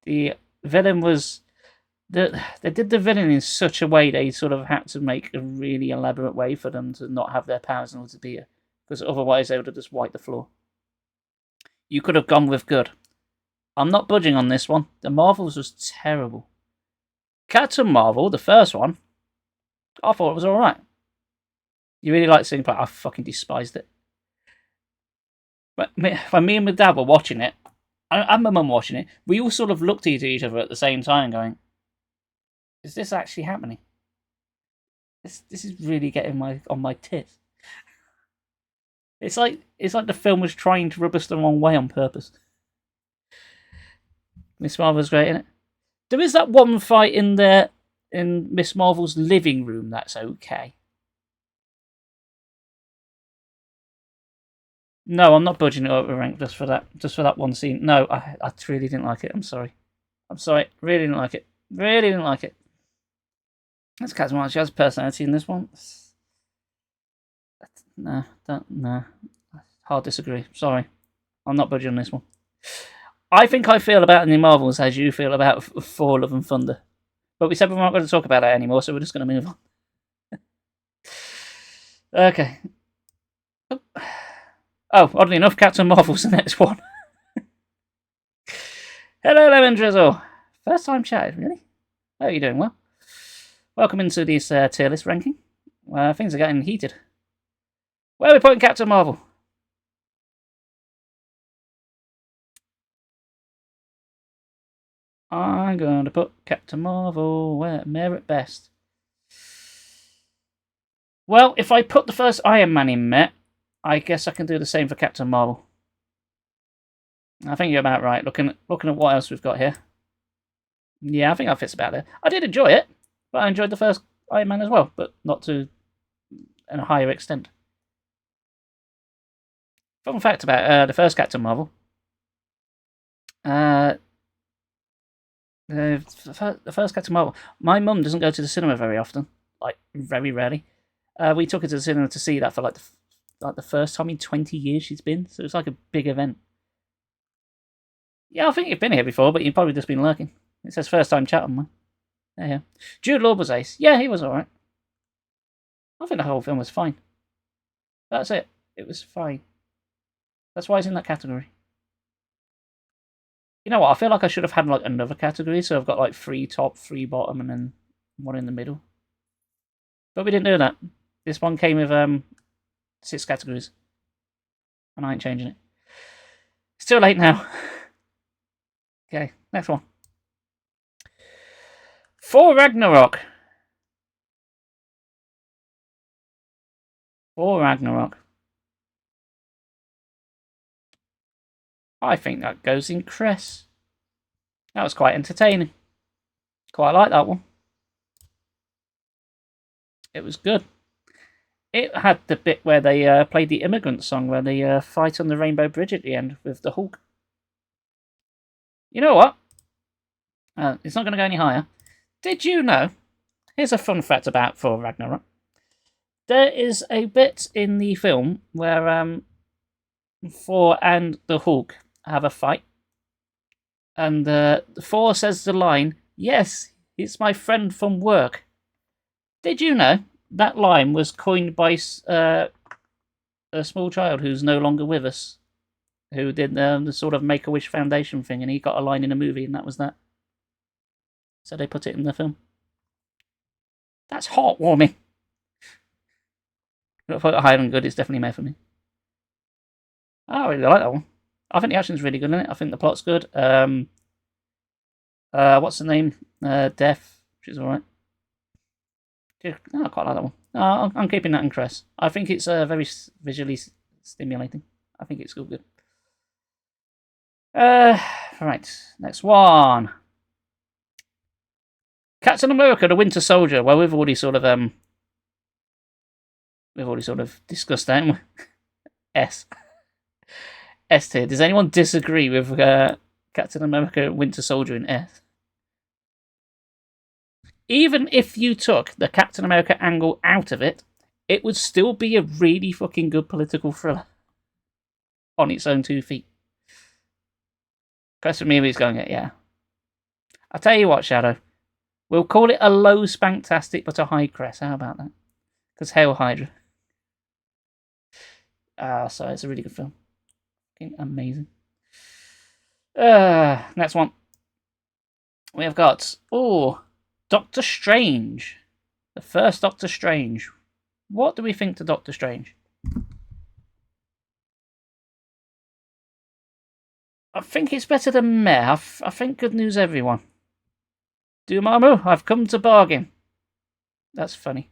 The villain was... They did the villain in such a way they sort of had to make a really elaborate way for them to not have their powers in order to be because otherwise they would have just wiped the floor. You could have gone with good. I'm not budging on this one. The Marvels was terrible. Captain Marvel, the first one, I thought it was alright. You really liked seeing but I fucking despised it. But when me and my dad were watching it, and my mum watching it, we all sort of looked at each other at the same time going, is this actually happening? This is really getting on my tits. It's like the film was trying to rub us the wrong way on purpose. Miss Marvel's great, isn't it? There is that one fight in Miss Marvel's living room that's okay. No, I'm not budging it up a rank just for that one scene. No, I really didn't like it. I'm sorry. Really didn't like it. That's Captain Marvel. She has personality in this one. No. Hard disagree. Sorry. I'm not budging on this one. I think I feel about the Marvels as you feel about Thor: Love and Thunder. But we said we're not going to talk about it anymore, so we're just going to move on. Okay. Oh, oddly enough, Captain Marvel's the next one. Hello, Lemon Drizzle. First time chatted, really? Oh, you're doing well. Welcome into this tier list ranking. Things are getting heated. Where are we putting Captain Marvel? I'm going to put Captain Marvel where merit best. Well, if I put the first Iron Man in Met, I guess I can do the same for Captain Marvel. I think you're about right. Looking at what else we've got here. Yeah, I think that fits about there. I did enjoy it, but I enjoyed the first Iron Man as well, but not to a higher extent. Fun fact about the first Captain Marvel. The first Captain Marvel. My mum doesn't go to the cinema very often, like very rarely. We took her to the cinema to see that for like the first time in 20 years she's been, so it's like a big event. Yeah, I think you've been here before, but you've probably just been lurking. It says first time chat on mine. Yeah. Jude Law was ace. Yeah, he was alright. I think the whole film was fine. That's it. It was fine. That's why it's in that category. You know what? I feel like I should have had like another category, so I've got like 3 top, 3 bottom, and then 1 in the middle. But we didn't do that. This one came with 6 categories, and I ain't changing it. It's too late now. Okay, next one. For Ragnarok. For Ragnarok. I think that goes in Cress. That was quite entertaining. Quite like that one. It was good. It had the bit where they played the immigrant song, where they fight on the Rainbow Bridge at the end with the Hulk. You know what? It's not going to go any higher. Did you know? Here's a fun fact about Thor Ragnarok. There is a bit in the film where Thor and the Hulk have a fight. And Thor says the line, "Yes, it's my friend from work." Did you know that line was coined by a small child who's no longer with us, who did the sort of Make-A-Wish Foundation thing, and he got a line in a movie, and that was that. So they put it in the film. That's heartwarming. Higher and Good is definitely made for me. I really like that one. I think the action's really good in it. I think the plot's good. What's the name? Death, which is alright. I quite like that one. I'm keeping that in Cress. I think it's very visually stimulating. I think it's good. Right, next one. Captain America: The Winter Soldier. Well, we've already sort of discussed that, haven't we? S tier. Does anyone disagree with Captain America: Winter Soldier in S? Even if you took the Captain America angle out of it, it would still be a really fucking good political thriller on its own 2 feet. Chris from me is going, yeah. I'll tell you what, Shadow. We'll call it a low Spanktastic but a high Cress. How about that? Because Hail Hydra. So it's a really good film. Fucking amazing. Next one. We have got Doctor Strange. The first Doctor Strange. What do we think to Doctor Strange? I think it's better than Meh. I think good news, everyone. Dormammu, I've come to bargain. That's funny.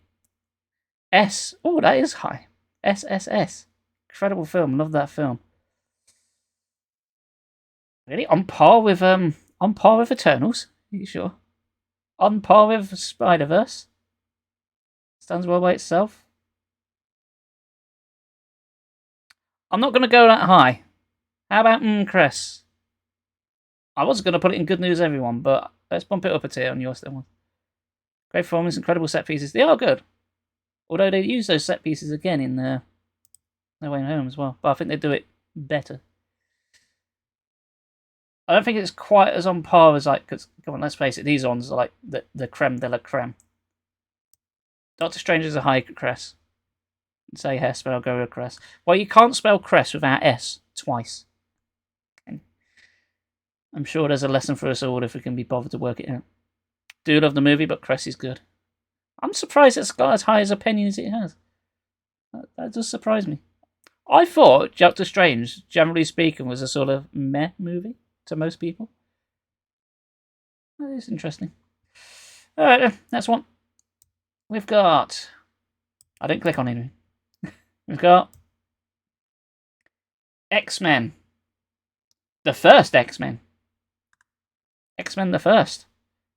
S. Oh, that is high. SSS. Incredible film. Love that film. Really? On par with Eternals? Are you sure? On par with Spider-Verse? Stands well by itself? I'm not going to go that high. How about Cress? I was going to put it in good news, everyone, but let's bump it up a tier on your still one. Great performance, incredible set pieces. They are good. Although they use those set pieces again in No Way Home as well. But I think they do it better. I don't think it's quite as on par as, like, because, come on, let's face it, these ones are like the creme de la creme. Doctor Strange is a high Cress. Say Hess, but I'll go with Cress. Well, you can't spell Cress without S twice. Okay. I'm sure there's a lesson for us all if we can be bothered to work it out. Do love the movie, but Cress is good. I'm surprised it's got as high as opinion as it has. That does surprise me. I thought Doctor Strange, generally speaking, was a sort of meh movie to most people. That is interesting. Alright, next one. We've got... I didn't click on anything. We've got... X-Men. The first X-Men. X-Men the first.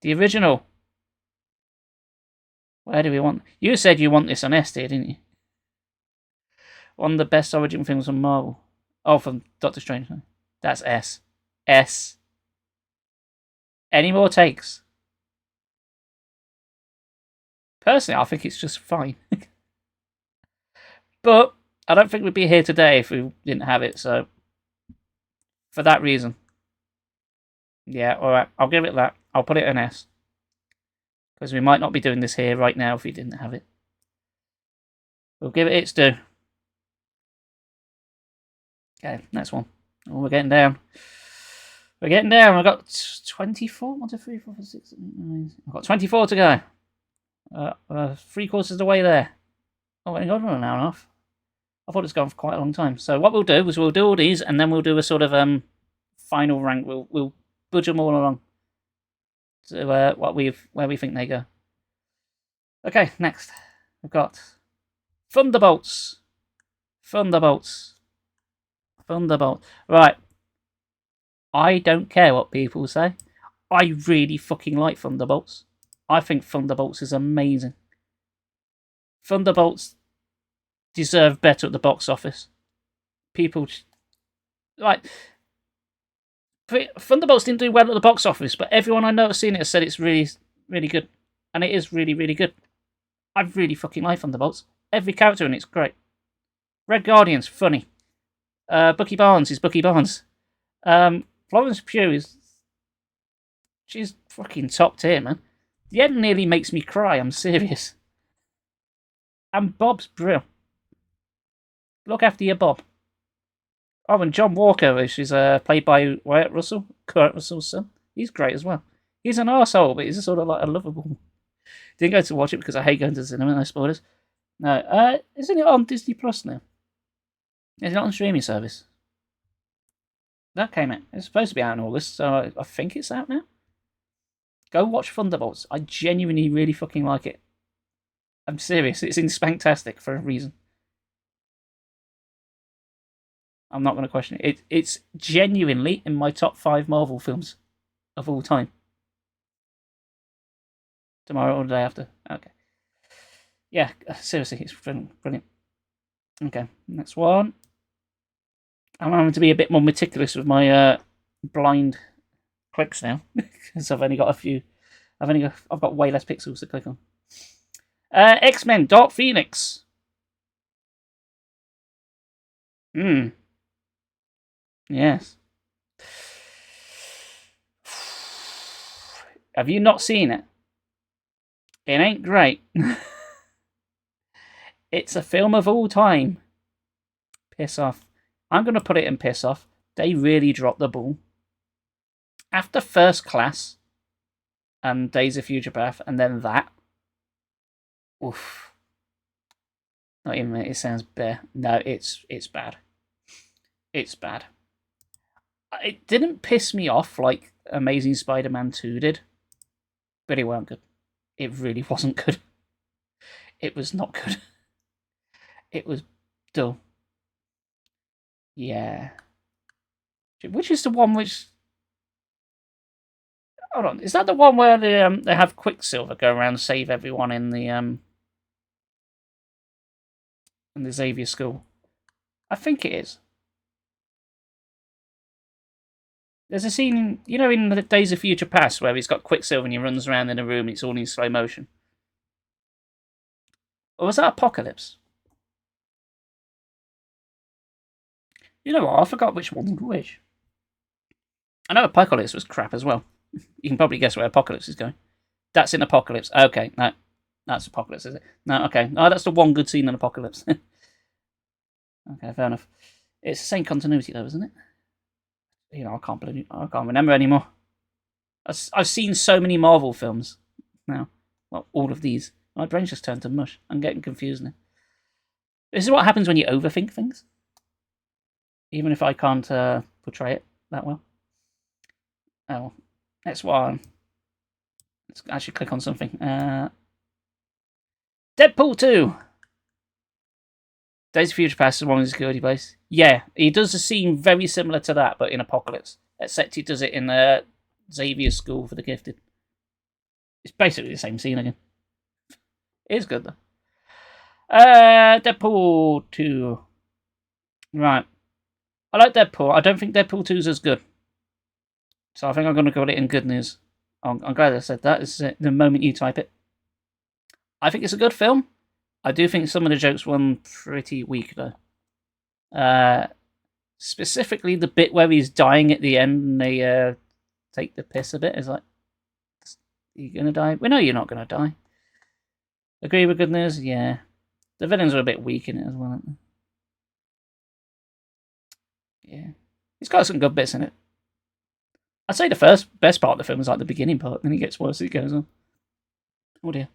The original. Where do we want... You said you want this on S tier, didn't you? One of the best origin films from Marvel. Oh, from Doctor Strange. That's S. S. Any more takes? Personally, I think it's just fine. But I don't think we'd be here today if we didn't have it, so... For that reason. Yeah, alright. I'll give it that. I'll put it an S. Because we might not be doing this here right now if we didn't have it. We'll give it its due. Okay, next one. Oh, we're getting down. We're getting down. I've got 24. 1, 2, 3, 4, 5, 6, 7, 8, 9. I've got 24 to go. 3/4 of the way there. Oh, hang on, an hour and a half. I thought it's gone for quite a long time. So what we'll do is we'll do all these, and then we'll do a sort of final rank. We'll budge them all along to where we think they go. Okay, next we've got Thunderbolts. Thunderbolts. Right. I don't care what people say. I really fucking like Thunderbolts. I think Thunderbolts is amazing. Thunderbolts deserve better at the box office. People like Thunderbolts didn't do well at the box office, but everyone I know has seen it has said it's really, really good, and it is really, really good. I really fucking like Thunderbolts. Every character in it's great. Red Guardian's funny. Bucky Barnes is Bucky Barnes. Florence Pugh she's fucking top tier, man. The end nearly makes me cry. I'm serious. And Bob's brilliant. Look after your Bob. Oh, and John Walker, which is played by Wyatt Russell, Kurt Russell's son. He's great as well. He's an arsehole, but he's sort of like a lovable. Didn't go to watch it because I hate going to the cinema. No spoilers. No, isn't it on Disney Plus now? Is it not on streaming service? That came out. It's supposed to be out in August, so I think it's out now. Go watch Thunderbolts. I genuinely really fucking like it. I'm serious. It's in Spanktastic for a reason. I'm not going to question it. It's genuinely in my top 5 Marvel films of all time. Tomorrow or the day after. Okay. Yeah, seriously, it's brilliant. Okay, next one. I'm having to be a bit more meticulous with my blind clicks now because I've only got a few. I've got way less pixels to click on. X-Men Dark Phoenix. Yes. Have you not seen it? It ain't great. It's a film of all time. Piss off. I'm going to put it in piss off. They really dropped the ball. After First Class and Days of Future Past and then that. Oof. Not even it sounds bare. No, it's bad. It's bad. It didn't piss me off like Amazing Spider-Man 2 did. But it weren't good. It really wasn't good. It was not good. It was dull. Yeah. Which is the one which... Hold on. Is that the one where they have Quicksilver go around and save everyone in the Xavier School? I think it is. There's a scene, in the Days of Future Past where he's got Quicksilver and he runs around in a room and it's all in slow motion. Or was that Apocalypse? You know what? I forgot which one was which. I know Apocalypse was crap as well. You can probably guess where Apocalypse is going. That's in Apocalypse. Okay, no. That's Apocalypse, is it? No, okay. Oh, that's the one good scene in Apocalypse. Okay, fair enough. It's the same continuity though, isn't it? I can't remember anymore. I've seen so many Marvel films now. Well, all of these. My brain's just turned to mush. I'm getting confused now. This is what happens when you overthink things. Even if I can't portray it that well. Oh, next one. Let's actually click on something. Deadpool 2. Days of Future Past is one of the security place. Yeah, he does a scene very similar to that, but in Apocalypse. Except he does it in Xavier School for the Gifted. It's basically the same scene again. It is good, though. Deadpool 2. Right. I like Deadpool. I don't think Deadpool 2 is as good. So I think I'm going to put it in good news. I'm glad I said that. It's the moment you type it. I think it's a good film. I do think some of the jokes were pretty weak, though. Specifically, the bit where he's dying at the end and they take the piss a bit. Is like, are you going to die? We know you're not going to die. Agree with good news? Yeah. The villains are a bit weak in it as well, aren't they? Yeah. It's got some good bits in it. I'd say the best part of the film is like the beginning part, then it gets worse as it goes on. Oh dear.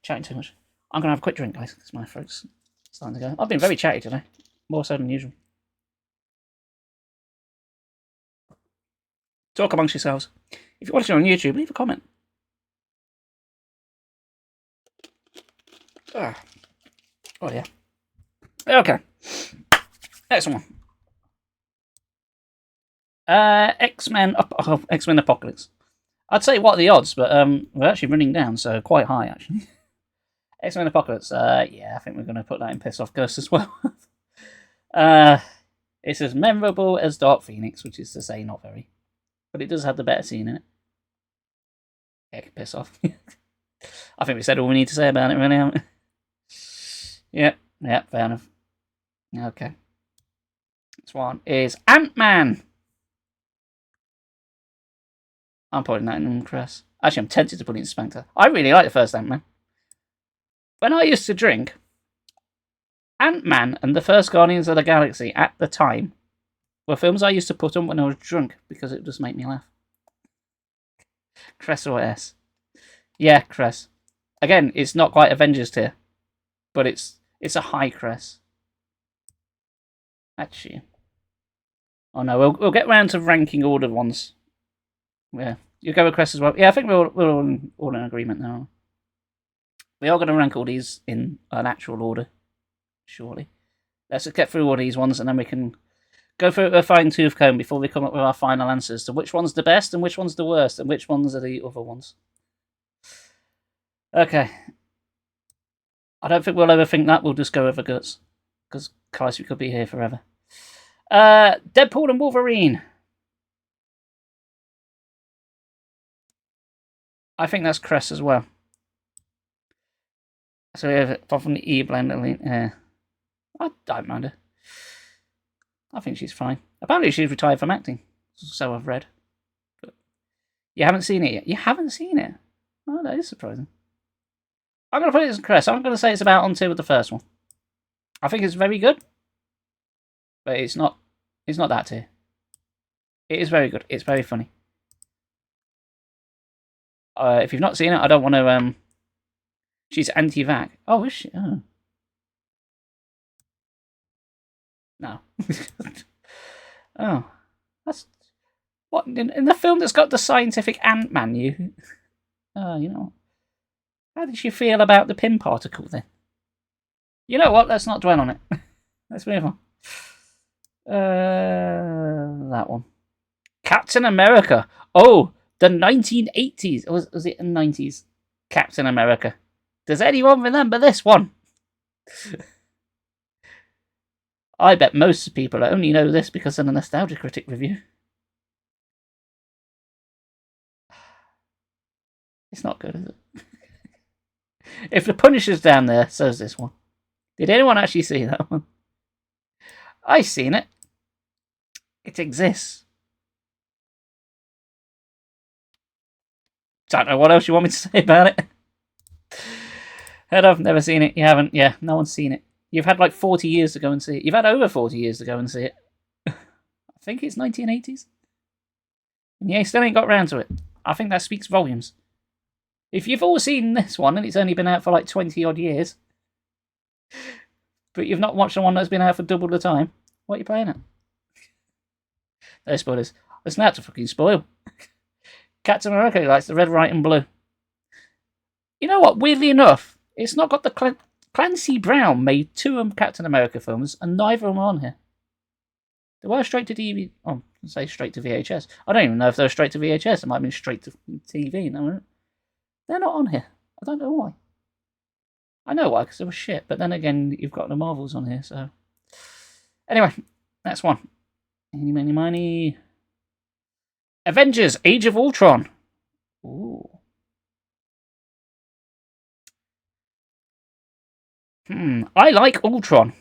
Chatting too much. I'm going to have a quick drink, guys, because my throat's starting to go. I've been very chatty today. More so than usual. Talk amongst yourselves. If you're watching on YouTube, leave a comment. Oh yeah. Okay. Next one. X-Men Apocalypse. I'd say what are the odds, but we're actually running down, so quite high actually. X-Men Apocalypse. Yeah, I think we're going to put that in Piss Off Ghost as well. It's as memorable as Dark Phoenix, which is to say not very. But it does have the better scene in it. Yeah, piss off. I think we said all we need to say about it, really, haven't we? Yeah, fair enough. Okay. This one is Ant-Man. I'm putting that in Chris. Actually, I'm tempted to put it in Spanky. I really like the first Ant-Man. When I used to drink, Ant-Man and the first Guardians of the Galaxy at the time were films I used to put on when I was drunk because it would just make me laugh. Cress or S? Yeah, Cress. Again, it's not quite Avengers tier, but it's a high Cress. Actually, oh no, we'll get round to ranking ordered ones. Yeah, you go with Cress as well. Yeah, I think we're all in agreement now. We are going to rank all these in an actual order, surely. Let's just get through all these ones, and then we can go through it with a fine-tooth comb before we come up with our final answers to which one's the best and which one's the worst and which ones are the other ones. Okay. I don't think we'll ever think that. We'll just go over guts. Because, Christ, we could be here forever. Deadpool and Wolverine. I think that's Cress as well. So we have it from the E-blend. I don't mind her. I think she's fine. Apparently she's retired from acting. So I've read. But you haven't seen it yet? You haven't seen it? Oh, that is surprising. I'm going to put it as Cress. I'm going to say it's about on tier with the first one. I think it's very good. But it's not that tier. It is very good. It's very funny. If you've not seen it, I don't want to... She's anti-vac. Oh, is she? Oh. No. Oh. That's... What? In the film that's got the scientific Ant-Man, you... Oh, you know... How did she feel about the pin particle, then? You know what? Let's not dwell on it. Let's move on. That one. Captain America. Oh, the 1980s. Was it the 90s? Captain America. Does anyone remember this one? I bet most people only know this because of the Nostalgia Critic review. It's not good, is it? If the Punisher's down there, so's this one. Did anyone actually see that one? I've seen it. It exists. Don't know what else you want me to say about it. Head off, never seen it. You haven't? Yeah, no one's seen it. You've had like 40 years to go and see it. You've had over 40 years to go and see it. I think it's 1980s. And yeah, still ain't got round to it. I think that speaks volumes. If you've all seen this one and it's only been out for like 20 odd years, but you've not watched the one that's been out for double the time, what are you playing at? No spoilers. It's not to fucking spoil. Captain America likes the red, white, and blue. You know what? Weirdly enough, it's not got the Clancy Brown made two Captain America films, and neither of them are on here. They were straight to DVD. Oh, I say straight to VHS. I don't even know if they were straight to VHS. It might have been straight to TV. No, they're not on here. I don't know why. I know why, because they were shit. But then again, you've got the Marvels on here, so. Anyway, that's one. Eeny, meeny, miny. Avengers: Age of Ultron. Ooh. I like Ultron.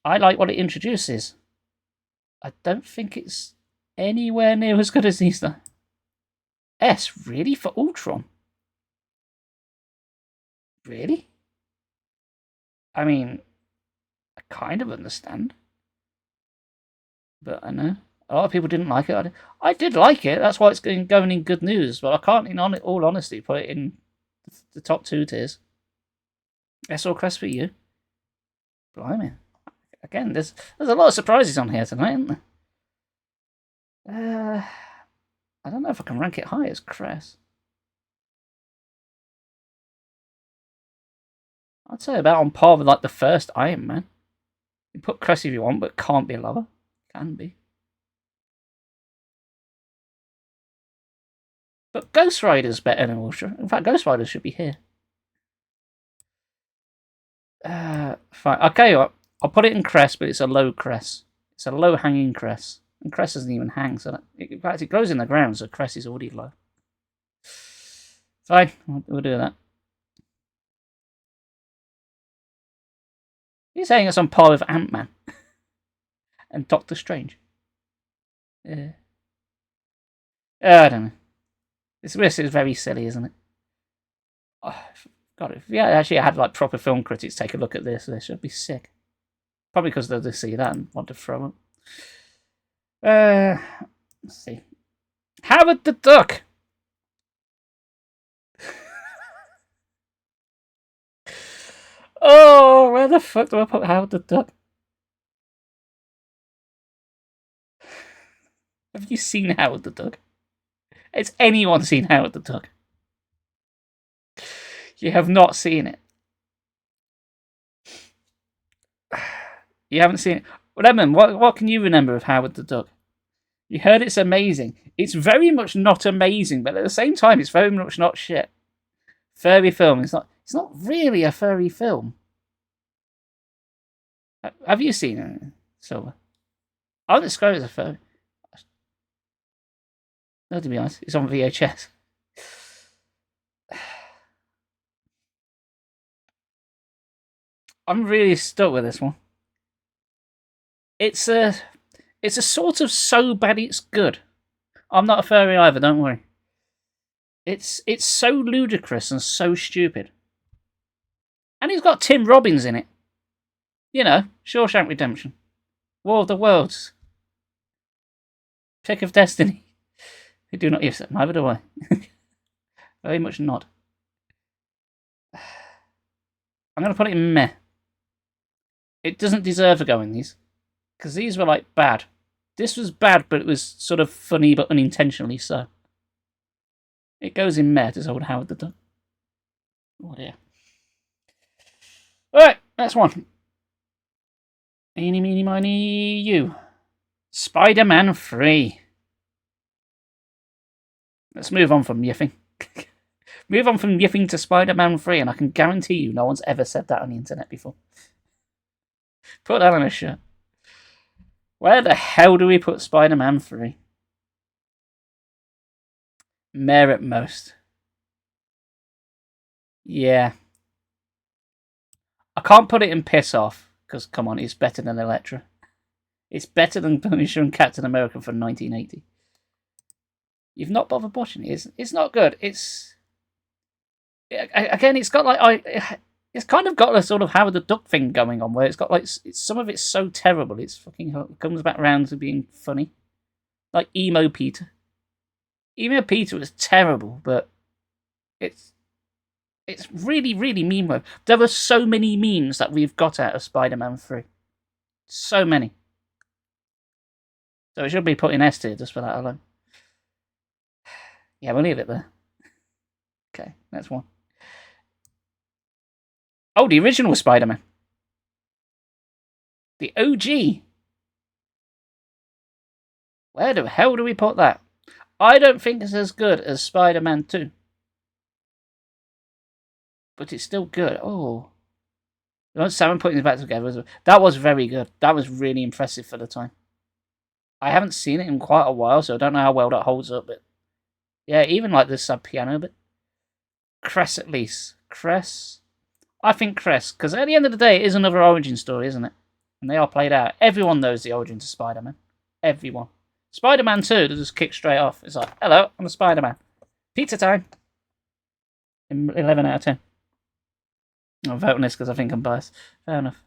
I like what it introduces. I don't think it's anywhere near as good as these, though. S, really? For Ultron? Really? I mean, I kind of understand. But I know a lot of people didn't like it. I did like it. That's why it's going in good news. But I can't, in all honesty, put it in the top 2 tiers. SL Crest for you. Blimey. Again, there's a lot of surprises on here tonight, isn't there? I don't know if I can rank it high as Crest. I'd say about on par with like the first Iron Man. You put Crest if you want, but can't be lower. Can be. But Ghost Rider's better than Ultra. In fact, Ghost Rider should be here. Fine. Okay, I'll put it in Crest, but it's a low Crest. It's a low hanging Crest. And Crest doesn't even hang, so in fact, it grows in the ground, so Crest is already low. Fine, we'll do that. You're saying it's on par with Ant-Man and Doctor Strange. I don't know. This is very silly, isn't it? Oh, God, if you actually had like proper film critics take a look at this would be sick. Probably because they'll just see that and want to throw up. Let's see. Howard the Duck. Oh, where the fuck do I put Howard the Duck? Have you seen Howard the Duck? Has anyone seen Howard the Duck? You have not seen it. You haven't seen it. Lemon, what can you remember of Howard the Duck? You heard it's amazing. It's very much not amazing, but at the same time, it's very much not shit. Furry film. It's not really a furry film. Have you seen it, Silver? I wouldn't describe it as a furry. No, to be honest, it's on VHS. I'm really stuck with this one. It's a sort of so bad it's good. I'm not a furry either, don't worry. It's so ludicrous and so stupid. And it's got Tim Robbins in it. You know, Shawshank Redemption. War of the Worlds. Pick of Destiny. I do not use that, neither do I. Very much not. I'm going to put it in meh. It doesn't deserve a go in these. Because these were, like, bad. This was bad, but it was sort of funny, but unintentionally so. It goes in meh, this old Howard the Duck. Oh, dear. Alright, next one. Eeny, meeny, miny, you. Spider-Man 3. Let's move on from yiffing. Move on from yiffing to Spider-Man 3, and I can guarantee you no one's ever said that on the internet before. Put that on a shirt. Where the hell do we put Spider-Man 3? Meh at most. Yeah. I can't put it in piss off, because, come on, it's better than Elektra. It's better than Punisher and Captain America from 1980. You've not bothered watching it. It's not good. Again, it's got like it's kind of got a sort of Howard the Duck thing going on, where it's got like some of it's so terrible, it comes back around to being funny, like Emo Peter. Emo Peter was terrible, but it's really, really meme. There are so many memes that we've got out of Spider-Man 3. So many. So it should be put in S tier just for that alone. Yeah, we'll leave it there. Okay, next one. Oh, the original Spider-Man. The OG. Where the hell do we put that? I don't think it's as good as Spider-Man 2. But it's still good. Oh. Sam putting it back together. That was very good. That was really impressive for the time. I haven't seen it in quite a while, so I don't know how well that holds up. But yeah, even like the sub-piano bit. Cress at least. Cress. I think Cress, because at the end of the day, it is another origin story, isn't it? And they are played out. Everyone knows the origin to Spider-Man. Everyone. Spider-Man 2, they just kick straight off. It's like, hello, I'm a Spider-Man. Pizza time. 11 out of 10. I'll vote on this because I think I'm biased. Fair enough.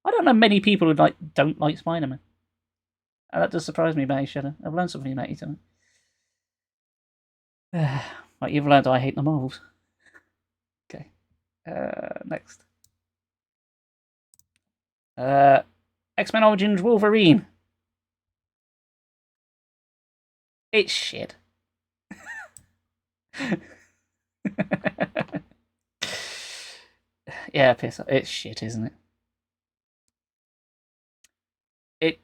I don't know many people who don't like Spider-Man. And that does surprise me about you, Shadow. I've learned something about you tonight. Right, you've learned I hate the Marvels. Okay. Next. X-Men Origins Wolverine. It's shit. Yeah, piss off. It's shit, isn't it?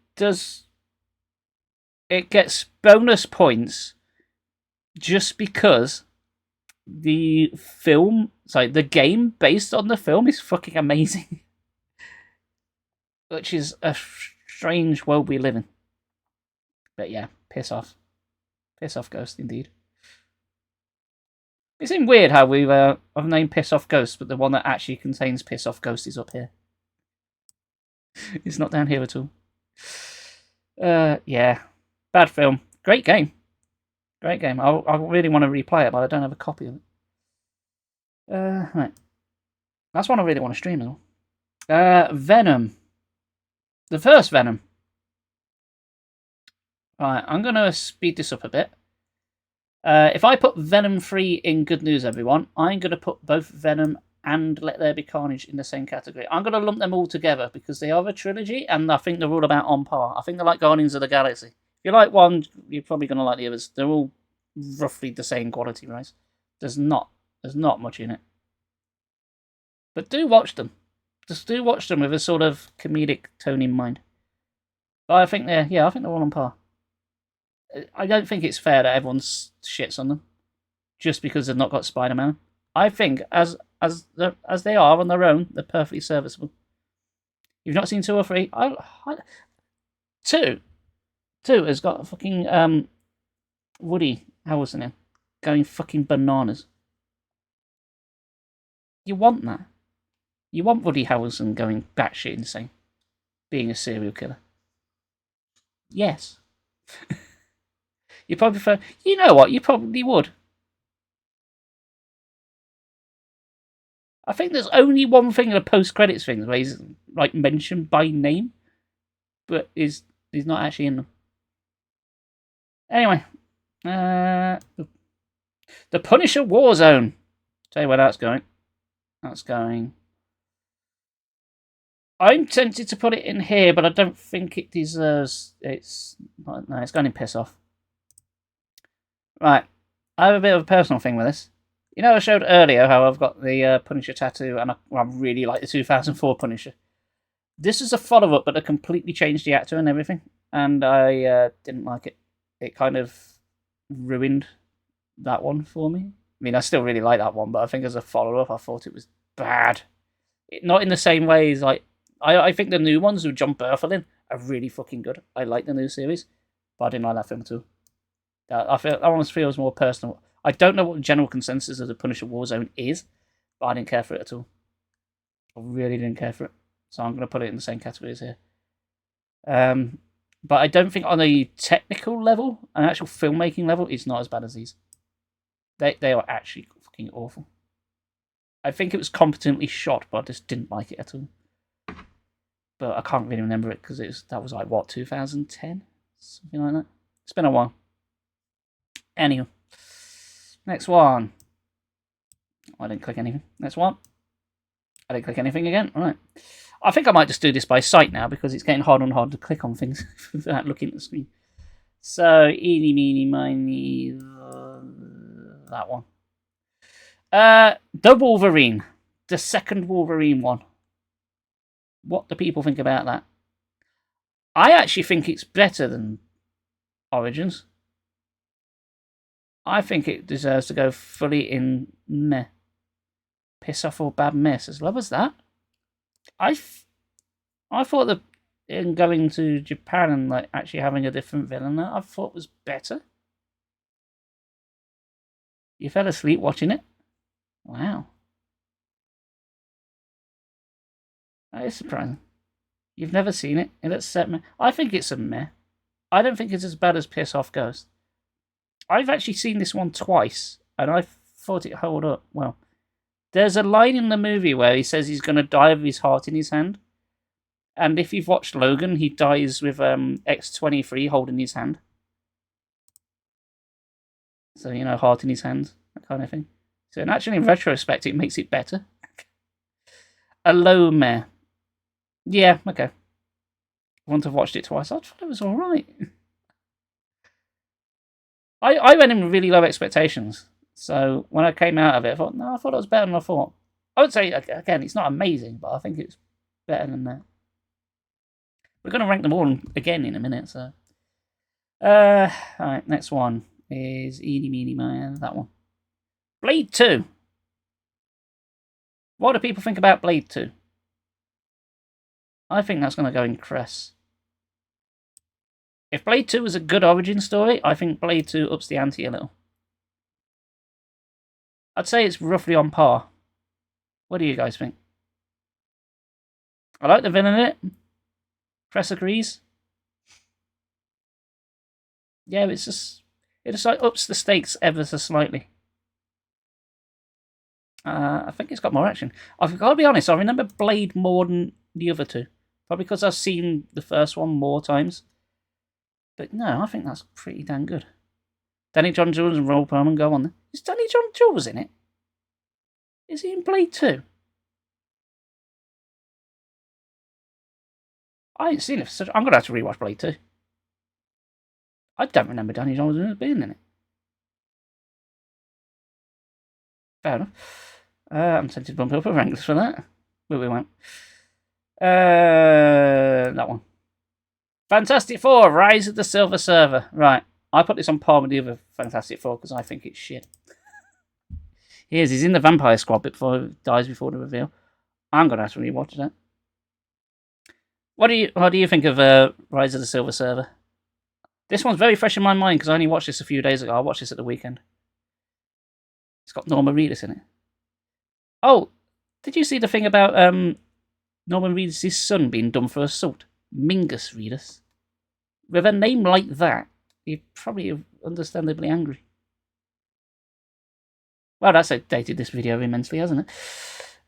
It gets bonus points just because the game based on the film is fucking amazing. Which is a strange world we live in. But yeah, piss off. Piss off Ghost, indeed. It seems weird how I've named Piss Off Ghost, but the one that actually contains Piss Off Ghost is up here. It's not down here at all. Yeah. Bad film. Great game. Great game. I really want to replay it, but I don't have a copy of it. Right. That's one I really want to stream though. Venom. The first Venom. Right, I'm going to speed this up a bit. If I put Venom 3 in Good News, everyone, I'm going to put both Venom and Let There Be Carnage in the same category. I'm going to lump them all together because they are a trilogy, and I think they're all about on par. I think they're like Guardians of the Galaxy. If you like one, you're probably going to like the others. They're all roughly the same quality, right? There's not much in it. But do watch them. Just do watch them with a sort of comedic tone in mind. But I think they're all on par. I don't think it's fair that everyone shits on them just because they've not got Spider-Man. I think as they are on their own, they're perfectly serviceable. You've not seen 2 or 3? Two has got fucking Woody Harrelson in, going fucking bananas. You want that? You want Woody Harrelson going batshit insane, being a serial killer? Yes. You probably prefer. You know what? You probably would. I think there's only one thing in the post-credits thing where he's like mentioned by name, but he's not actually in them. Anyway, The Punisher Warzone. Tell you where that's going. That's going. I'm tempted to put it in here, but I don't think it deserves. It's going in piss off. Right, I have a bit of a personal thing with this. You know, I showed earlier how I've got the Punisher tattoo, and I really like the 2004 Punisher. This is a follow-up, but I completely changed the actor and everything, and I didn't like it. It kind of ruined that one for me. I mean, I still really like that one, but I think as a follow-up, I thought it was bad. Not in the same way as, like, I think the new ones with John Berthelin are really fucking good. I like the new series, but I didn't like that film too. I feel that one feels more personal. I don't know what the general consensus of the Punisher Warzone is, but I didn't care for it at all. I really didn't care for it, so I'm going to put it in the same category as here. But I don't think on a technical level, an actual filmmaking level, it's not as bad as these. They are actually fucking awful. I think it was competently shot, but I just didn't like it at all. But I can't really remember it because that was like, what, 2010? Something like that. It's been a while. Anywho. Next one. I didn't click anything. Next one. I didn't click anything again. All right. I think I might just do this by sight now because it's getting harder and harder to click on things without looking at the screen. So, eeny, meeny, miny, that one. The Wolverine. The second Wolverine one. What do people think about that? I actually think it's better than Origins. I think it deserves to go fully in meh. Piss off or bad mess. As low as that. I thought that in going to Japan and like actually having a different villain, I thought was better. You fell asleep watching it? Wow. That is surprising. You've never seen it? It upset me. I think it's a meh. I don't think it's as bad as Piss Off Ghost. I've actually seen this one twice, and I thought it held up well. There's a line in the movie where he says he's going to die with his heart in his hand, And if you've watched Logan, he dies with X-23 holding his hand. So, you know, heart in his hand, that kind of thing. So, and actually, in retrospect, it makes it better. Alome. Yeah, okay. I wouldn't have watched it twice. I thought it was alright. I went in with really low expectations. So, when I came out of it, I thought it was better than I thought. I would say, again, it's not amazing, but I think it's better than that. We're going to rank them all again in a minute, so. Alright, next one is Eeny Meeny Miny, that one. Blade 2. What do people think about Blade 2? I think that's going to go in Cress. If Blade 2 was a good origin story, I think Blade 2 ups the ante a little. I'd say it's roughly on par. What do you guys think? I like the villain in it. Cress agrees. Yeah, it just like ups the stakes ever so slightly. I think it's got more action. I've got to be honest, I remember Blade more than the other two. Probably because I've seen the first one more times. But no, I think that's pretty damn good. Danny John Jules and Roll Perlman go on there. Is Danny John Jules in it? Is he in Blade 2? I ain't seen it. I'm going to have to rewatch Blade 2. I don't remember Danny John Jules being in it. Fair enough. I'm tempted to bump up a ranks for that. But we won't. That one. Fantastic Four, Rise of the Silver Surfer. Right. I put this on par with the other Fantastic Four because I think it's shit. He's in the Vampire Squad before he dies before the reveal. I'm going to have to rewatch that. What do you think of Rise of the Silver Surfer? This one's very fresh in my mind because I only watched this a few days ago. I watched this at the weekend. It's got Norman Reedus in it. Oh, did you see the thing about Norman Reedus' son being done for assault? Mingus Reedus. With a name like that, you're probably understandably angry. Well, that's dated this video immensely, hasn't it?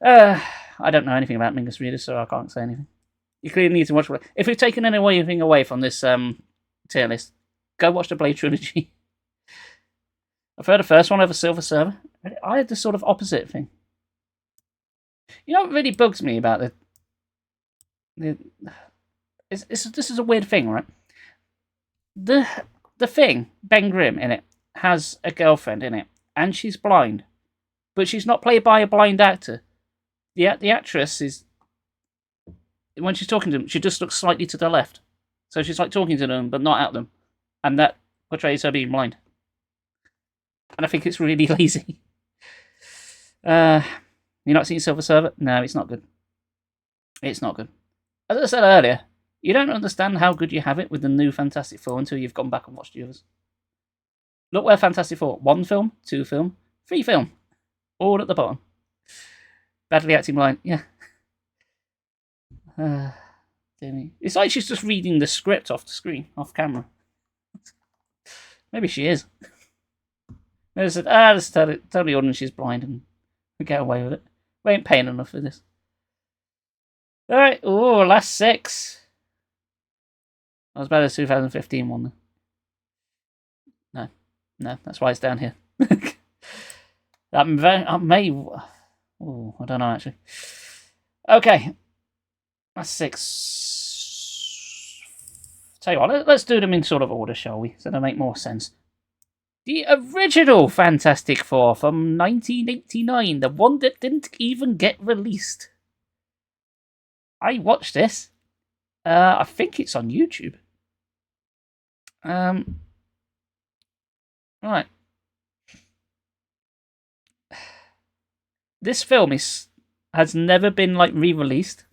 I don't know anything about Mingus Reedus, so I can't say anything. You clearly need to watch it. If we've taken anything away from this tier list, go watch the Blade trilogy. I've heard the first one over Silver Surfer. I had the sort of opposite thing. You know what really bugs me about this is a weird thing, right? The thing, Ben Grimm in it, has a girlfriend in it, and she's blind. But she's not played by a blind actor. The actress is, when she's talking to them, she just looks slightly to the left. So she's like talking to them, but not at them. And that portrays her being blind. And I think it's really lazy. You not seen Silver Surfer? No, it's not good. It's not good. As I said earlier, you don't understand how good you have it with the new Fantastic Four until you've gone back and watched the others. Look where Fantastic Four. 1 film, 2 film, 3 film. All at the bottom. Badly acting blind. Yeah. It's like she's just reading the script off the screen, off camera. Maybe she is. Maybe said, just tell the audience she's blind and we get away with it. We ain't paying enough for this. Alright, last 6. That was better than 2015 one. No, that's why it's down here. I may... Oh, I don't know actually. Okay. That's 6. Tell you what, let's do them in sort of order, shall we? So they make more sense. The original Fantastic Four from 1989, the one that didn't even get released. I watched this. I think it's on YouTube. Right. This film has never been re-released.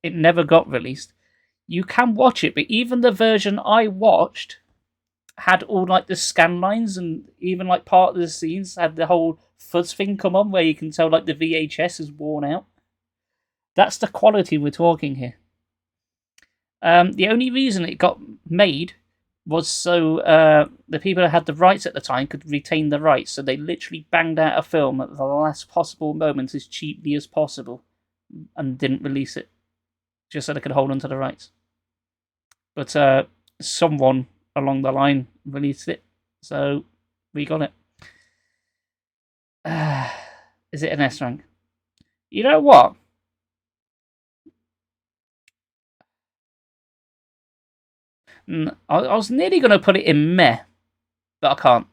It never got released. You can watch it, but even the version I watched had all the scan lines, and even part of the scenes had the whole fuzz thing come on where you can tell the VHS is worn out. That's the quality we're talking here. The only reason it got made was so the people that had the rights at the time could retain the rights, so they literally banged out a film at the last possible moment as cheaply as possible and didn't release it. just so they could hold on to the rights. But someone along the line released it, so we got it. Is it an S rank? You know what? I was nearly going to put it in meh, but I can't.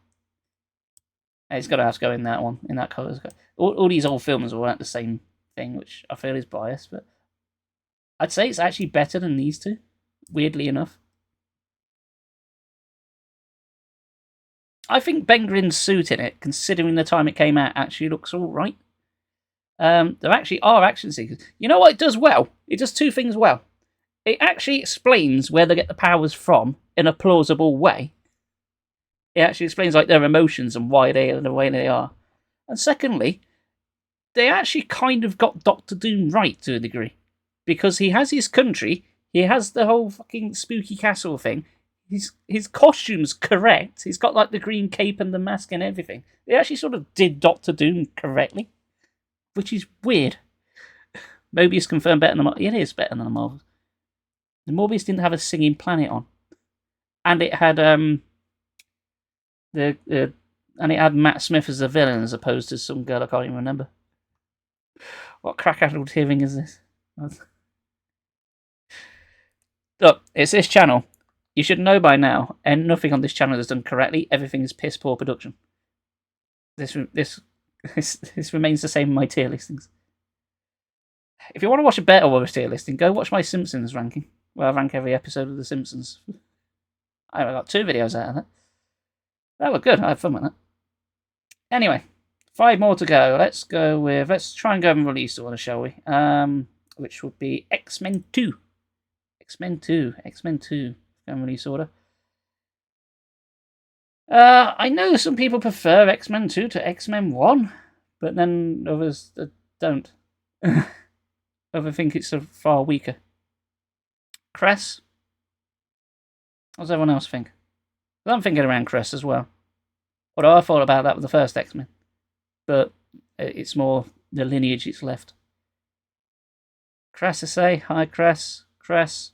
It's got to have to go in that one, in that colour. All these old films weren't the same thing, which I feel is biased, but I'd say it's actually better than these two, weirdly enough. I think Ben Grimm's suit in it, considering the time it came out, actually looks alright. There actually are action sequences. You know what it does well? It does two things well. It actually explains where they get the powers from in a plausible way. It actually explains like their emotions and why they are the way they are. And secondly, they actually kind of got Doctor Doom right to a degree. Because he has his country, he has the whole fucking spooky castle thing, his costume's correct, he's got like the green cape and the mask and everything. They actually sort of did Doctor Doom correctly, which is weird. Mobius confirmed better than the Marvel. It is better than the Marvel. The Morbius didn't have a singing planet on. And it had and it had Matt Smith as the villain as opposed to some girl I can't even remember. What crack-addled hearing is this? Look, it's this channel. You should know by now, and nothing on this channel is done correctly. Everything is piss poor production. This remains the same in my tier listings. If you want to watch a better tier listing, go watch my Simpsons ranking, where I rank every episode of The Simpsons. I got 2 videos out of that. That was good. I had fun with that. Anyway, 5 more to go. Let's try and go and release order, shall we? Which would be X-Men 2. X-Men 2. Go and release order. I know some people prefer X-Men 2 to X-Men 1, but then others don't. Others think it's far weaker. Cress? What does everyone else think? I'm thinking around Cress as well. Although I thought about that with the first X-Men. But it's more the lineage it's left. Cress, I say. Hi, Cress. Cress.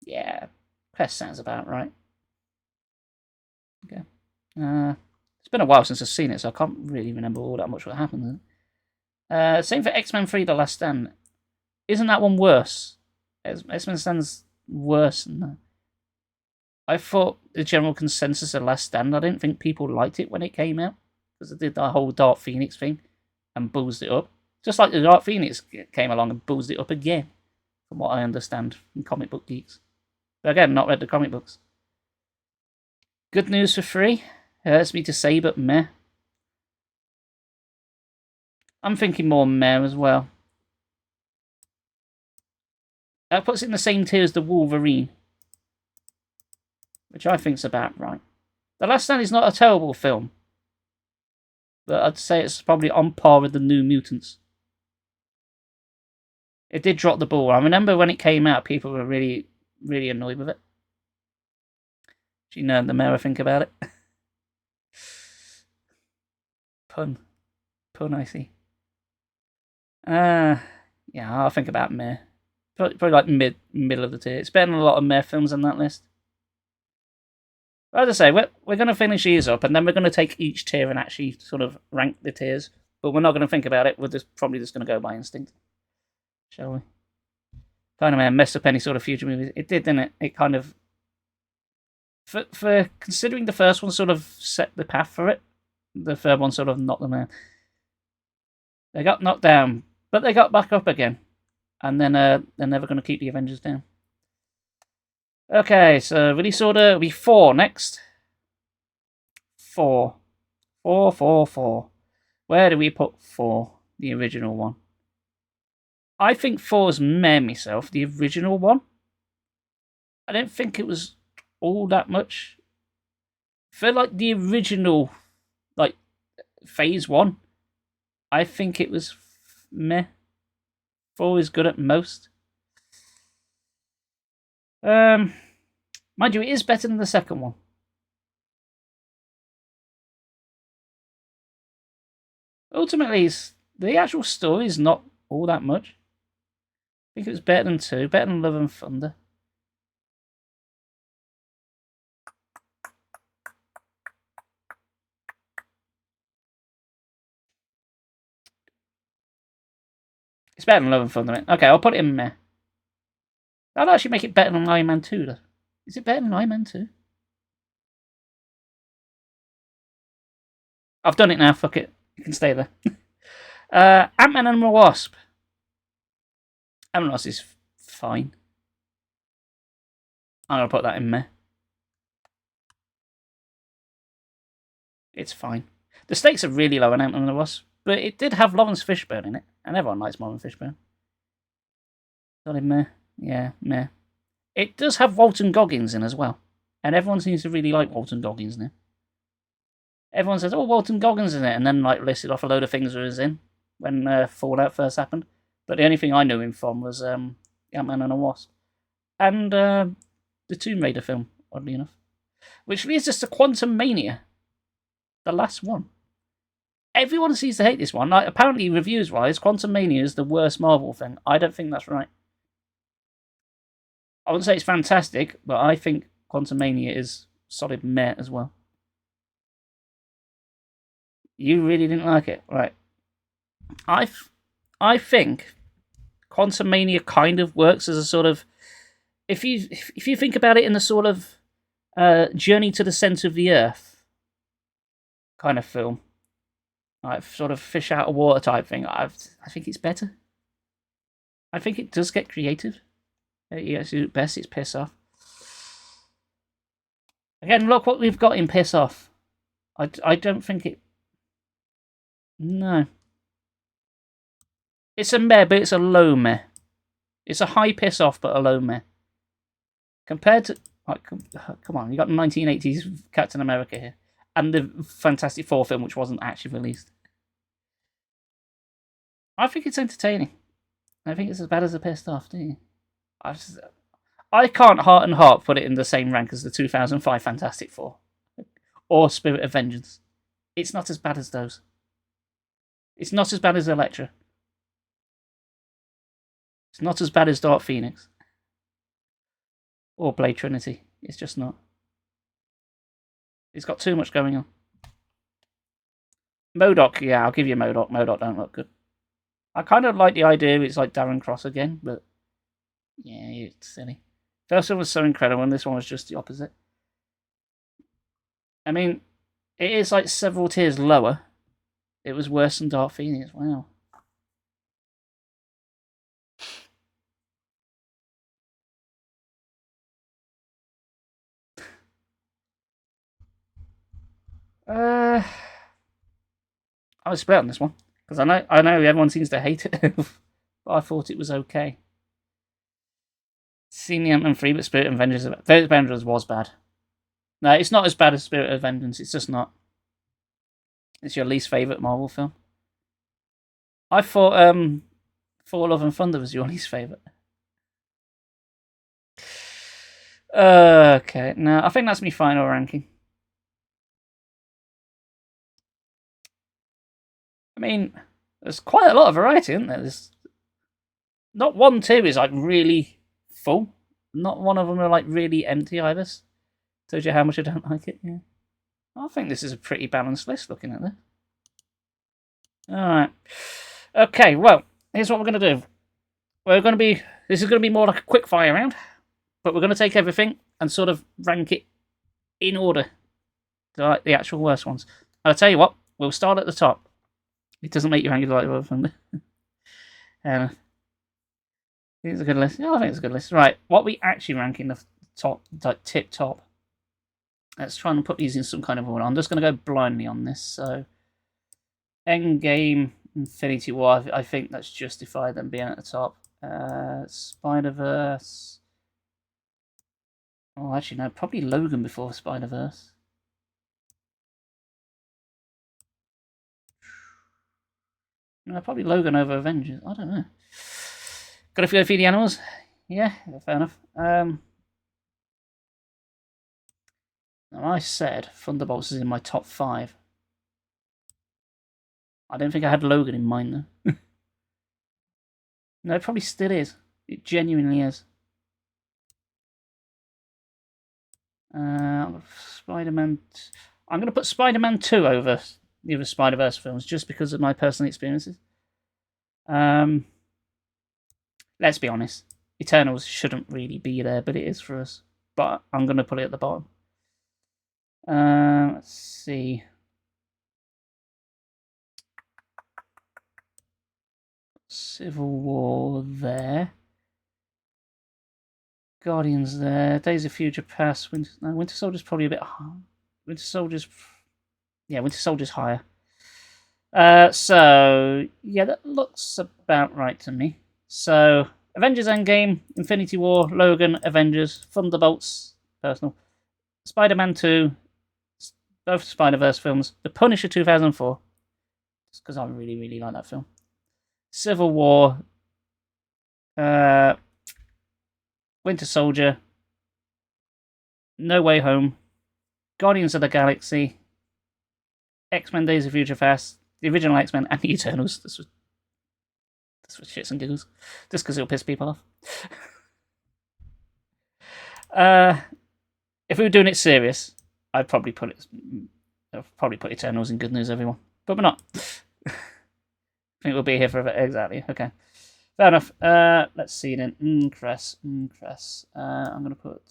Yeah, Cress sounds about right. Okay. It's been a while since I've seen it, so I can't really remember all that much what happened then. Same for X-Men 3, The Last Stand. Isn't that one worse? X-Men Stand's worse than that. I thought the general consensus of Last Stand, I didn't think people liked it when it came out. Because they did that whole Dark Phoenix thing and bullsed it up. Just like the Dark Phoenix came along and bullsed it up again. From what I understand from comic book geeks. But again, not read the comic books. Good news for 3. It hurts me to say, but meh. I'm thinking more meh as well. That puts it in the same tier as the Wolverine. Which I think's about right. The Last Stand is not a terrible film. But I'd say it's probably on par with the New Mutants. It did drop the ball. I remember when it came out, people were really, really annoyed with it. Do you know the more I think about it? Pun, I see. Yeah, I'll think about meh. Probably like middle of the tier. It's better than a lot of meh films on that list. But as I say, we're going to finish these up, and then we're going to take each tier and actually sort of rank the tiers. But we're not going to think about it. We're probably just going to go by instinct. Shall we? Kind of messed up any sort of future movies. It did, didn't it? It kind of... For considering the first one sort of set the path for it, the third one sort of knocked them down. They got knocked down, but they got back up again. And then they're never going to keep the Avengers down. Okay, so release order will be 4 next. 4. 4. Where do we put 4? The original one. I think 4's meh myself, the original one. I don't think it was all that much. I feel like the original, like, phase 1, I think it was meh. 4 is good at most. Mind you, it is better than the second one. Ultimately, the actual story is not all that much. think it was better than 2, better than Love and Thunder. It's better than Love and Thunder. Okay, I'll put it in meh. That'll actually make it better than Iron Man 2, though. Is it better than Iron Man 2? I've done it now, fuck it. You can stay there. Ant-Man and the Wasp. Ant-Man and the Wasp is fine. I'm going to put that in meh. It's fine. The stakes are really low on Ant-Man and the Wasp, but it did have Lawrence Fishburne in it, and everyone likes Lawrence Fishburne. Got in meh. Yeah, meh. It does have Walton Goggins in as well, and everyone seems to really like Walton Goggins now. Everyone says, "Oh, Walton Goggins in it," and then like listed off a load of things he was in when Fallout first happened. But the only thing I knew him from was Ant-Man and the Wasp, and the Tomb Raider film, oddly enough, which leads us to Quantum Mania, the last one. Everyone seems to hate this one. Like, apparently, reviews-wise, Quantum Mania is the worst Marvel thing. I don't think that's right. I wouldn't say it's fantastic, but I think Quantum Mania is solid meh as well. You really didn't like it, right? I think Quantum Mania kind of works as a sort of, if you think about it in the sort of Journey to the Center of the Earth kind of film, like sort of fish out of water type thing, I think it's better. I think it does get creative. At its best, it's piss off. Again, look what we've got in piss off. I don't think it. No. It's a meh, but it's a low meh. It's a high piss off, but a low meh. Compared to, like, come on, you got 1980s Captain America here, and the Fantastic Four film, which wasn't actually released. I think it's entertaining. I think it's as bad as a pissed off, do you? I can't heart and heart put it in the same rank as the 2005 Fantastic Four or Spirit of Vengeance. It's not as bad as those. It's not as bad as Elektra. It's not as bad as Dark Phoenix or Blade Trinity. It's just not. It's got too much going on. MODOK, yeah, I'll give you MODOK. MODOK don't look good. I kind of like the idea it's like Darren Cross again, but yeah, it's silly. First one was so incredible, and this one was just the opposite. I mean, it is like several tiers lower. It was worse than Dark Phoenix. Wow. I was split on this one because I know everyone seems to hate it, but I thought it was okay. Seen the Ant-Man 3, but Spirit of Vengeance was bad. No, it's not as bad as Spirit of Vengeance. It's just not. It's your least favourite Marvel film. I thought Thor Love and Thunder was your least favourite. Okay, no, I think that's my final ranking. I mean, there's quite a lot of variety, isn't there? There's not one tier is like really full. Not one of them are like really empty either. Told you how much I don't like it. Yeah, I think this is a pretty balanced list. Looking at this. All right. Okay. Well, here's what we're going to do. This is going to be more like a quick fire round, but we're going to take everything and sort of rank it in order to like the actual worst ones. I'll tell you what. We'll start at the top. It doesn't make you angry like the other thing. I think it's a good list. Yeah, I think it's a good list. Right, what we actually rank in the top, like tip top. Let's try and put these in some kind of order. I'm just going to go blindly on this. So, Endgame, Infinity War. I think that's justified them being at the top. Spider-Verse. Oh, actually, no. Probably Logan before Spider-Verse. No, probably Logan over Avengers. I don't know. Got to go feed the animals? Yeah, fair enough. Now I said Thunderbolts is in my top 5. I don't think I had Logan in mind, though. No, it probably still is. It genuinely is. Spider-Man. I'm going to put Spider-Man 2 over the other Spider-Verse films just because of my personal experiences. Let's be honest. Eternals shouldn't really be there, but it is for us. But I'm going to put it at the bottom. Let's see. Civil War there. Guardians there. Days of Future Past. Winter Soldier's probably a bit high. Winter Soldier's higher. So yeah, that looks about right to me. So Avengers Endgame, Infinity War, Logan, Avengers, Thunderbolts, personal, Spider-Man 2, both Spider-Verse films, The Punisher 2004, just because I really, really like that film. Civil War, Winter Soldier, No Way Home, Guardians of the Galaxy, X-Men Days of Future Past, the original X-Men, and the Eternals. This was shits and giggles. Just because it'll piss people off. If we were doing it serious, I'd probably put Eternals in Good News, everyone. But we're not. I think we'll be here forever. Exactly. Okay. Fair enough. Let's see then. Cress. I'm gonna put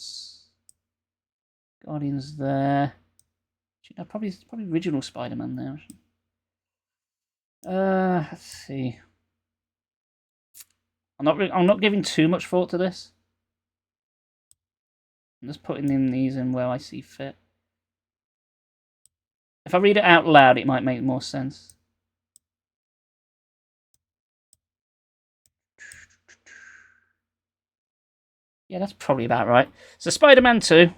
Guardians there. Probably original Spider-Man there. Let's see. I'm not giving too much thought to this. I'm just putting these in where I see fit. If I read it out loud, it might make more sense. Yeah, that's probably about right. So Spider-Man 2.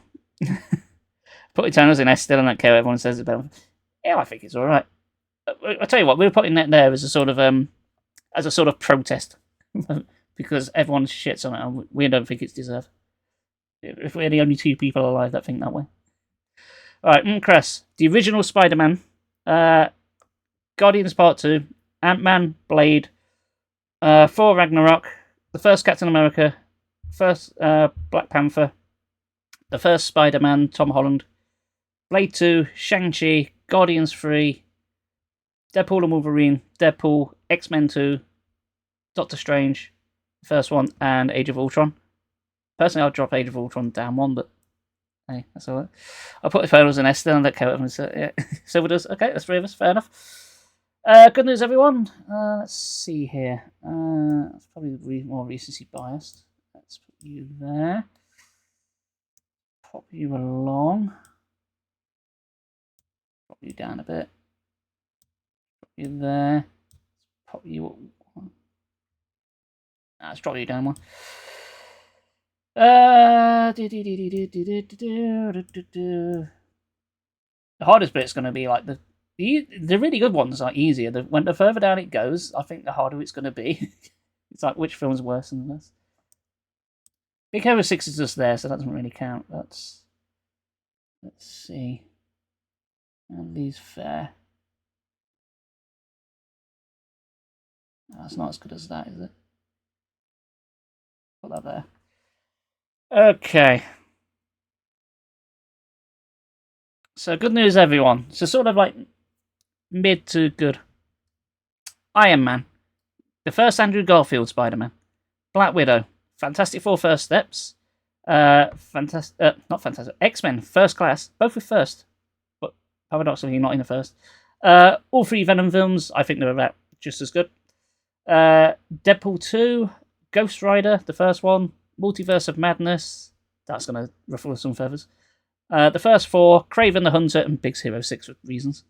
Put Eternals in S still, I don't care what everyone says about it. Yeah, I think it's alright. I'll tell you what, we're putting that there as a sort of protest. Because everyone shits on it and we don't think it's deserved. If we're the only two people alive that think that way. Alright, Cress. The original Spider-Man. Guardians Part 2. Ant-Man, Blade. Thor Ragnarok. The first Captain America. First Black Panther. The first Spider-Man, Tom Holland. Blade 2. Shang-Chi. Guardians 3. Deadpool and Wolverine. Deadpool. X-Men 2. Doctor Strange. First one. And Age of Ultron. Personally, I'll drop Age of Ultron down one, but hey, that's alright. I'll put the finals in S still and that count them. So, yeah. Silver does. Okay, that's 3 of us. Fair enough. Good news, everyone. Let's see here. That's probably more recency biased. Let's put you there. Pop you along. Pop you down a bit. Pop you there. Pop you. Let's drop you down one. The hardest bit's going to be like the really good ones are easier. When the further down it goes, I think the harder it's going to be. It's like which film's worse than this. Big Hero 6 is just there, so that doesn't really count. Let's see. And these fair. That's not as good as that, is it? Put that there. Okay. So good news, everyone. So sort of like mid to good. Iron Man. The first Andrew Garfield Spider-Man. Black Widow. Fantastic Four First Steps. Not Fantastic. X-Men First Class. Both with first. But paradoxically not in the first. All 3 Venom films. I think they're about just as good. Deadpool 2. Ghost Rider. The first one. Multiverse of Madness. That's going to ruffle some feathers. The first 4, Kraven the Hunter, and Big Hero 6 for reasons.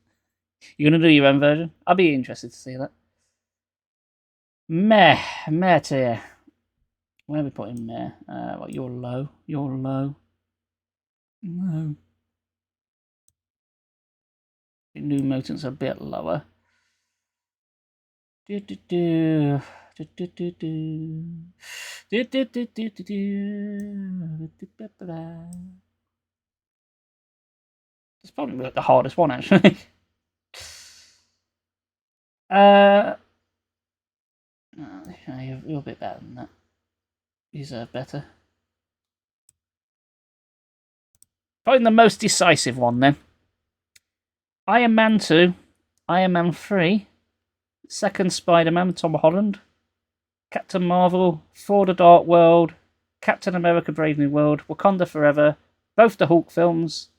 You're going to do your own version? I'll be interested to see that. Meh tier. Where are we putting meh? Well, you're low. No. New Mutants are a bit lower. It's probably the hardest one, actually. You're a bit better than that. deserve better. Probably the most decisive one then. Iron Man 2, Iron Man 3, second Spider-Man, Tom Holland, Captain Marvel, Thor the Dark World, Captain America Brave New World, Wakanda Forever, both the Hulk films,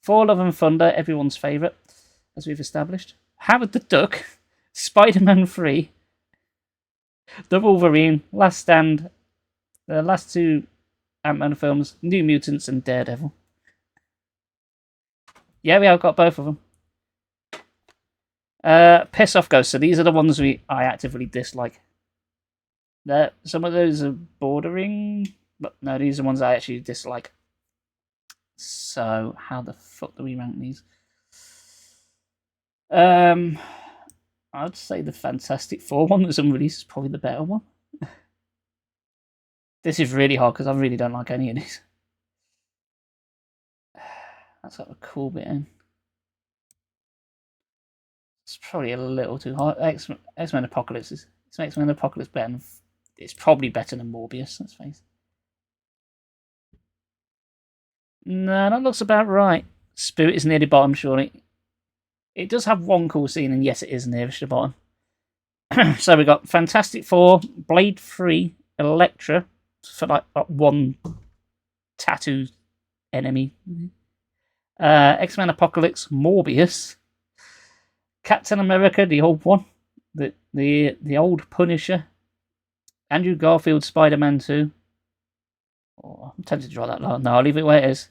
Thor Love and Thunder, everyone's favourite, as we've established, Howard the Duck, Spider-Man 3, The Wolverine, Last Stand, the last two Ant-Man films, New Mutants and Daredevil. Yeah, we have got both of them. Piss Off Ghost. So these are the ones I actively dislike. Some of those are bordering, but no, these are ones I actually dislike. So how the fuck do we rank these? I'd say the Fantastic Four one that's unreleased is probably the better one. This is really hard because I really don't like any of these. That's got a cool bit in. It's probably a little too hard. X-Men Apocalypse is X-Men Apocalypse better. It's probably better than Morbius. Let's face it. No, that looks about right. Spirit is near the bottom, surely. It does have one cool scene, and yes, it is nearest the bottom. So we got Fantastic Four, Blade 3, Elektra for like one tattoo enemy. X-Men Apocalypse, Morbius, Captain America, the old one, the old Punisher, Andrew Garfield, Spider-Man 2. Oh, I'm tempted to draw that line. No, I'll leave it where it is.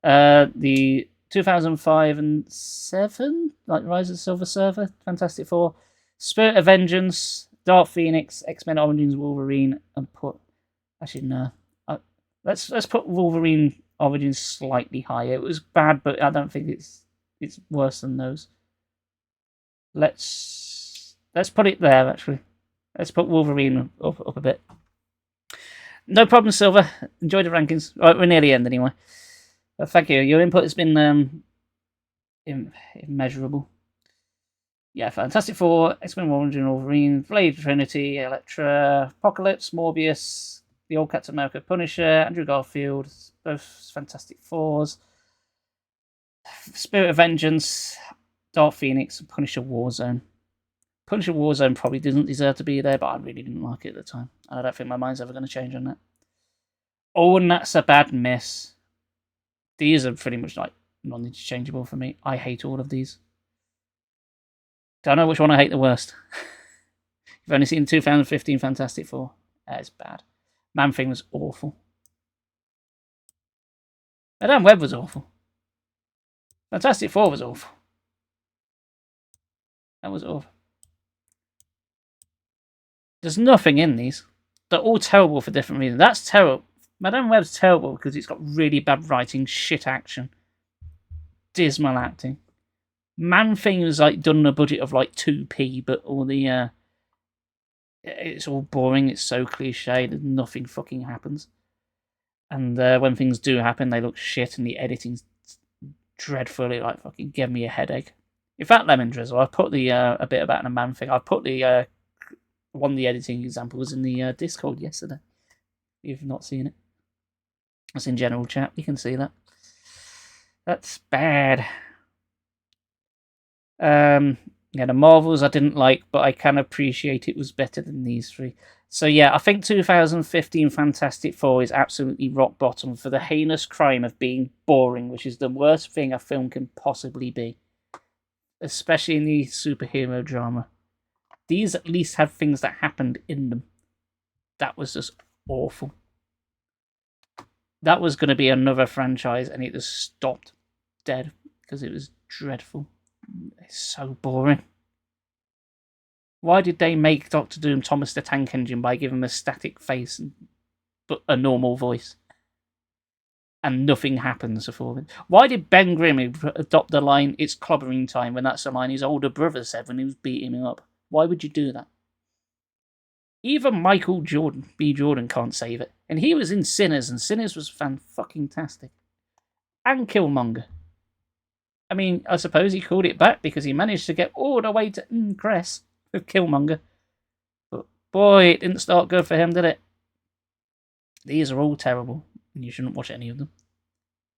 The 2005 and 7, like Rise of the Silver Surfer, Fantastic Four, Spirit of Vengeance, Dark Phoenix, X-Men Origins Wolverine, and actually no, let's put Wolverine Origins slightly higher. It was bad, but I don't think it's worse than those. Let's put it there. Actually, let's put Wolverine up a bit. No problem, Silver. Enjoy the rankings. Right, we're near the end anyway. Thank you. Your input has been immeasurable. Yeah, Fantastic Four, X-Men Origins Wolverine, Blade Trinity, Elektra, Apocalypse, Morbius, the old Captain America, Punisher, Andrew Garfield, both Fantastic Fours, Spirit of Vengeance, Dark Phoenix, and Punisher Warzone. Punisher Warzone probably doesn't deserve to be there, but I really didn't like it at the time. And I don't think my mind's ever going to change on that. Oh, and that's a bad miss. These are pretty much like non-interchangeable for me. I hate all of these. Don't know which one I hate the worst. You've only seen 2015 Fantastic Four. That is bad. Man-Thing was awful. Madame Web was awful. Fantastic Four was awful. That was awful. There's nothing in these. They're all terrible for different reasons. That's terrible. Madame Web's terrible because it's got really bad writing, shit action, dismal acting. Man-Thing was like done on a budget of like 2p, but all the it's all boring. It's so cliche that nothing fucking happens. And when things do happen, they look shit, and the editing's dreadful. It like fucking gave me a headache. In fact, Lemon Drizzle, I put the a bit about the Man-Thing. I put the one of the editing examples in the Discord yesterday. If you've not seen it, it's in general chat. You can see that. That's bad. Yeah, the Marvels I didn't like, but I can appreciate it was better than these three. So yeah, I think 2015 Fantastic Four is absolutely rock bottom for the heinous crime of being boring, which is the worst thing a film can possibly be. Especially in the superhero drama. These at least had things that happened in them. That was just awful. That was going to be another franchise, and it just stopped dead because it was dreadful. It's so boring. Why did they make Doctor Doom Thomas the Tank Engine by giving him a static face but a normal voice? And nothing happens before it. Why did Ben Grimm adopt the line, "It's clobbering time," when that's the line his older brother said when he was beating him up? Why would you do that? Even Michael B. Jordan can't save it. And he was in Sinners, and Sinners was fan-fucking-tastic. And Killmonger. I mean, I suppose he called it back because he managed to get all the way to Cress with Killmonger. But boy, it didn't start good for him, did it? These are all terrible, and you shouldn't watch any of them.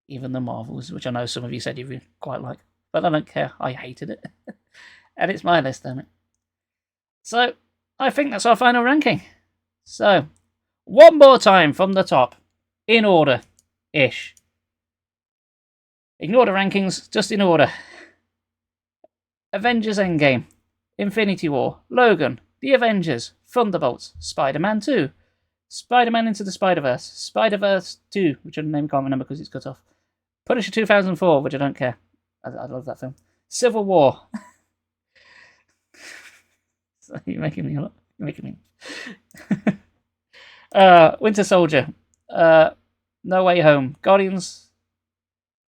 Even the Marvels, which I know some of you said you quite like. But I don't care, I hated it. And it's my list, damn it. So, I think that's our final ranking. So, one more time from the top, in order-ish. Ignore the rankings, just in order. Avengers Endgame, Infinity War, Logan, The Avengers, Thunderbolts, Spider-Man 2, Spider-Man Into the Spider-Verse, Spider-Verse 2, which I can't remember because it's cut off, Punisher 2004, which I don't care. I love that film. Civil War. So you're making me. Winter Soldier. No Way Home. Guardians.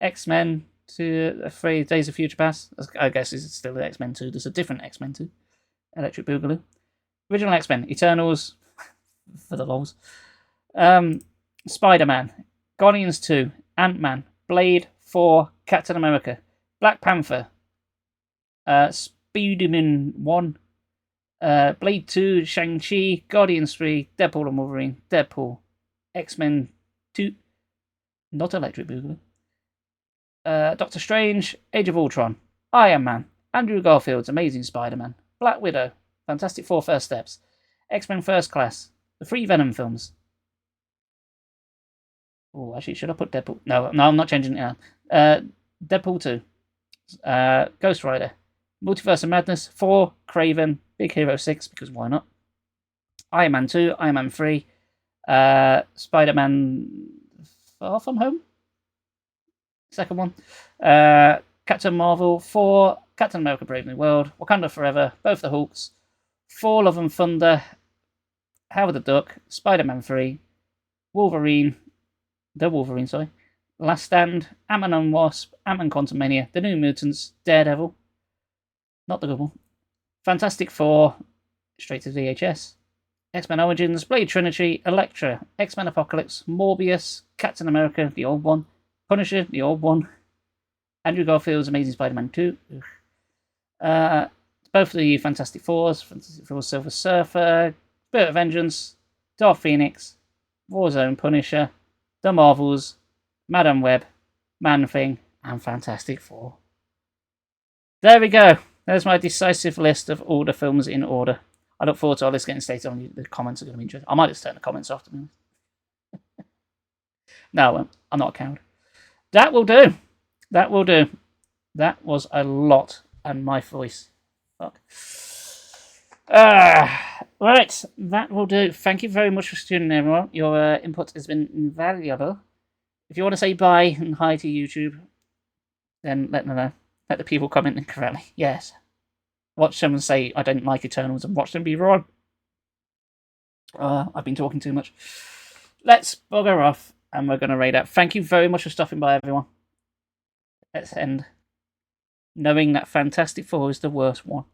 X-Men 3 Days of Future Past. I guess it's still the X-Men 2. There's a different X-Men 2. Electric Boogaloo. Original X-Men. Eternals. For the lols. Spider-Man. Guardians 2. Ant-Man. Blade 4. Captain America. Black Panther. Spider-Man 1. Blade 2, Shang-Chi, Guardians 3, Deadpool and Wolverine, Deadpool, X-Men 2, not Electric Boogaloo, Doctor Strange, Age of Ultron, Iron Man, Andrew Garfield's Amazing Spider-Man, Black Widow, Fantastic Four First Steps, X-Men First Class, the 3 Venom films. Oh, actually, should I put Deadpool? No, I'm not changing it now. Deadpool 2, Ghost Rider, Multiverse of Madness, 4, Craven, Big Hero 6, because why not? Iron Man 2, Iron Man 3, Spider-Man Far From Home? Second one. Captain Marvel 4, Captain America Brave New World, Wakanda Forever, both the Hulks, Thor Love and Thunder, Howard the Duck, Spider-Man 3, Wolverine, Last Stand, Ant-Man and Wasp, Ant-Man Quantumania, The New Mutants, Daredevil, not the good one, Fantastic Four, straight to VHS, X-Men Origins, Blade Trinity, Elektra, X-Men Apocalypse, Morbius, Captain America, the old one, Punisher, the old one, Andrew Garfield's Amazing Spider-Man 2, both the Fantastic Fours, Fantastic Four Silver Surfer, Spirit of Vengeance, Dark Phoenix, Warzone Punisher, The Marvels, Madam Web, Man-Thing, and Fantastic Four. There we go. There's my decisive list of all the films in order. I look forward to all this getting stated on. The comments are going to be interesting. I might just turn the comments off, to be honest. No, I won't. I'm not a coward. That will do. That will do. That was a lot. And my voice. Fuck. Right. That will do. Thank you very much for tuning in, everyone. Your input has been invaluable. If you want to say bye and hi to YouTube, then let me know. Let the people comment correctly. Yes. Watch someone say, I don't like Eternals, and watch them be wrong. I've been talking too much. Let's bugger off, and we're going to raid out. Thank you very much for stopping by, everyone. Let's end knowing that Fantastic Four is the worst one.